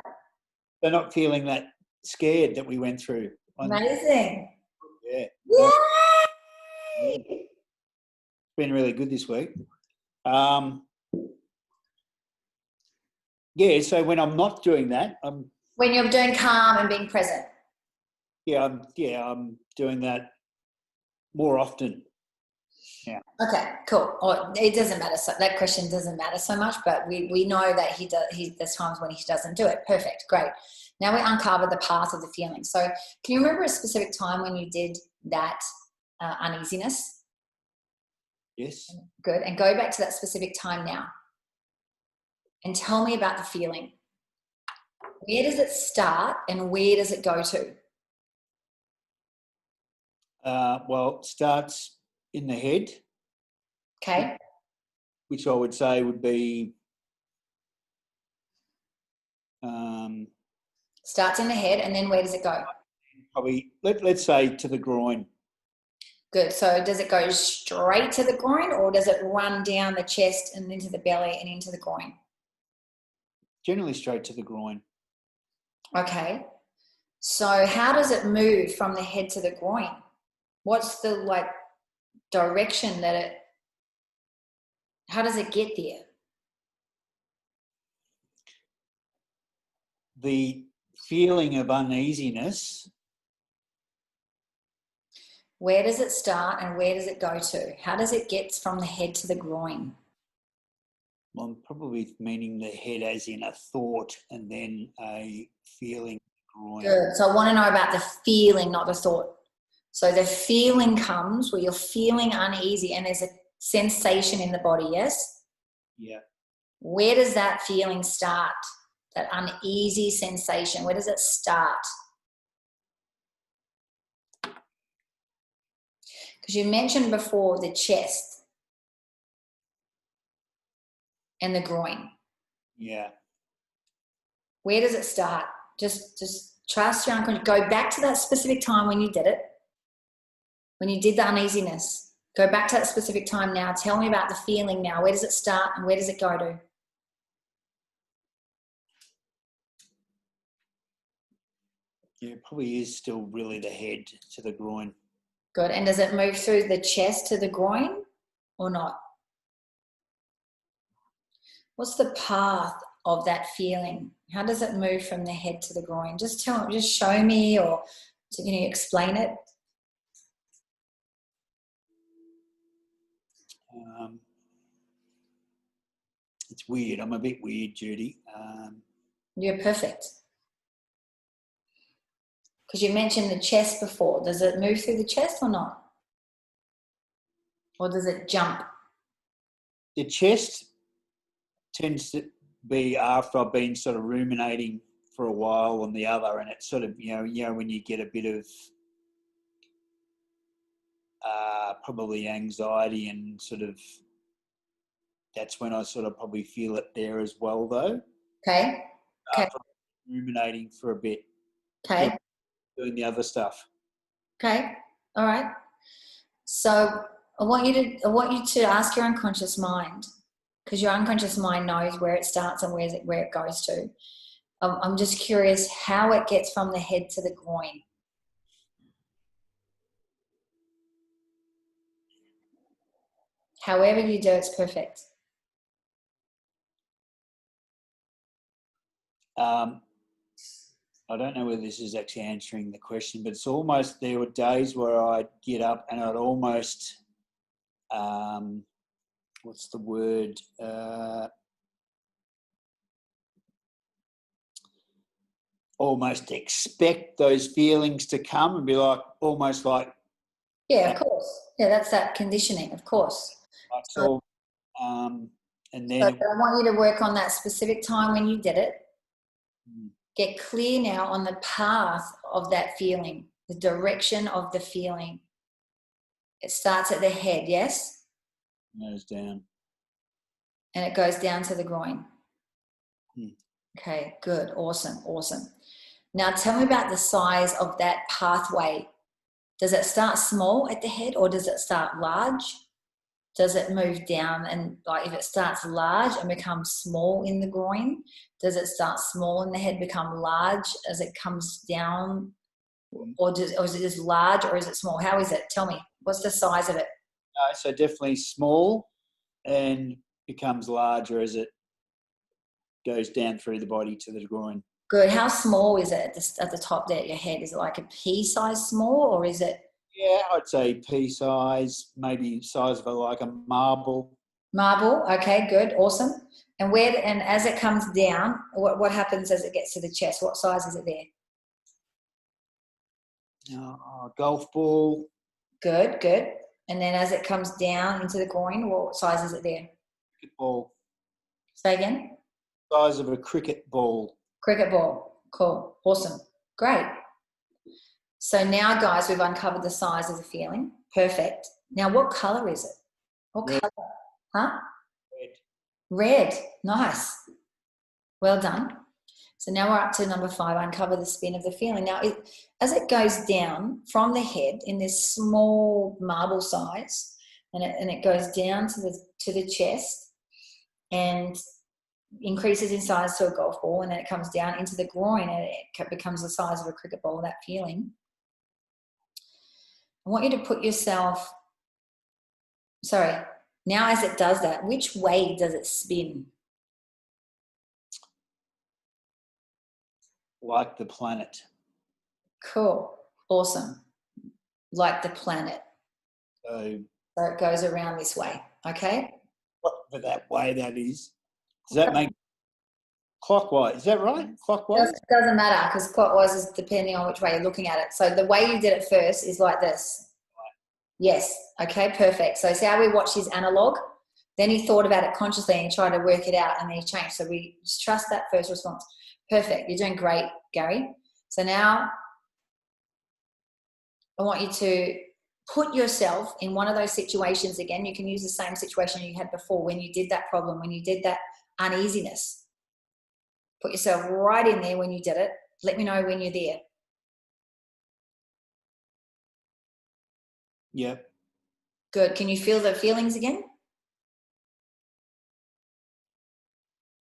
They're not feeling that scared that we went through. Amazing. Yeah. Yay! It's been really good this week. Yeah, so when I'm not doing that, when you're doing calm and being present. I'm doing that more often. Yeah. Okay, cool. It doesn't matter. So that question doesn't matter so much, but we know that he does. There's times when he doesn't do it. Perfect, great. Now we uncovered the path of the feeling. So can you remember a specific time when you did that uneasiness? Yes. Good. And go back to that specific time now. And tell me about the feeling. Where does it start and where does it go to? Well, it starts in the head. Okay. Which I would say would be starts in the head, and then where does it go? Probably let's say to the groin. Good. So does it go straight to the groin, or does it run down the chest and into the belly and into the groin? Generally straight to the groin. Okay. So how does it move from the head to the groin? What's the direction that it, how does it get there? the feeling of uneasiness. Where does it start and where does it go to? How does it get from the head to the groin? Well, I'm probably meaning the head as in a thought and then a feeling. Groin. Good. So I want to know about the feeling, not the thought. So the feeling comes where you're feeling uneasy and there's a sensation in the body, yes? Yeah. Where does that feeling start? That uneasy sensation, where does it start? Because you mentioned before the chest and the groin. Yeah. Where does it start? Just trust your unconscious. Go back to that specific time when you did it. When you did the uneasiness. Go back to that specific time now. Tell me about the feeling now. Where does it start and where does it go to? Yeah, it probably is still really the head to the groin. Good. And does it move through the chest to the groin or not? What's the path of that feeling? How does it move from the head to the groin? Just show me, or explain it. It's weird. I'm a bit weird, Judy. You're perfect. Because you mentioned the chest before. Does it move through the chest or not? Or does it jump? The chest tends to be after I've been sort of ruminating for a while on the other, and it's sort of, when you get a bit of probably anxiety and sort of, that's when I sort of probably feel it there as well, though. Okay. After ruminating for a bit. Okay. Doing the other stuff. Okay. All right. So I want you to ask your unconscious mind, because your unconscious mind knows where it starts and where it goes to. I'm just curious how it gets from the head to the groin. However you do, it's perfect. I don't know whether this is actually answering the question, but it's almost, there were days where I'd get up and I'd almost, what's the word? Almost expect those feelings to come and be like, almost like. Yeah, of course. Yeah, that's that conditioning, of course. So, and then. So I want you to work on that specific time when you did it. Get clear now on the path of that feeling, the direction of the feeling. It starts at the head, yes? Goes down. And it goes down to the groin. Okay, good. Awesome. Now tell me about the size of that pathway. Does it start small at the head or does it start large? Does it move down, and like if it starts large and becomes small in the groin, does it start small in the head, become large as it comes down, or is it just large or is it small? How is it? Tell me. What's the size of it? So definitely small and becomes larger as it goes down through the body to the groin. Good. How small is it at the top there at your head? Is it like a pea size small, or is it? Yeah, I'd say pea size, maybe size of like a marble. Marble. Okay, good. Awesome. And as it comes down, what happens as it gets to the chest? What size is it there? Golf ball. Good. And then as it comes down into the groin, what size is it there? Cricket ball. Say again? Size of a cricket ball. Cricket ball. Cool. Awesome. Great. So now, guys, we've uncovered the size of the feeling. Perfect. Now, what colour is it? What colour? Huh? Red. Nice. Well done. So now we're up to number 5, uncover the spin of the feeling. Now, as it goes down from the head in this small marble size, and it goes down to the chest and increases in size to a golf ball, and then it comes down into the groin and it becomes the size of a cricket ball, that feeling. I want you to put yourself, now as it does that, which way does it spin? Like the planet. Cool. Awesome. Like the planet. So it goes around this way. Okay. But that way, that is. Does that make clockwise? Is that right? Clockwise? Doesn't matter because clockwise is depending on which way you're looking at it. So the way you did it first is like this. Yes. Okay, perfect. So see how we watched his analog? Then he thought about it consciously and he tried to work it out and then he changed. So we just trust that first response. Perfect. You're doing great, Gary. So now I want you to put yourself in one of those situations again. You can use the same situation you had before when you did that problem, when you did that uneasiness. Put yourself right in there when you did it. Let me know when you're there. Yep. Good. Can you feel the feelings again?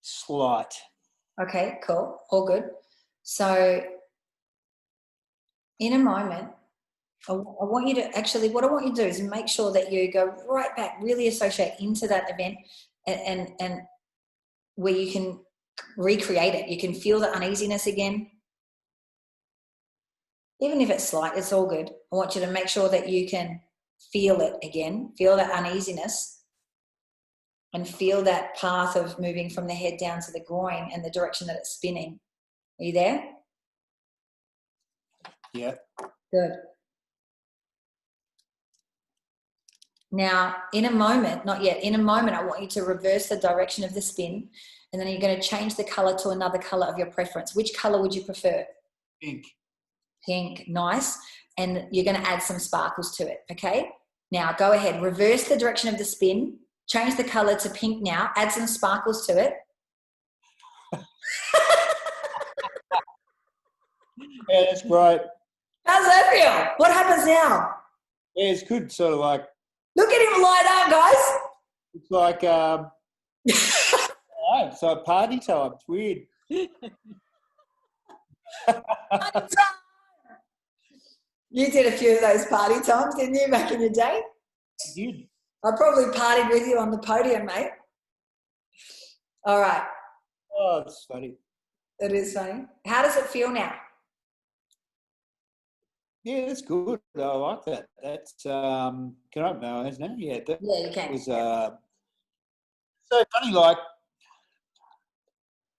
Slight. Okay, cool. All good. So in a moment, I want you to actually, what I want you to do is make sure that you go right back, really associate into that event and where you can recreate it. You can feel the uneasiness again. Even if it's slight, it's all good. I want you to make sure that you can feel it again, feel that uneasiness and feel that path of moving from the head down to the groin and the direction that it's spinning. Are you there? Yeah. Good. Now, in a moment, not yet, in a moment, I want you to reverse the direction of the spin and then you're going to change the color to another color of your preference. Which color would you prefer? Pink. Pink, nice. And you're going to add some sparkles to it, okay? Now, go ahead, reverse the direction of the spin, change the color to pink now, add some sparkles to it. Yeah, that's great. How's that feel? What happens now? Yeah, it's good. Sort of like. Look at him light up, guys. It's like it's like party time. It's weird. You did a few of those party times, didn't you, back in the day? I did. I probably partied with you on the podium, mate. All right. Oh, it's funny. It is funny. How does it feel now? Yeah, that's good. I like that. That's can I open my eyes now? Yeah, that yeah, you can. Was so funny. Like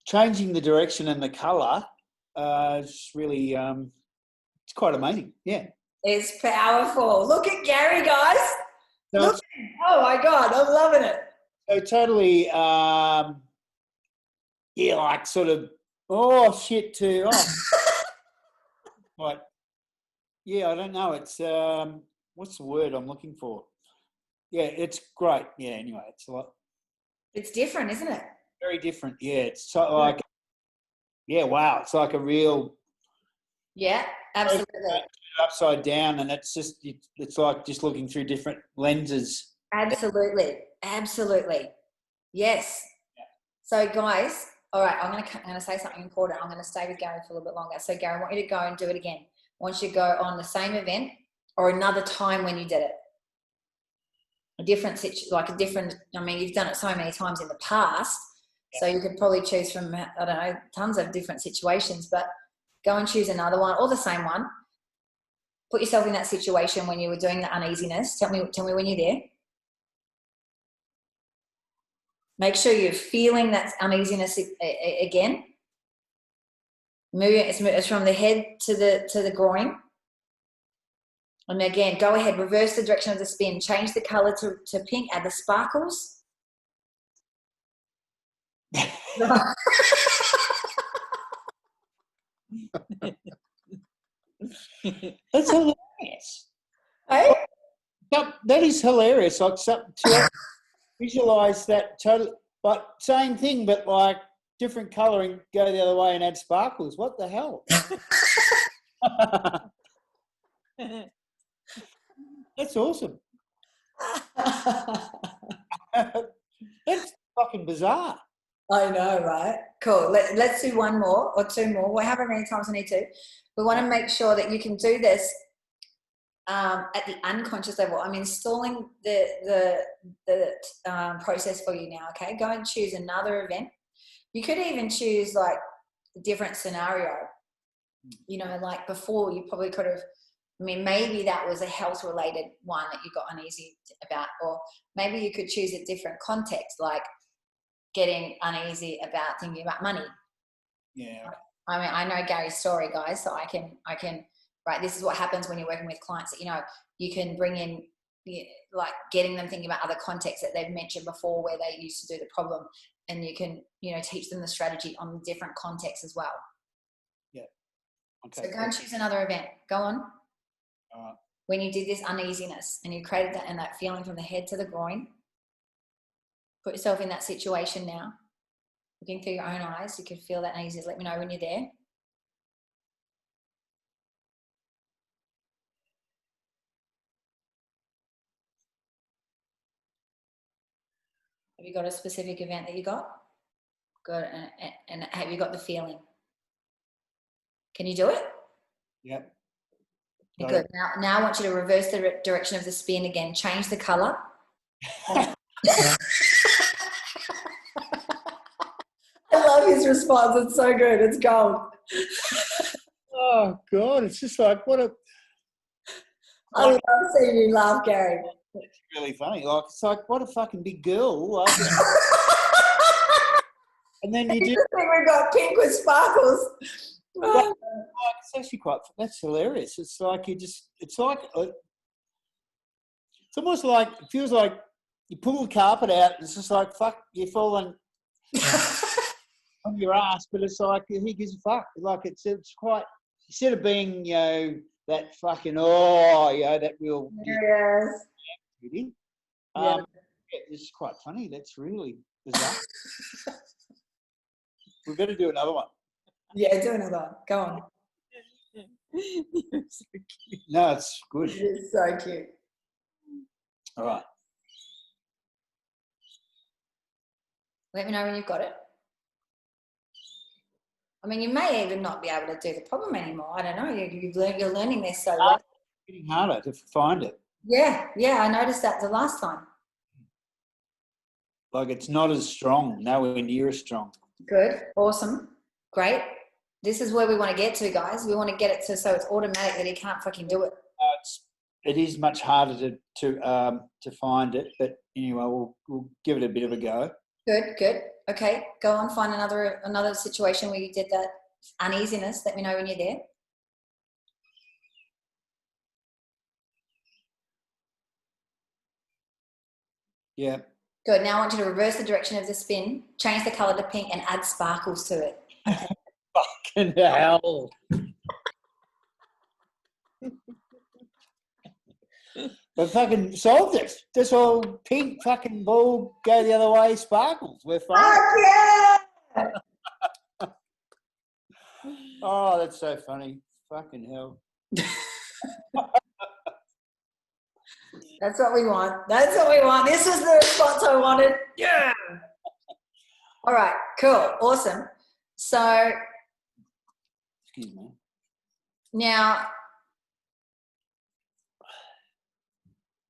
changing the direction and the colour. It's really it's quite amazing. Yeah, it's powerful. Look at Gary, guys. So Look. Oh my God, I'm loving it. So totally. Yeah, like sort of. Oh shit! To like. Yeah, I don't know. It's what's the word I'm looking for? Yeah, it's great. Yeah, anyway, it's a lot. It's different, isn't it? Very different. Yeah, it's so like. Yeah, wow! It's like a real. Yeah, absolutely. Upside down, and it's just it's like just looking through different lenses. Absolutely, absolutely. Yes. Yeah. So, guys, all right. I'm gonna say something important. I'm gonna stay with Gary for a little bit longer. So, Gary, I want you to go and do it again. Once you go on the same event or another time when you did it. A different situation, like a different, I mean, you've done it so many times in the past, so you could probably choose from, I don't know, tons of different situations, but go and choose another one or the same one. Put yourself in that situation when you were doing the uneasiness. Tell me when you're there. Make sure you're feeling that uneasiness again. It's from the head to the groin. And again, go ahead, reverse the direction of the spin, change the color to pink, add the sparkles. That's hilarious. Hey? That is hilarious. Like to visualize that total, but same thing, but like different colouring, go the other way and add sparkles. What the hell? That's awesome. That's fucking bizarre. I know, right? Cool. Let's do one more or two more. We'll have many times we need to. We want to make sure that you can do this at the unconscious level. I'm installing the process for you now, okay? Go and choose another event. You could even choose like a different scenario. You know, like before you probably could have, I mean, maybe that was a health related one that you got uneasy about, or maybe you could choose a different context, like getting uneasy about thinking about money. Yeah. I mean, I know Gary's story, guys, so I can, right, this is what happens when you're working with clients that, you know, you can bring in, like getting them thinking about other contexts that they've mentioned before where they used to do the problem, and you can, you know, teach them the strategy on different contexts as well. Yeah. Okay. So go and choose another event. Go on. All right. When you did this uneasiness and you created that and that feeling from the head to the groin, put yourself in that situation now. Looking through your own eyes, you can feel that uneasiness. Let me know when you're there. Have you got a specific event that you got? Good. And have you got the feeling? Can you do it? Yep. Good. Now I want you to reverse the direction of the spin again. Change the color. I love his response. It's so good. It's gold. Oh God, it's just like what a. I love seeing you laugh, Gary. It's really funny. Like it's like what a fucking big girl. Like, and then you do. We've got pink with sparkles. Like, it's actually quite. That's hilarious. It's like you just. It's like. It's almost like it feels like you pull the carpet out. It's just like fuck. You're falling on your ass, but it's like who gives a fuck? Like it's quite. Instead of being, you know, that fucking, that real... Yes. Yeah, it's quite funny. That's really bizarre. We better do another one. Yeah, do another one. Go on. You're so cute. No, it's good. It's so cute. All right. Let me know when you've got it. I mean, you may even not be able to do the problem anymore. I don't know. You're learning this so well. It's getting harder to find it. Yeah, I noticed that the last time. Like it's not as strong. Nowhere near as strong. Good. Awesome. Great. This is where we want to get to, guys. We want to get it to so it's automatic that he can't fucking do it. It is much harder to find it, but anyway, we'll give it a bit of a go. Good. Okay, go on, find another situation where you did that uneasiness. Let me know when you're there. Yeah. Good. Now I want you to reverse the direction of the spin, change the colour to pink, and add sparkles to it. Fucking hell. We fucking solved it. This all pink fucking ball go the other way, sparkles. We're fine. Oh, yeah! Oh, that's so funny. Fucking hell. That's what we want. That's what we want. This is the response I wanted. Yeah. All right, cool. Awesome. So excuse me. Now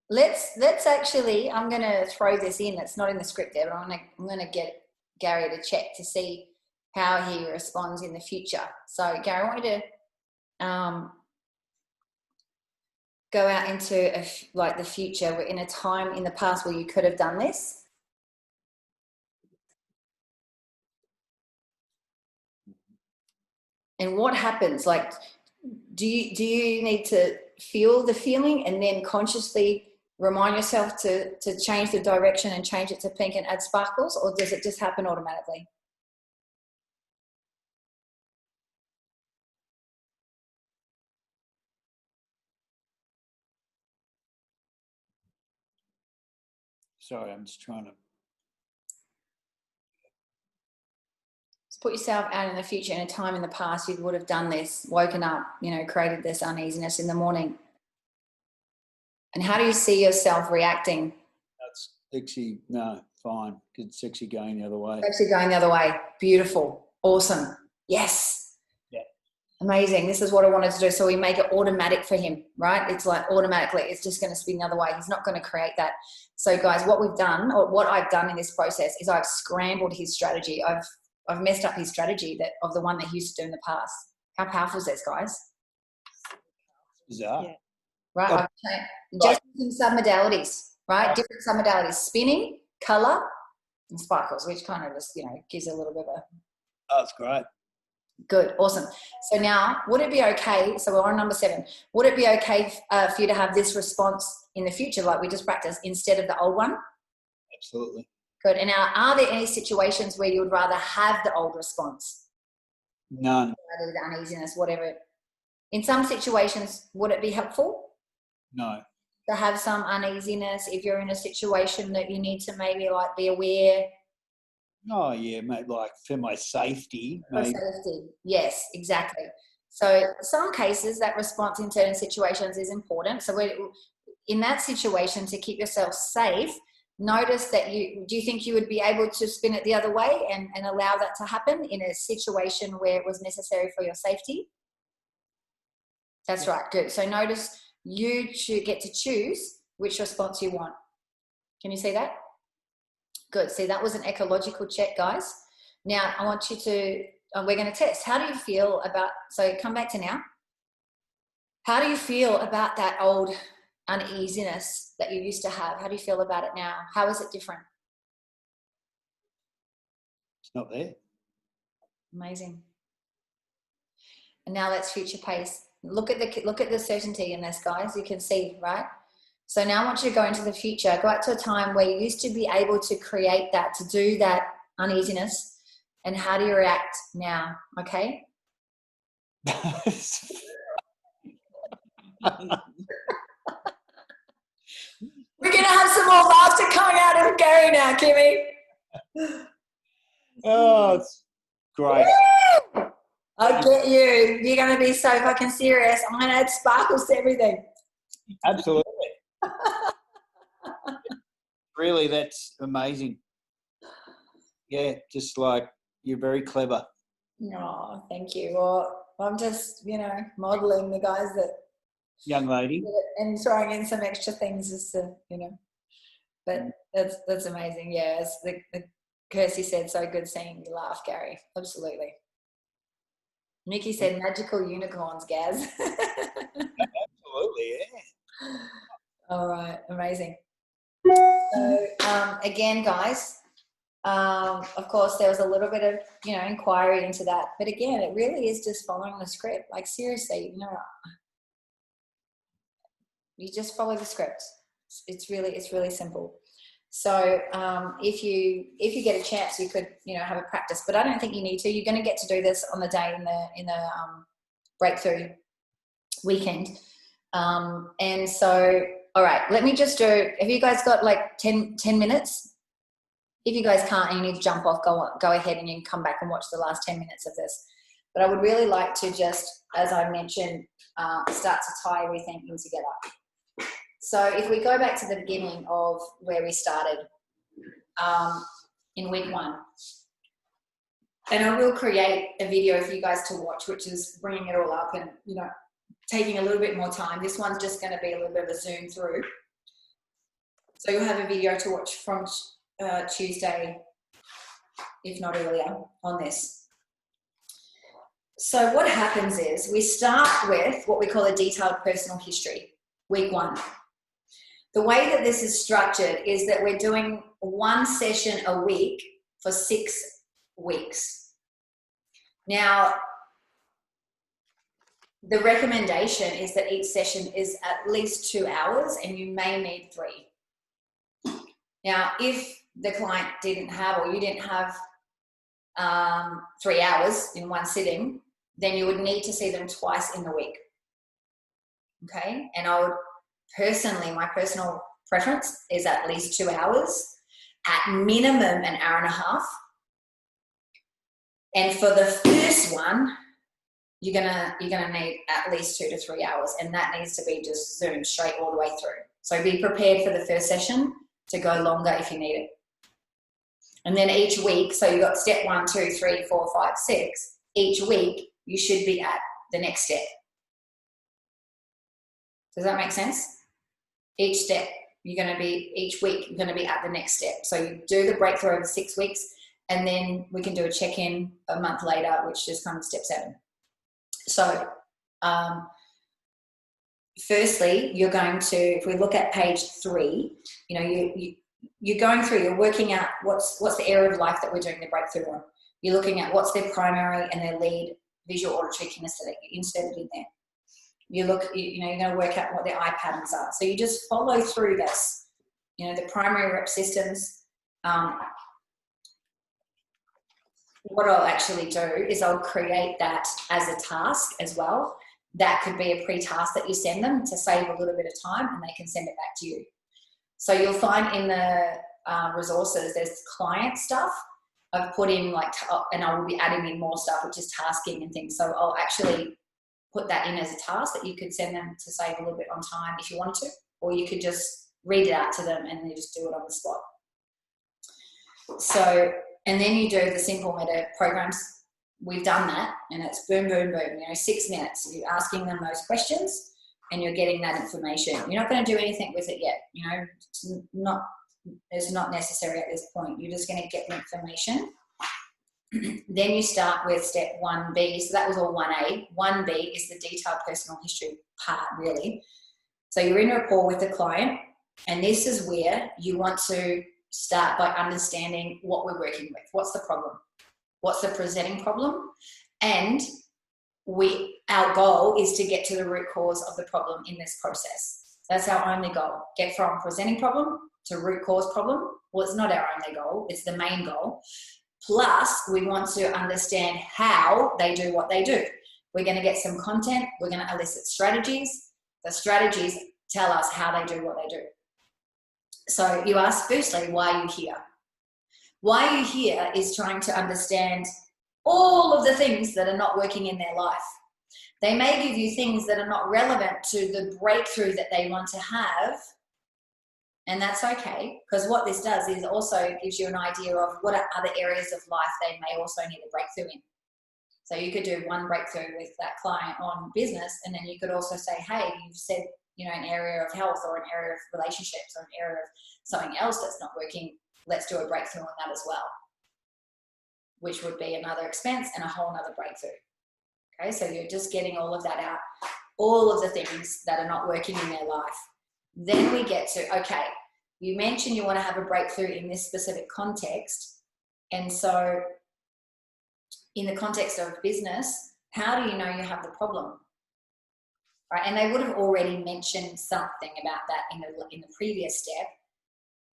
let's actually, I'm going to throw this in. It's not in the script there, but I'm going to get Gary to check to see how he responds in the future. So Gary, I want you to go out into like the future. We're in a time in the past where you could have done this. And what happens? Like, do you need to feel the feeling and then consciously remind yourself to change the direction and change it to pink and add sparkles, or does it just happen automatically? Sorry, I'm just trying to. Just put yourself out in the future, in a time in the past you would have done this, woken up, created this uneasiness in the morning. And how do you see yourself reacting? That's actually, no, fine. It's actually going the other way. It's actually going the other way. Beautiful. Awesome. Yes. Yeah. Amazing. This is what I wanted to do. So we make it automatic for him, right? It's like automatically, it's just going to spin the other way. He's not going to create that. So guys, what we've done, or what I've done in this process, is I've scrambled his strategy. I've messed up his strategy of the one that he used to do in the past. How powerful is this, guys? Bizarre. Yeah. Right? Oh, I've just some submodalities, right? Different submodalities: spinning, color, and sparkles, which kind of just, you know, gives a little bit of a Oh, that's great. good, awesome. So now, would it be okay? So we're on number 7. Would it be okay for you to have this response in the future, like we just practiced, instead of the old one? Absolutely. Good. And now, are there any situations where you would rather have the old response? None. Rather than uneasiness, whatever. In some situations, would it be helpful No. to have some uneasiness if you're in a situation that you need to maybe like be aware? Oh, yeah, mate, like for my safety. For Maybe. safety. Yes, exactly. So some cases that response in certain situations is important. So in that situation, to keep yourself safe, notice that do you think you would be able to spin it the other way and allow that to happen in a situation where it was necessary for your safety? That's right, good. So notice you get to choose which response you want. Can you see that? Good. See, that was an ecological check, guys. Now, I want you to, we're going to test. How do you feel about, so come back to now. How do you feel about that old uneasiness that you used to have? How do you feel about it now? How is it different? It's not there. Amazing. And now let's future pace. Look at the certainty in this, guys. You can see, right? So now I want you to go into the future. Go out to a time where you used to be able to create that, to do that uneasiness. And how do you react now? Okay? We're going to have some more laughter coming out of Gary now, Kimmy. Oh, it's great. I get you. You're going to be so fucking serious. I'm going to add sparkles to everything. Absolutely. Really, that's amazing. Yeah, just like you're very clever. No, thank you. Well, I'm just, modeling the guys that Young lady. and throwing in some extra things just to, but that's amazing. Yeah, as the Kirsty said, so good seeing you laugh, Gary. Absolutely. Nikki said magical unicorns, Gaz. Absolutely, yeah. All right, amazing. So again, guys, of course, there was a little bit of, inquiry into that. But again, it really is just following the script. Like seriously, you just follow the script. It's really simple. So if you get a chance, you could, have a practice. But I don't think you need to. You're going to get to do this on the day in the breakthrough weekend. And so, all right, let me just do. Have you guys got like 10 minutes? If you guys can't and you need to jump off, go ahead and you can come back and watch the last 10 minutes of this. But I would really like to just, as I mentioned, start to tie everything in together. So if we go back to the beginning of where we started in week 1, and I will create a video for you guys to watch, which is bringing it all up and, taking a little bit more time. This one's just going to be a little bit of a zoom through. So you'll have a video to watch from Tuesday, if not earlier, on this. So what happens is we start with what we call a detailed personal history, week 1. The way that this is structured is that we're doing 1 session a week for 6 weeks. Now, the recommendation is that each session is at least 2 hours and you may need 3. Now, if the client didn't have or you didn't have 3 hours in one sitting, then you would need to see them twice in the week. Okay? And I would personally, my personal preference is at least 2 hours, at minimum an hour and a half. And for the first one, you're gonna need at least 2 to 3 hours, and that needs to be just zoomed straight all the way through. So be prepared for the first session to go longer if you need it. And then each week, so you've got step 1, 2, 3, 4, 5, 6. Each week, you should be at the next step. Does that make sense? Each step, each week, you're going to be at the next step. So you do the breakthrough over 6 weeks, and then we can do a check-in a month later, which is kind of step 7. So, firstly, you're going to, if we look at page 3, you know, you're going through, you're working out what's the area of life that we're doing the breakthrough on. You're looking at what's their primary and their lead visual, auditory, kinesthetic. You inserted in there. You look, you know, you're going to work out what their eye patterns are. So you just follow through this. You know, the primary rep systems. What I'll actually do is I'll create that as a task as well. That could be a pre-task that you send them to save a little bit of time, and they can send it back to you. So you'll find in the resources, there's client stuff. I've put in like, and I will be adding in more stuff, which is tasking and things. So I'll actually put that in as a task that you could send them to save a little bit on time if you wanted to, or you could just read it out to them and then just do it on the spot. So, and then you do the simple meta programs. We've done that, and it's boom, boom, boom, you know, 6 minutes. You're asking them those questions and you're getting that information. You're not going to do anything with it yet. You know, it's not necessary at this point. You're just going to get the information. Then you start with step 1B. So that was all 1A. 1B is the detailed personal history part, really. So you're in rapport with the client, and this is where you want to start by understanding what we're working with. What's the problem? What's the presenting problem? And our goal is to get to the root cause of the problem in this process. That's our only goal. Get from presenting problem to root cause problem. Well, it's not our only goal. It's the main goal. Plus, we want to understand how they do what they do. We're going to get some content. We're going to elicit strategies. The strategies tell us how they do what they do. So you ask firstly, why are you here? Why are you here is trying to understand all of the things that are not working in their life. They may give you things that are not relevant to the breakthrough that they want to have, and that's okay, because what this does is also gives you an idea of what are other areas of life they may also need a breakthrough in. So you could do one breakthrough with that client on business, and then you could also say, hey, you've said, you know, an area of health or an area of relationships or an area of something else that's not working. Let's do a breakthrough on that as well, which would be another expense and a whole nother breakthrough. Okay, so you're just getting all of that out, all of the things that are not working in their life. Then we get to, okay, you mentioned you want to have a breakthrough in this specific context. And so in the context of business, how do you know you have the problem? Right? And they would have already mentioned something about that in the previous step.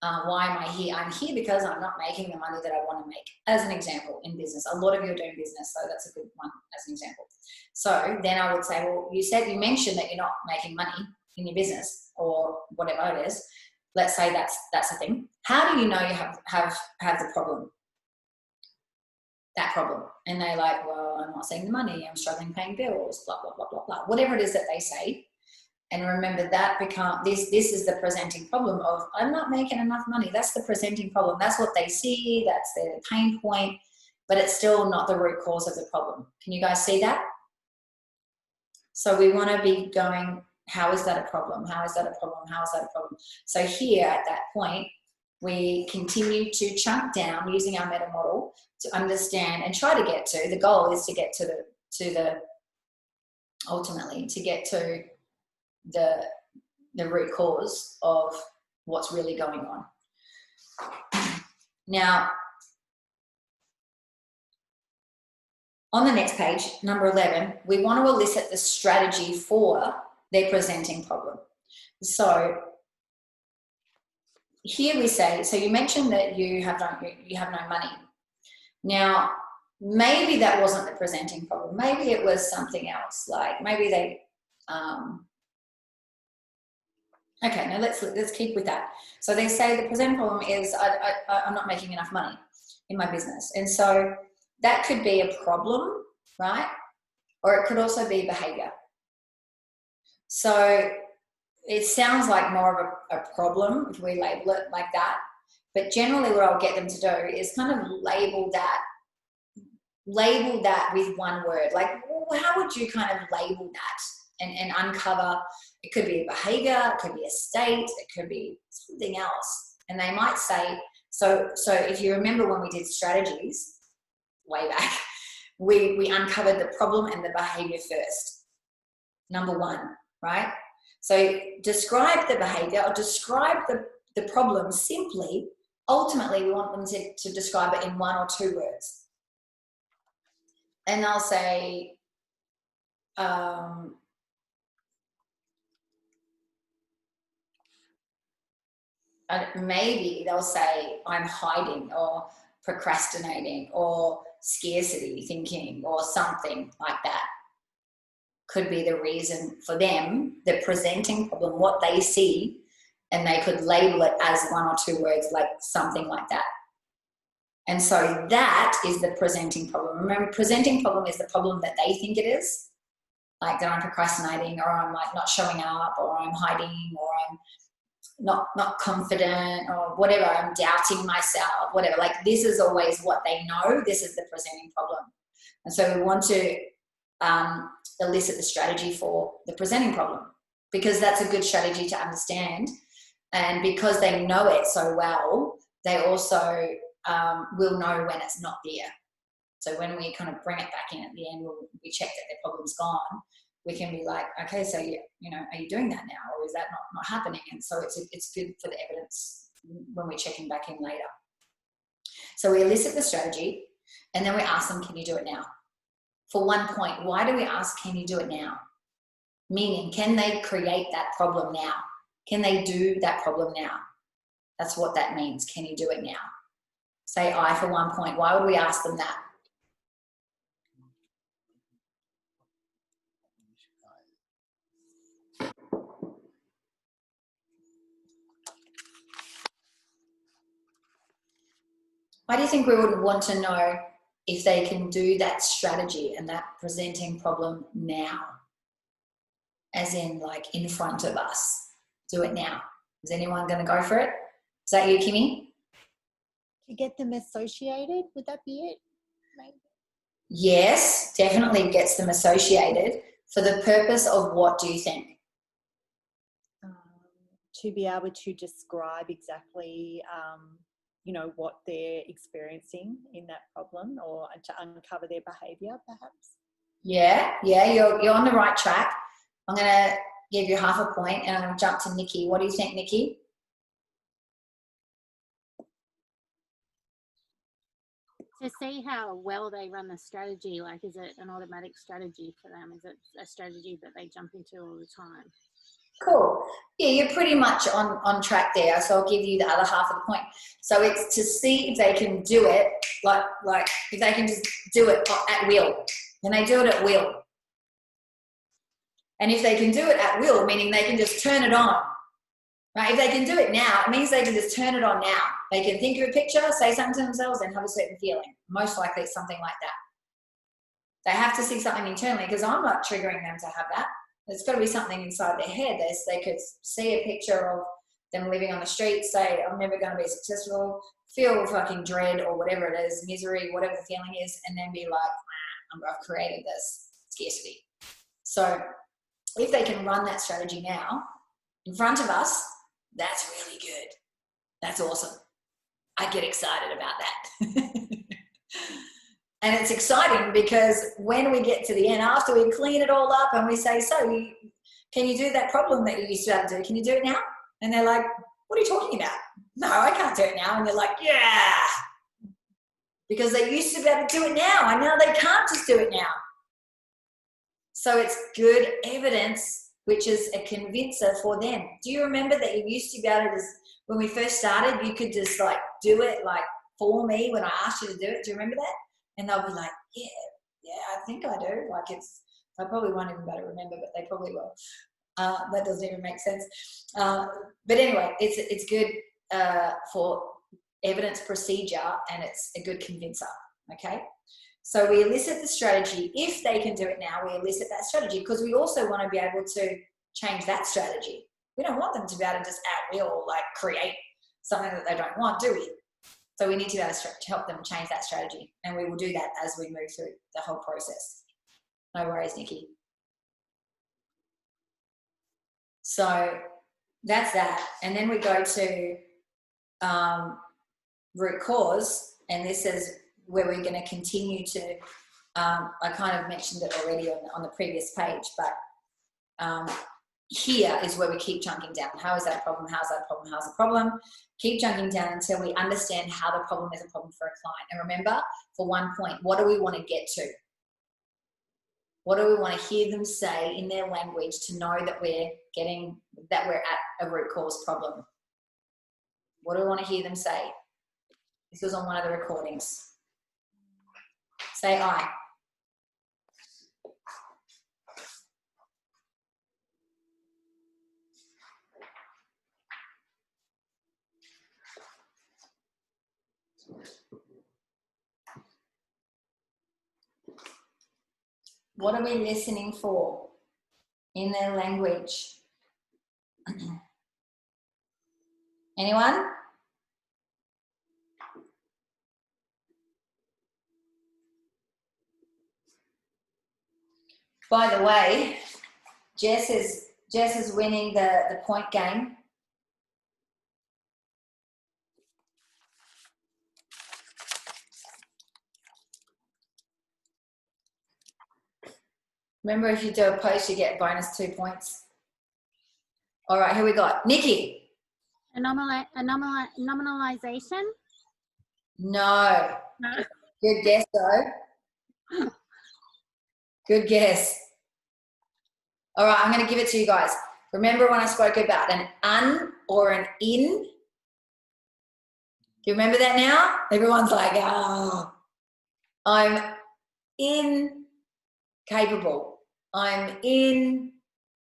Why am I here? I'm here because I'm not making the money that I want to make, as an example, in business. A lot of you are doing business, so that's a good one as an example. So then I would say, well, you mentioned that you're not making money in your business or whatever it is. Let's say that's the thing. How do you know you have the problem? That problem. And they're like, well, I'm not seeing the money. I'm struggling paying bills, blah, blah, blah, blah, blah. Whatever it is that they say. And remember that this is the presenting problem of I'm not making enough money. That's the presenting problem. That's what they see. That's their pain point, but it's still not the root cause of the problem. Can you guys see that? So we want to be going, how is that a problem? How is that a problem? How is that a problem? So here at that point, we continue to chunk down using our meta model to understand and try to get to, the goal is to get to the root cause of what's really going on. Now, on the next page, number 11, we want to elicit the strategy for their presenting problem. So here we say, so you mentioned that you have no money. Now, maybe that wasn't the presenting problem. Maybe it was something else. Like maybe they, okay, now let's keep with that. So they say the presenting problem is I'm not making enough money in my business. And so that could be a problem, right? Or it could also be behavior. So it sounds like more of a problem if we label it like that. But generally what I'll get them to do is kind of label that with one word. Like, well, how would you kind of label that and uncover? It could be a behavior, it could be a state, it could be something else. And they might say, so if you remember when we did strategies way back, we uncovered the problem and the behavior first. Number one, right? So describe the behavior or describe the problem simply. Ultimately, we want them to describe it in 1 or 2 words. And they'll say, maybe they'll say, I'm hiding or procrastinating or scarcity thinking or something like that. Could be the reason for them, the presenting problem, what they see, and they could label it as 1 or 2 words, like something like that. And so that is the presenting problem. Remember, presenting problem is the problem that they think it is, like that I'm procrastinating, or I'm like not showing up, or I'm hiding, or I'm not confident, or whatever, I'm doubting myself, whatever. Like, this is always what they know. This is the presenting problem. And so we want to elicit the strategy for the presenting problem, because that's a good strategy to understand. And because they know it so well, they also will know when it's not there. So when we kind of bring it back in at the end, we check that their problem's gone, we can be like, okay, so you know, are you doing that now, or is that not happening? And so it's good for the evidence when we're checking back in later. So we elicit the strategy, and then we ask them, can you do it now? For 1 point, why do we ask, can you do it now? Meaning, can they create that problem now? Can they do that problem now? That's what that means. Can you do it now? Say I for 1 point. Why would we ask them that? Why do you think we would want to know if they can do that strategy and that presenting problem now? As in, like, in front of us. Do it now. Is anyone going to go for it? Is that you, Kimmy? To get them associated, would that be it? Maybe. Yes, definitely gets them associated. For the purpose of what do you think? To be able to describe exactly, you know, what they're experiencing in that problem, or to uncover their behaviour, perhaps. Yeah, you're on the right track. I'm going to give you half a point, and I'm going to jump to Nikki. What do you think, Nikki? To see how well they run the strategy, like, is it an automatic strategy for them? Is it a strategy that they jump into all the time? Cool. Yeah, you're pretty much on track there. So I'll give you the other half of the point. So it's to see if they can do it, like if they can just do it at will. Can they do it at will? And if they can do it at will, meaning they can just turn it on, right? If they can do it now, it means they can just turn it on now. They can think of a picture, say something to themselves, and have a certain feeling. Most likely it's something like that. They have to see something internally, because I'm not triggering them to have that. There's got to be something inside their head. They could see a picture of them living on the street, say, I'm never going to be successful, feel fucking dread or whatever it is, misery, whatever the feeling is, and then be like, I've created this scarcity. So if they can run that strategy now in front of us, that's really good. That's awesome. I get excited about that. And it's exciting because when we get to the end, after we clean it all up and we say, so can you do that problem that you used to have to do? Can you do it now? And they're like, what are you talking about? No, I can't do it now. And they're like, yeah. Because they used to be able to do it now, and now they can't just do it now. So it's good evidence, which is a convincer for them. Do you remember that you used to be able to just, when we first started, you could just like do it like for me when I asked you to do it? Do you remember that? And they'll be like, yeah, I think I do. Like I probably won't even be able to remember, but they probably will. That doesn't even make sense. But anyway, it's good for evidence procedure, and it's a good convincer, okay? So we elicit the strategy. If they can do it now, we elicit that strategy, because we also want to be able to change that strategy. We don't want them to be able to just at will, like, create something that they don't want, do we? So we need to be able to help them change that strategy, and we will do that as we move through the whole process. No worries, Nikki. So that's that. And then we go to root cause, and this is where we're going to continue to I kind of mentioned it already on the previous page, but here is where we keep chunking down. How is that a problem? How's that a problem? How's a problem? Keep chunking down until we understand how the problem is a problem for a client. And remember, for 1 point, what do we want to get to? What do we want to hear them say in their language to know that we're at a root cause problem? What do we want to hear them say? This was on one of the recordings. Say I. What are we listening for in their language? Anyone? By the way, Jess is winning the point game. Remember, if you do a post, you get bonus 2 points. All right, here we got Nikki. Nominalization? No. No. Good guess, though. Good guess. All right, I'm going to give it to you guys. Remember when I spoke about an un or an in? Do you remember that now? Everyone's like, oh, I'm incapable. I'm in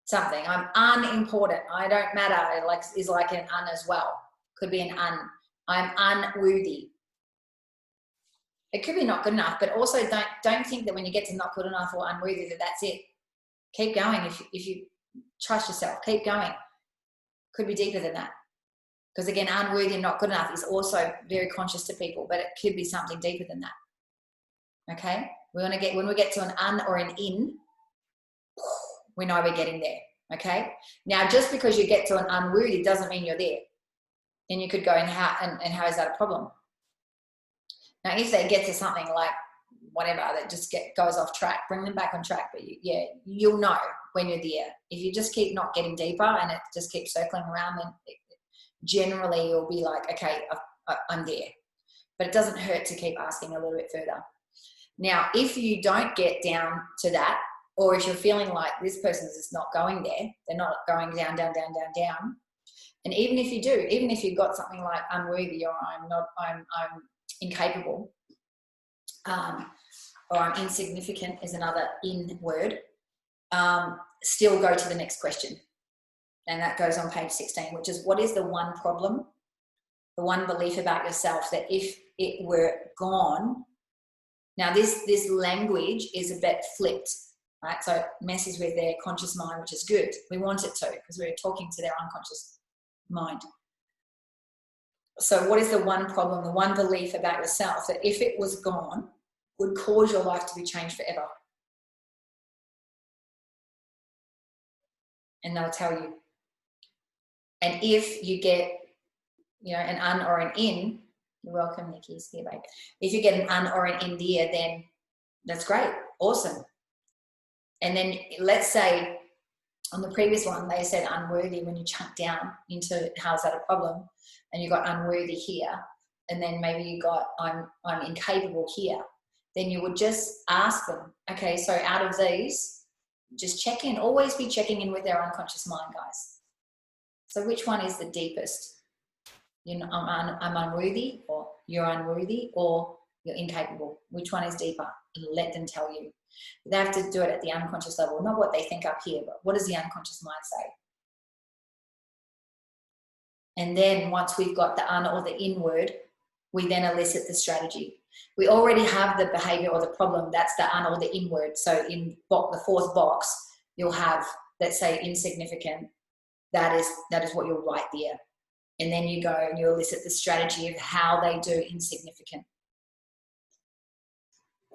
something. I'm unimportant. I don't matter. Like is like an un as well. Could be an un. I'm unworthy. It could be not good enough, but also don't think that when you get to not good enough or unworthy that that's it. Keep going if you trust yourself. Keep going. Could be deeper than that. Because again, unworthy and not good enough is also very conscious to people, but it could be something deeper than that. Okay? When we get to an un or an in, we know we're getting there. Okay? Now, just because you get to an unworthy doesn't mean you're there. Then you could go, and how is that a problem? Now, if they get to something like whatever that just goes off track, bring them back on track. But you'll know when you're there. If you just keep not getting deeper and it just keeps circling around, then generally you'll be like, okay, I'm there. But it doesn't hurt to keep asking a little bit further. Now, if you don't get down to that, or if you're feeling like this person's just not going there, they're not going down, down, down, down, down. And even if you do, even if you've got something like unworthy or I'm incapable, or I'm insignificant is another in word, still go to the next question. And that goes on page 16, which is what is the one problem, the one belief about yourself that if it were gone, now this language is a bit flipped, right? So it messes with their conscious mind, which is good. We want it to, because we're talking to their unconscious mind. So what is the one problem, the one belief about yourself that if it was gone would cause your life to be changed forever? And they'll tell you. And if you get, an un or an in, you're welcome, Nikki, see you, babe. If you get an un or an in there, then that's great, awesome. And then let's say on the previous one, they said unworthy when you chunk down into how's that a problem, and you got unworthy here, and then maybe you got I'm incapable here, then you would just ask them, okay, so out of these, just check in, always be checking in with their unconscious mind, guys. So which one is the deepest? I'm unworthy, or you're unworthy, or you're incapable. Which one is deeper? And let them tell you. They have to do it at the unconscious level, not what they think up here, but what does the unconscious mind say? And then once we've got the un or the in word, we then elicit the strategy. We already have the behavior or the problem, that's the un or the in word. So in the fourth box, you'll have, let's say, insignificant. That is what you'll write there. And then you go and you elicit the strategy of how they do insignificant.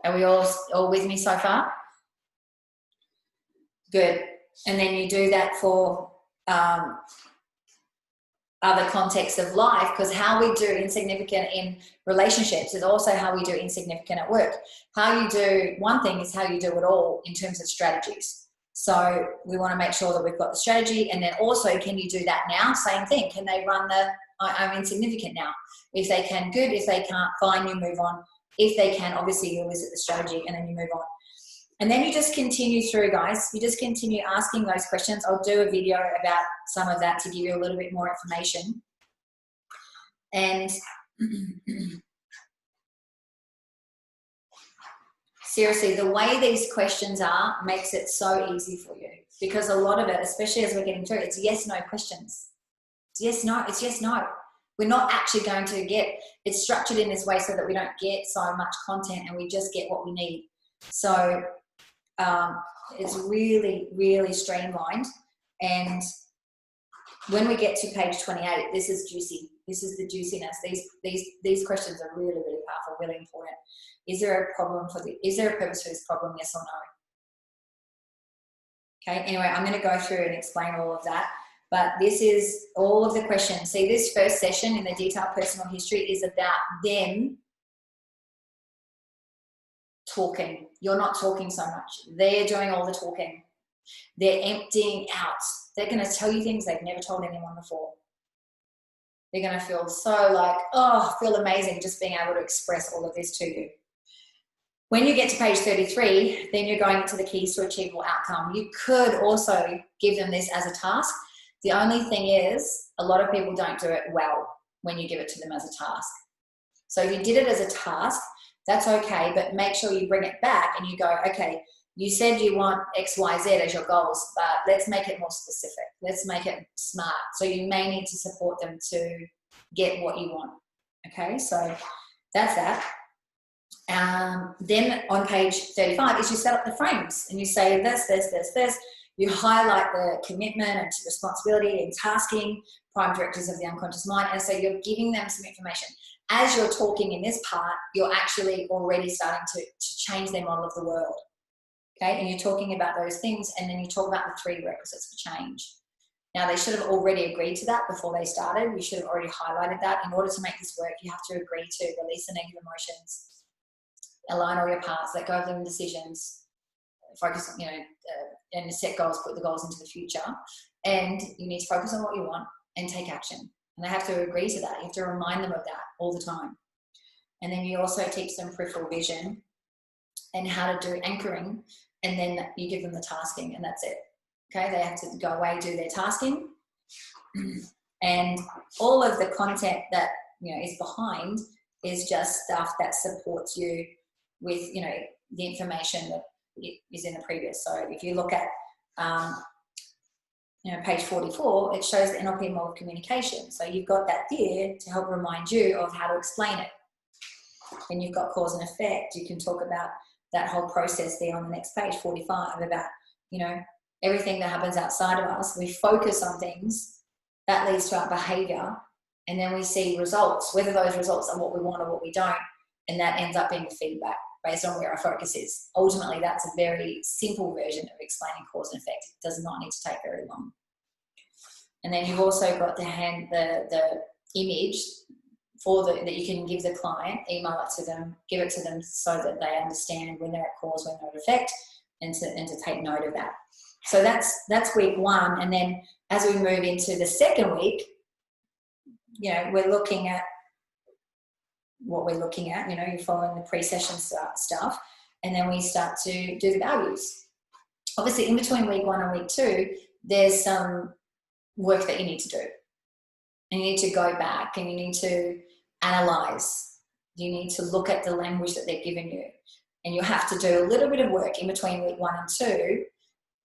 Are we all with me so far? Good. And then you do that for other contexts of life, because how we do insignificant in relationships is also how we do insignificant at work. How you do one thing is how you do it all in terms of strategies. So we want to make sure that we've got the strategy, and then also, can you do that now? Same thing. Can they run the I'm insignificant now? If they can, good. If they can't, fine, you move on. If they can, obviously you visit the strategy and then you move on. And then you just continue through, guys. You just continue asking those questions. I'll do a video about some of that to give you a little bit more information. And seriously, the way these questions are makes it so easy for you, because a lot of it, especially as we're getting through, it's yes, no questions. It's yes, no, it's yes, no. We're not actually going to get, it's structured in this way so that we don't get so much content and we just get what we need. So it's really, really streamlined. And when we get to page 28, this is juicy. This is the juiciness. These questions are really, really powerful, really important. Is there a problem is there a purpose for this problem? Yes or no? Okay, anyway, I'm going to go through and explain all of that. But this is all of the questions. See, this first session in the detailed personal history is about them talking. You're not talking so much. They're doing all the talking. They're emptying out. They're going to tell you things they've never told anyone before. They're going to feel so like, oh, feel amazing just being able to express all of this to you. When you get to page 33, then you're going into the keys to achievable outcome. You could also give them this as a task. The only thing is, a lot of people don't do it well when you give it to them as a task. So if you did it as a task, that's okay, but make sure you bring it back and you go, okay, you said you want X, Y, Z as your goals, but let's make it more specific. Let's make it smart. So you may need to support them to get what you want. Okay, so that's that. Then on page 35 is you set up the frames and you say this, this, this, this. You highlight the commitment and responsibility and tasking, prime directives of the unconscious mind. And so you're giving them some information. As you're talking in this part, you're actually already starting to change their model of the world. Okay, and you're talking about those things, and then you talk about the 3 requisites for change. Now, they should have already agreed to that before they started. You should have already highlighted that. In order to make this work, you have to agree to release the negative emotions, align all your parts, let go of them decisions, focus on, and set goals, put the goals into the future. And you need to focus on what you want and take action. And they have to agree to that. You have to remind them of that all the time. And then you also teach them peripheral vision and how to do anchoring. And then you give them the tasking, and that's it. Okay, they have to go away, do their tasking. And all of the content that is behind is just stuff that supports you with the information that is in the previous. So if you look at page 44, it shows the NLP model of communication. So you've got that there to help remind you of how to explain it. And you've got cause and effect. You can talk about that whole process there on the next page, 45, about everything that happens outside of us. We focus on things that leads to our behavior, and then we see results, whether those results are what we want or what we don't, and that ends up being the feedback based on where our focus is. Ultimately, that's a very simple version of explaining cause and effect. It does not need to take very long. And then you've also got the image that you can give the client, email it to them, give it to them so that they understand when they're at cause, when they're at effect, and to take note of that. So that's week 1. And then as we move into the second week, we're looking at what we're looking at, you're following the pre-session stuff, and then we start to do the values. Obviously, in between week 1 and week 2, there's some work that you need to do. And you need to go back and you need to analyze. You need to look at the language that they're giving you. And you have to do a little bit of work in between week 1 and 2.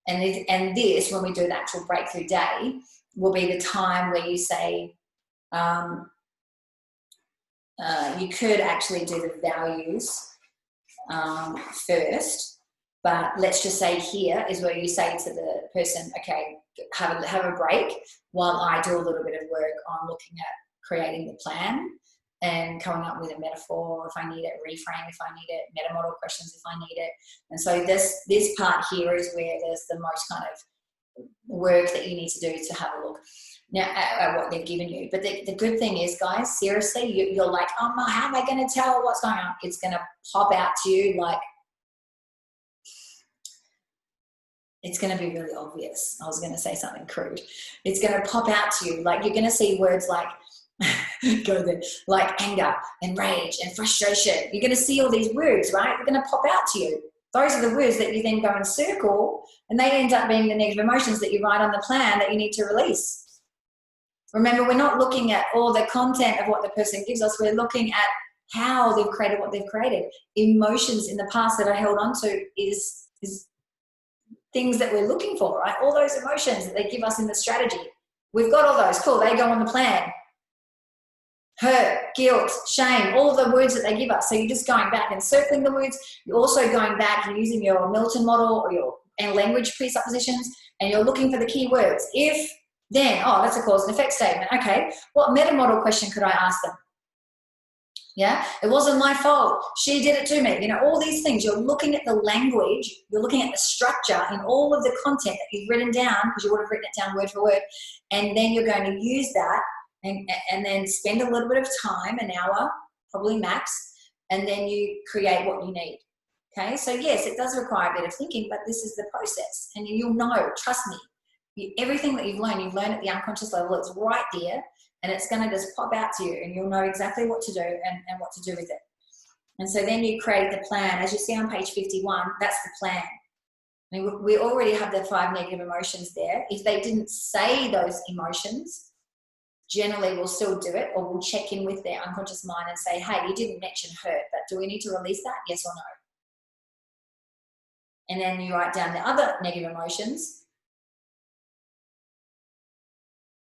And this, when we do the actual breakthrough day, will be the time where you say, you could actually do the values first, but let's just say here is where you say to the person, okay, have a break while I do a little bit of work on looking at creating the plan and coming up with a metaphor if I need it, reframe if I need it, meta model questions if I need it. And so this part here is where there's the most kind of work that you need to do to have a look. now at what they've given you. But the good thing is, guys, seriously, you're like, oh no, how am I going to tell what's going on? It's going to pop out to you like, it's going to be really obvious. I was going to say something crude. It's going to pop out to you. Like, you're going to see words like, go there, like anger and rage and frustration. You're going to see all these words, right? They're going to pop out to you. Those are the words that you then go and circle, and they end up being the negative emotions that you write on the plan that you need to release. Remember, we're not looking at all the content of what the person gives us. We're looking at how they've created what they've created. Emotions in the past that are held onto is things that we're looking for, right? All those emotions that they give us in the strategy. We've got all those. Cool. They go on the plan. Hurt, guilt, shame, all the words that they give us. So you're just going back and circling the words. You're also going back and using your Milton model or your language presuppositions, and you're looking for the key words. If, then, oh, that's a cause and effect statement. Okay, what meta model question could I ask them? Yeah, it wasn't my fault. She did it to me. You know, all these things. You're looking at the language. You're looking at the structure in all of the content that you've written down, because you would have written it down word for word, and then you're going to use that and then spend a little bit of time, an hour, probably max, and then you create what you need. Okay, so yes, it does require a bit of thinking, but this is the process, and you'll know, trust me, everything that you've learned at the unconscious level, it's right there, and it's going to just pop out to you, and you'll know exactly what to do and what to do with it. And so then you create the plan. As you see on page 51, that's the plan. I mean, we already have the 5 negative emotions there. If they didn't say those emotions, generally we'll still do it, or we'll check in with their unconscious mind and say, hey, you didn't mention hurt, but do we need to release that? Yes or no? And then you write down the other negative emotions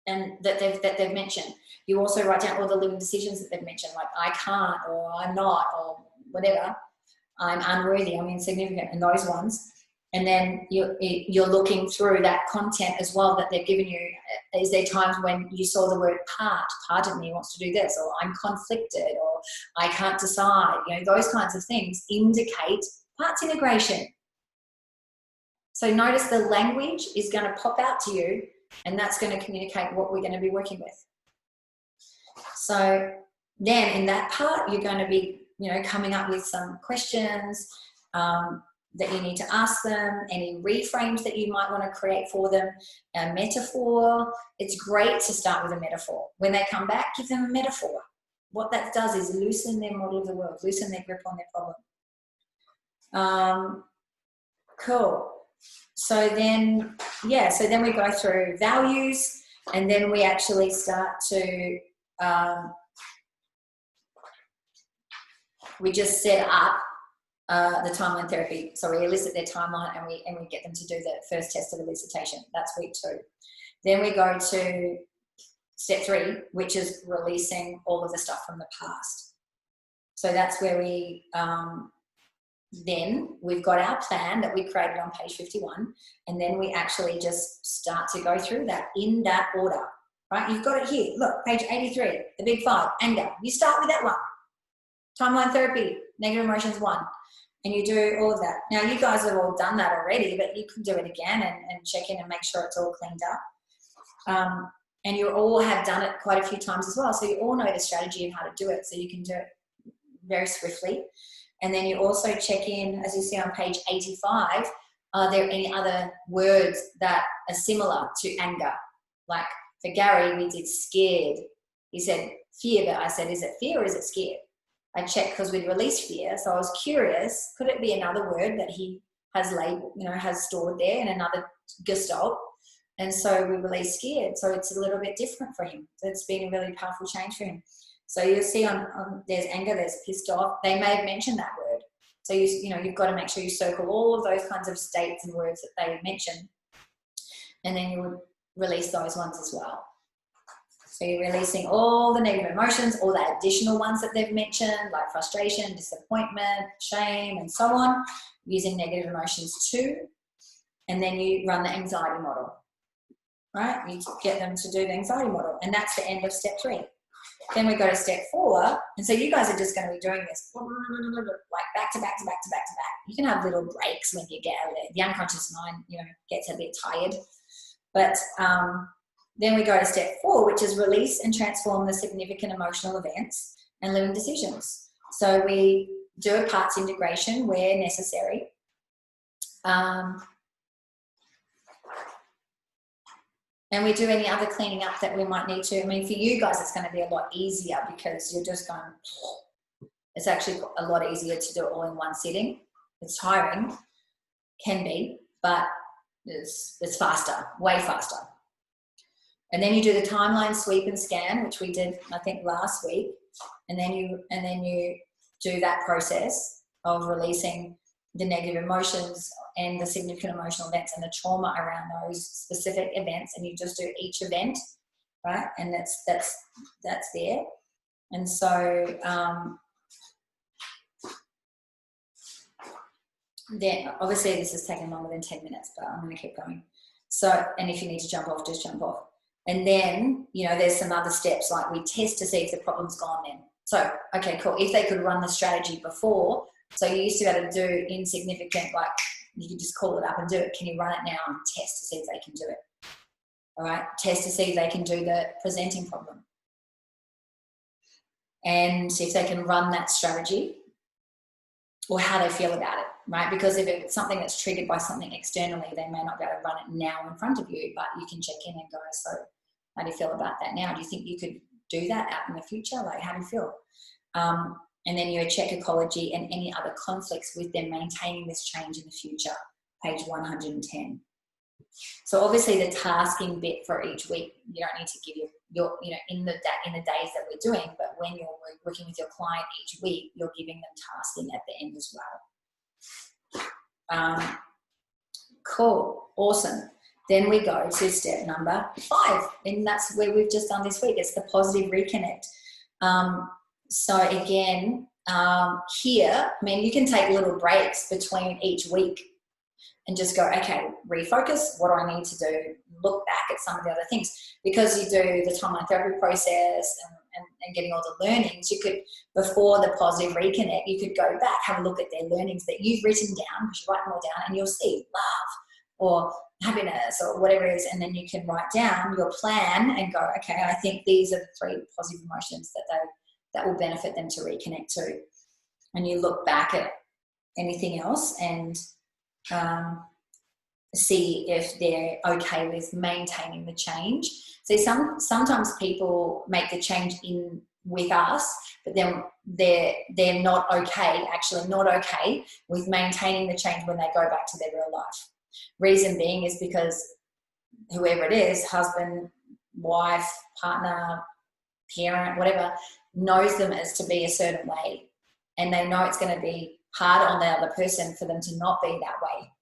and that they've mentioned. You also write down all the living decisions that they've mentioned, like I can't, or I'm not, or whatever. I'm unworthy, I'm insignificant, and those ones. And then you're looking through that content as well that they've given you. Is there times when you saw the word part of me wants to do this, or I'm conflicted, or I can't decide? You know, those kinds of things indicate parts integration. So notice the language is going to pop out to you, and that's going to communicate what we're going to be working with. So then in that part, you're going to be, you know, coming up with some questions, that you need to ask them, any reframes that you might want to create for them, a metaphor. It's great to start with a metaphor. When they come back, give them a metaphor. What that does is loosen their model of the world, loosen their grip on their problem. Cool. So then, yeah, so then we go through values, and then we actually start to, we just set up the timeline therapy. So we elicit their timeline, and we get them to do the first test of elicitation. That's week 2. Then we go to step 3, which is releasing all of the stuff from the past. So that's where we, then we've got our plan that we created on page 51, and then we actually just start to go through that in that order, right? You've got it here. Look, page 83, the big 5, anger. You start with that one. Timeline therapy, negative emotions 1. And you do all of that. Now, you guys have all done that already, but you can do it again and check in and make sure it's all cleaned up. And you all have done it quite a few times as well. So you all know the strategy and how to do it. So you can do it very swiftly. And then you also check in, as you see on page 85, are there any other words that are similar to anger? Like for Gary, we did scared. He said fear, but I said, is it fear or is it scared? I checked because we'd released fear. So I was curious, could it be another word that he has labeled, you know, has stored there in another gestalt? And so we released scared. So it's a little bit different for him. So it's been a really powerful change for him. So you'll see on there's anger, there's pissed off. They may have mentioned that word. So you know, you've got to make sure you circle all of those kinds of states and words that they mention. And then you would release those ones as well. So you're releasing all the negative emotions, all the additional ones that they've mentioned, like frustration, disappointment, shame, and so on, using negative emotions too. And then you run the anxiety model, right? You get them to do the anxiety model, and that's the end of step 3. Then we go to step 4, and so you guys are just going to be doing this like back to back to back to back to back. You can have little breaks when you get the unconscious mind, you know, gets a bit tired, but Then we go to step 4, which is release and transform the significant emotional events and living decisions. So we do a parts integration where necessary. And we do any other cleaning up that we might need to. I mean, for you guys, it's going to be a lot easier because you're just going, it's actually a lot easier to do it all in one sitting. It's tiring, can be, but it's faster, way faster. And then you do the timeline sweep and scan, which we did, I think, last week. And then you do that process of releasing the negative emotions and the significant emotional events and the trauma around those specific events, and you just do each event, right? And that's there. And so then obviously this is taking longer than 10 minutes, but I'm going to keep going. So, and if you need to jump off, just jump off. And then, you know, there's some other steps, like we test to see if the problem's gone then. So, okay, cool. If they could run the strategy before, so you used to be able to do insignificant, like you could just call it up and do it. Can you run it now and test to see if they can do it? All right, test to see if they can do the presenting problem. And if they can run that strategy or how they feel about it, right? Because if it's something that's triggered by something externally, they may not be able to run it now in front of you, but you can check in and go, so how do you feel about that now? Do you think you could do that out in the future? Like, how do you feel? And then you check ecology and any other conflicts with them maintaining this change in the future, page 110. So obviously the tasking bit for each week, you don't need to give your you know, in the days that we're doing, but when you're working with your client each week, you're giving them tasking at the end as well. Cool, awesome. Then we go to step number 5, and that's where we've just done this week. It's the positive reconnect. So again, here, I mean, you can take little breaks between each week and just go, okay, refocus, what do I need to do? Look back at some of the other things. Because you do the timeline therapy process and getting all the learnings, you could, before the positive reconnect, you could go back, have a look at their learnings that you've written down, because you write them all down, and you'll see love or happiness or whatever it is, and then you can write down your plan and go, okay, I think these are the 3 positive emotions that will benefit them to reconnect to. And you look back at anything else and see if they're okay with maintaining the change. So sometimes people make the change with us, but then they're not okay, actually not okay with maintaining the change when they go back to their real life. Reason being is because whoever it is, husband, wife, partner, parent, whatever, knows them as to be a certain way, and they know it's going to be hard on the other person for them to not be that way.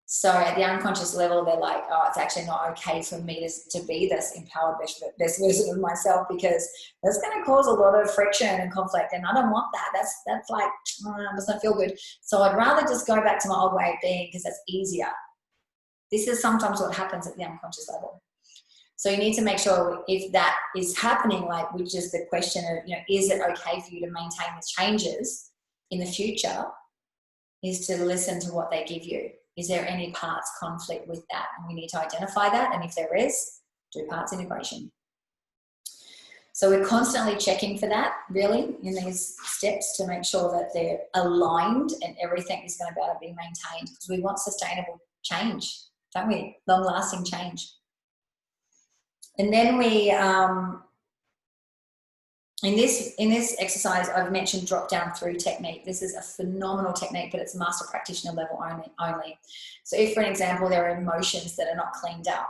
So at the unconscious level, they're like, oh, it's actually not okay for me to be this empowered best version of myself, because that's going to cause a lot of friction and conflict, and I don't want that. That's like, doesn't feel good. So I'd rather just go back to my old way of being, because that's easier. This is sometimes what happens at the unconscious level. So you need to make sure if that is happening, like, which is the question of, you know, is it okay for you to maintain the changes in the future, is to listen to what they give you. Is there any parts conflict with that? And we need to identify that. And if there is, do parts integration. So we're constantly checking for that, really, in these steps, to make sure that they're aligned and everything is going to be able to be maintained, because we want sustainable change, don't we? Long-lasting change. And then we, in this exercise, I've mentioned drop down through technique. This is a phenomenal technique, but it's master practitioner level only. So if, for an example, there are emotions that are not cleaned up,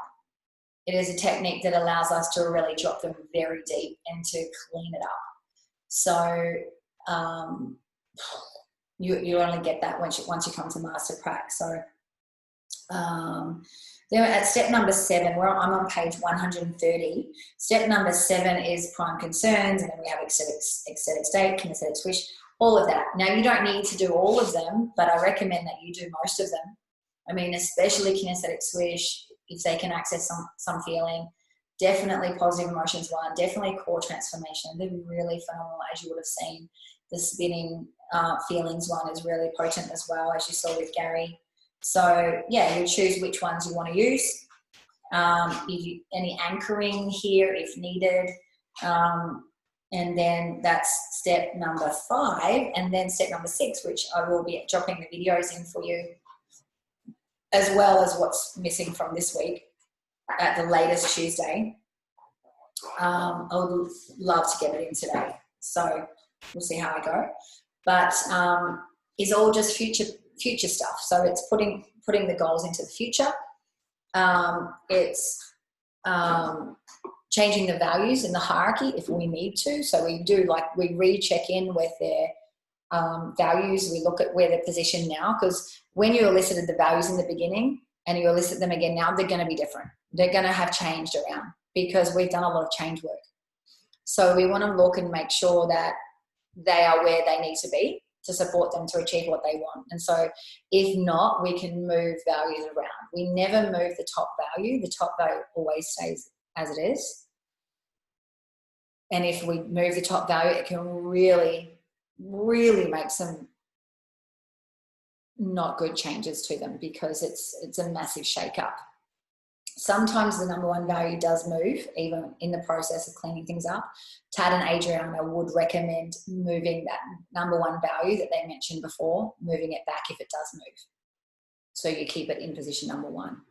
it is a technique that allows us to really drop them very deep and to clean it up. So you only get that once you come to master prac. So then at step number 7, I'm on page 130. Step number 7 is prime concerns, and then we have ecstatic state, kinesthetic swish, all of that. Now, you don't need to do all of them, but I recommend that you do most of them. I mean, especially kinesthetic swish, if they can access some feeling. Definitely positive emotions 1, definitely core transformation. They're really phenomenal, as you would have seen. The spinning feelings one is really potent as well, as you saw with Gary. So yeah, you choose which ones you want to use. Any anchoring here if needed. And then that's step number 5. And then step number 6, which I will be dropping the videos in for you, as well as what's missing from this week at the latest Tuesday. I would love to get it in today. So we'll see how I go. But it's all just future stuff. So it's putting the goals into the future. It's changing the values in the hierarchy if we need to. So we recheck in with their values. We look at where they're positioned now, because when you elicited the values in the beginning and you elicit them again now, they're going to be different. They're going to have changed around because we've done a lot of change work. So we want to look and make sure that they are where they need to be to support them to achieve what they want. And so if not, we can move values around. We never move the top value. The top value always stays as it is. And if we move the top value, it can really, really make some not good changes to them, because it's a massive shake-up. Sometimes the number 1 value does move, even in the process of cleaning things up. Tad and Adriana would recommend moving that number 1 value that they mentioned before, moving it back if it does move. So you keep it in position number 1.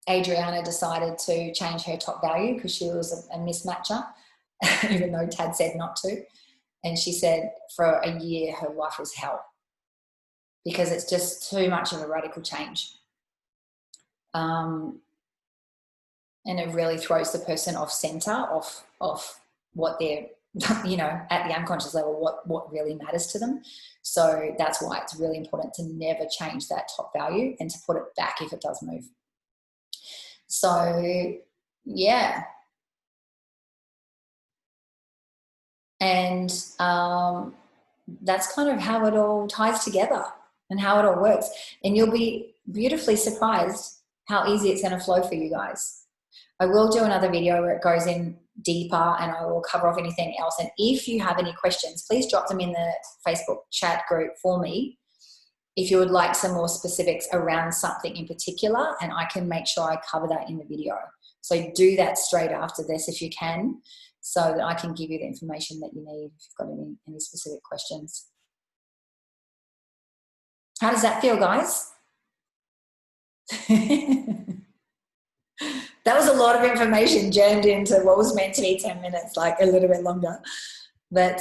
Adriana decided to change her top value because she was a mismatcher, even though Tad said not to. And she said for a year her life was hell because it's just too much of a radical change. And it really throws the person off center, off what they're, at the unconscious level, what really matters to them. So that's why it's really important to never change that top value and to put it back if it does move. So, yeah. And that's kind of how it all ties together and how it all works. And you'll be beautifully surprised how easy it's going to flow for you guys. I will do another video where it goes in deeper and I will cover off anything else. And if you have any questions, please drop them in the Facebook chat group for me if you would like some more specifics around something in particular, and I can make sure I cover that in the video. So do that straight after this if you can, so that I can give you the information that you need if you've got any specific questions. How does that feel, guys? That was a lot of information jammed into what was meant to be 10 minutes, like a little bit longer. But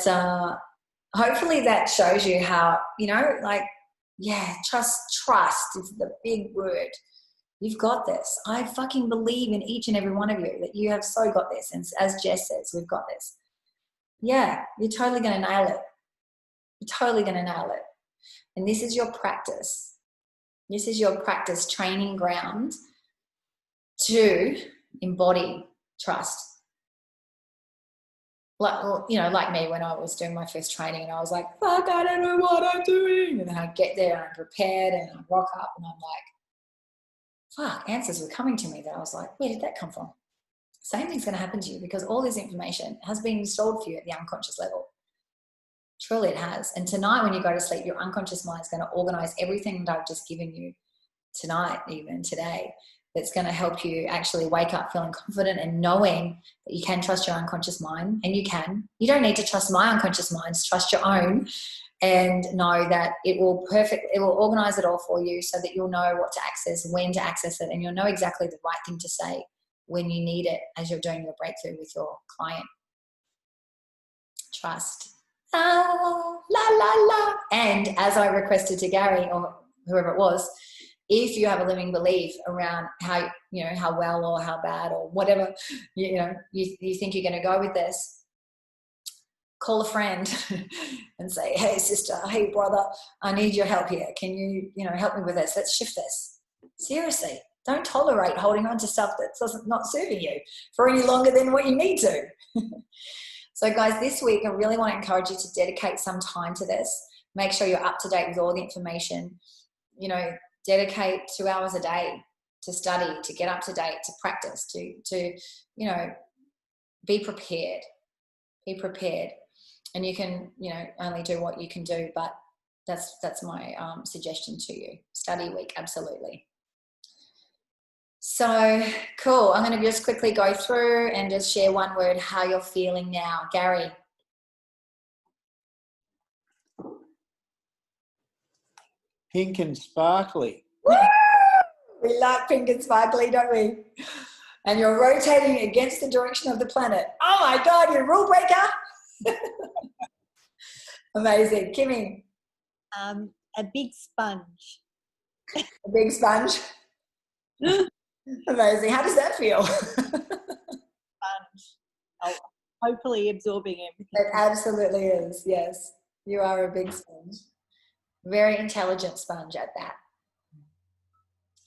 hopefully that shows you how, trust is the big word. You've got this. I fucking believe in each and every one of you that you have so got this. And as Jess says, we've got this. Yeah, you're totally going to nail it. You're totally going to nail it. And this is your practice. This is your practice training ground to embody trust. Like me when I was doing my first training and I was like, fuck, I don't know what I'm doing. And then I get there and I'm prepared and I rock up and I'm like, fuck, answers were coming to me that I was like, where did that come from? Same thing's going to happen to you because all this information has been installed for you at the unconscious level. Truly it has. And tonight when you go to sleep, your unconscious mind is going to organize everything that I've just given you tonight, even today. That's going to help you actually wake up feeling confident and knowing that you can trust your unconscious mind, and you can. You don't need to trust my unconscious mind, just trust your own, and know that it will organize it all for you so that you'll know what to access, when to access it, and you'll know exactly the right thing to say when you need it as you're doing your breakthrough with your client. Trust. La, la, la, la. And as I requested to Gary or whoever it was, if you have a limiting belief around how well or how bad or whatever, you think you're going to go with this, call a friend and say, hey, sister, hey, brother, I need your help here. Can you, help me with this? Let's shift this. Seriously, don't tolerate holding on to stuff that's not serving you for any longer than what you need to. So guys, this week, I really want to encourage you to dedicate some time to this. Make sure you're up to date with all the information, dedicate 2 hours a day to study, to get up to date, to practice, to be prepared. Be prepared. And you can, only do what you can do, but that's my suggestion to you. Study week, absolutely. So cool. I'm going to just quickly go through and just share one word how you're feeling now. Gary. Pink and sparkly. Woo! We like pink and sparkly, don't we? And you're rotating against the direction of the planet. Oh my God, you're a rule breaker. Amazing. Kimmy. A big sponge. A big sponge. Amazing. How does that feel? Sponge. Oh, hopefully absorbing everything. It absolutely is. Yes. You are a big sponge. Very intelligent sponge at that.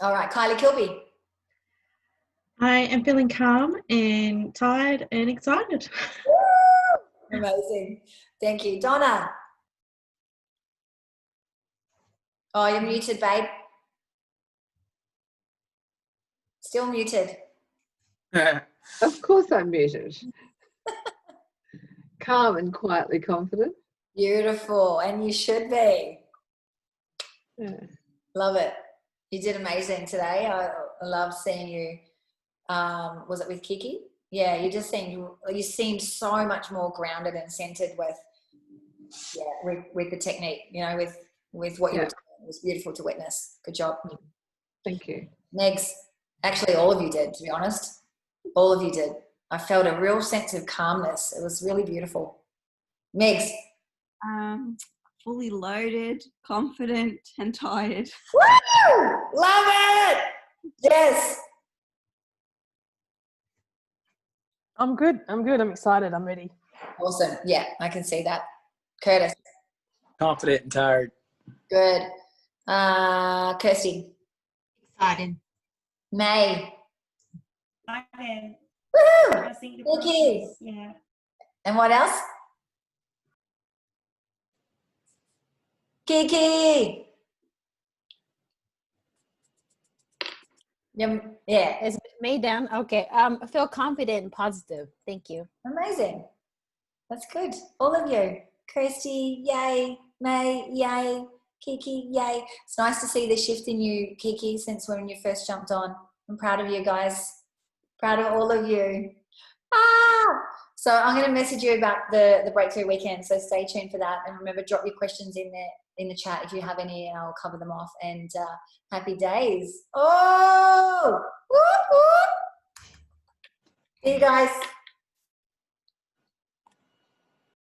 All right, Kylie Kilby. I am feeling calm and tired and excited. Woo! Amazing. Thank you. Donna. Oh, you're muted, babe. Still muted. Of course I'm muted. Calm and quietly confident. Beautiful. And you should be. Yeah. Love it. You did amazing today. I love seeing you. Was it with Kiki? Yeah, you seemed so much more grounded and centered with the technique, with what you were doing. It was beautiful to witness. Good job. Thank you. Megs, actually all of you did, to be honest. All of you did. I felt a real sense of calmness. It was really beautiful. Megs. Fully loaded, confident, and tired. Woo! Love it! Yes. I'm good. I'm excited. I'm ready. Awesome. Yeah, I can see that. Curtis. Confident and tired. Good. Kirsty. Excited. May. Excited. Woohoo! I think the Thank you. process, yeah. And what else? Kiki. Yeah. It's May down. Okay. I feel confident and positive. Thank you. Amazing. That's good. All of you. Kirsty, yay. May, yay. Kiki, yay. It's nice to see the shift in you, Kiki, since when you first jumped on. I'm proud of you guys. Proud of all of you. So I'm going to message you about the breakthrough weekend. So stay tuned for that. And remember, drop your questions in the chat if you have any, and I'll cover them off. And happy days. Oh, whoop, whoop. See you guys.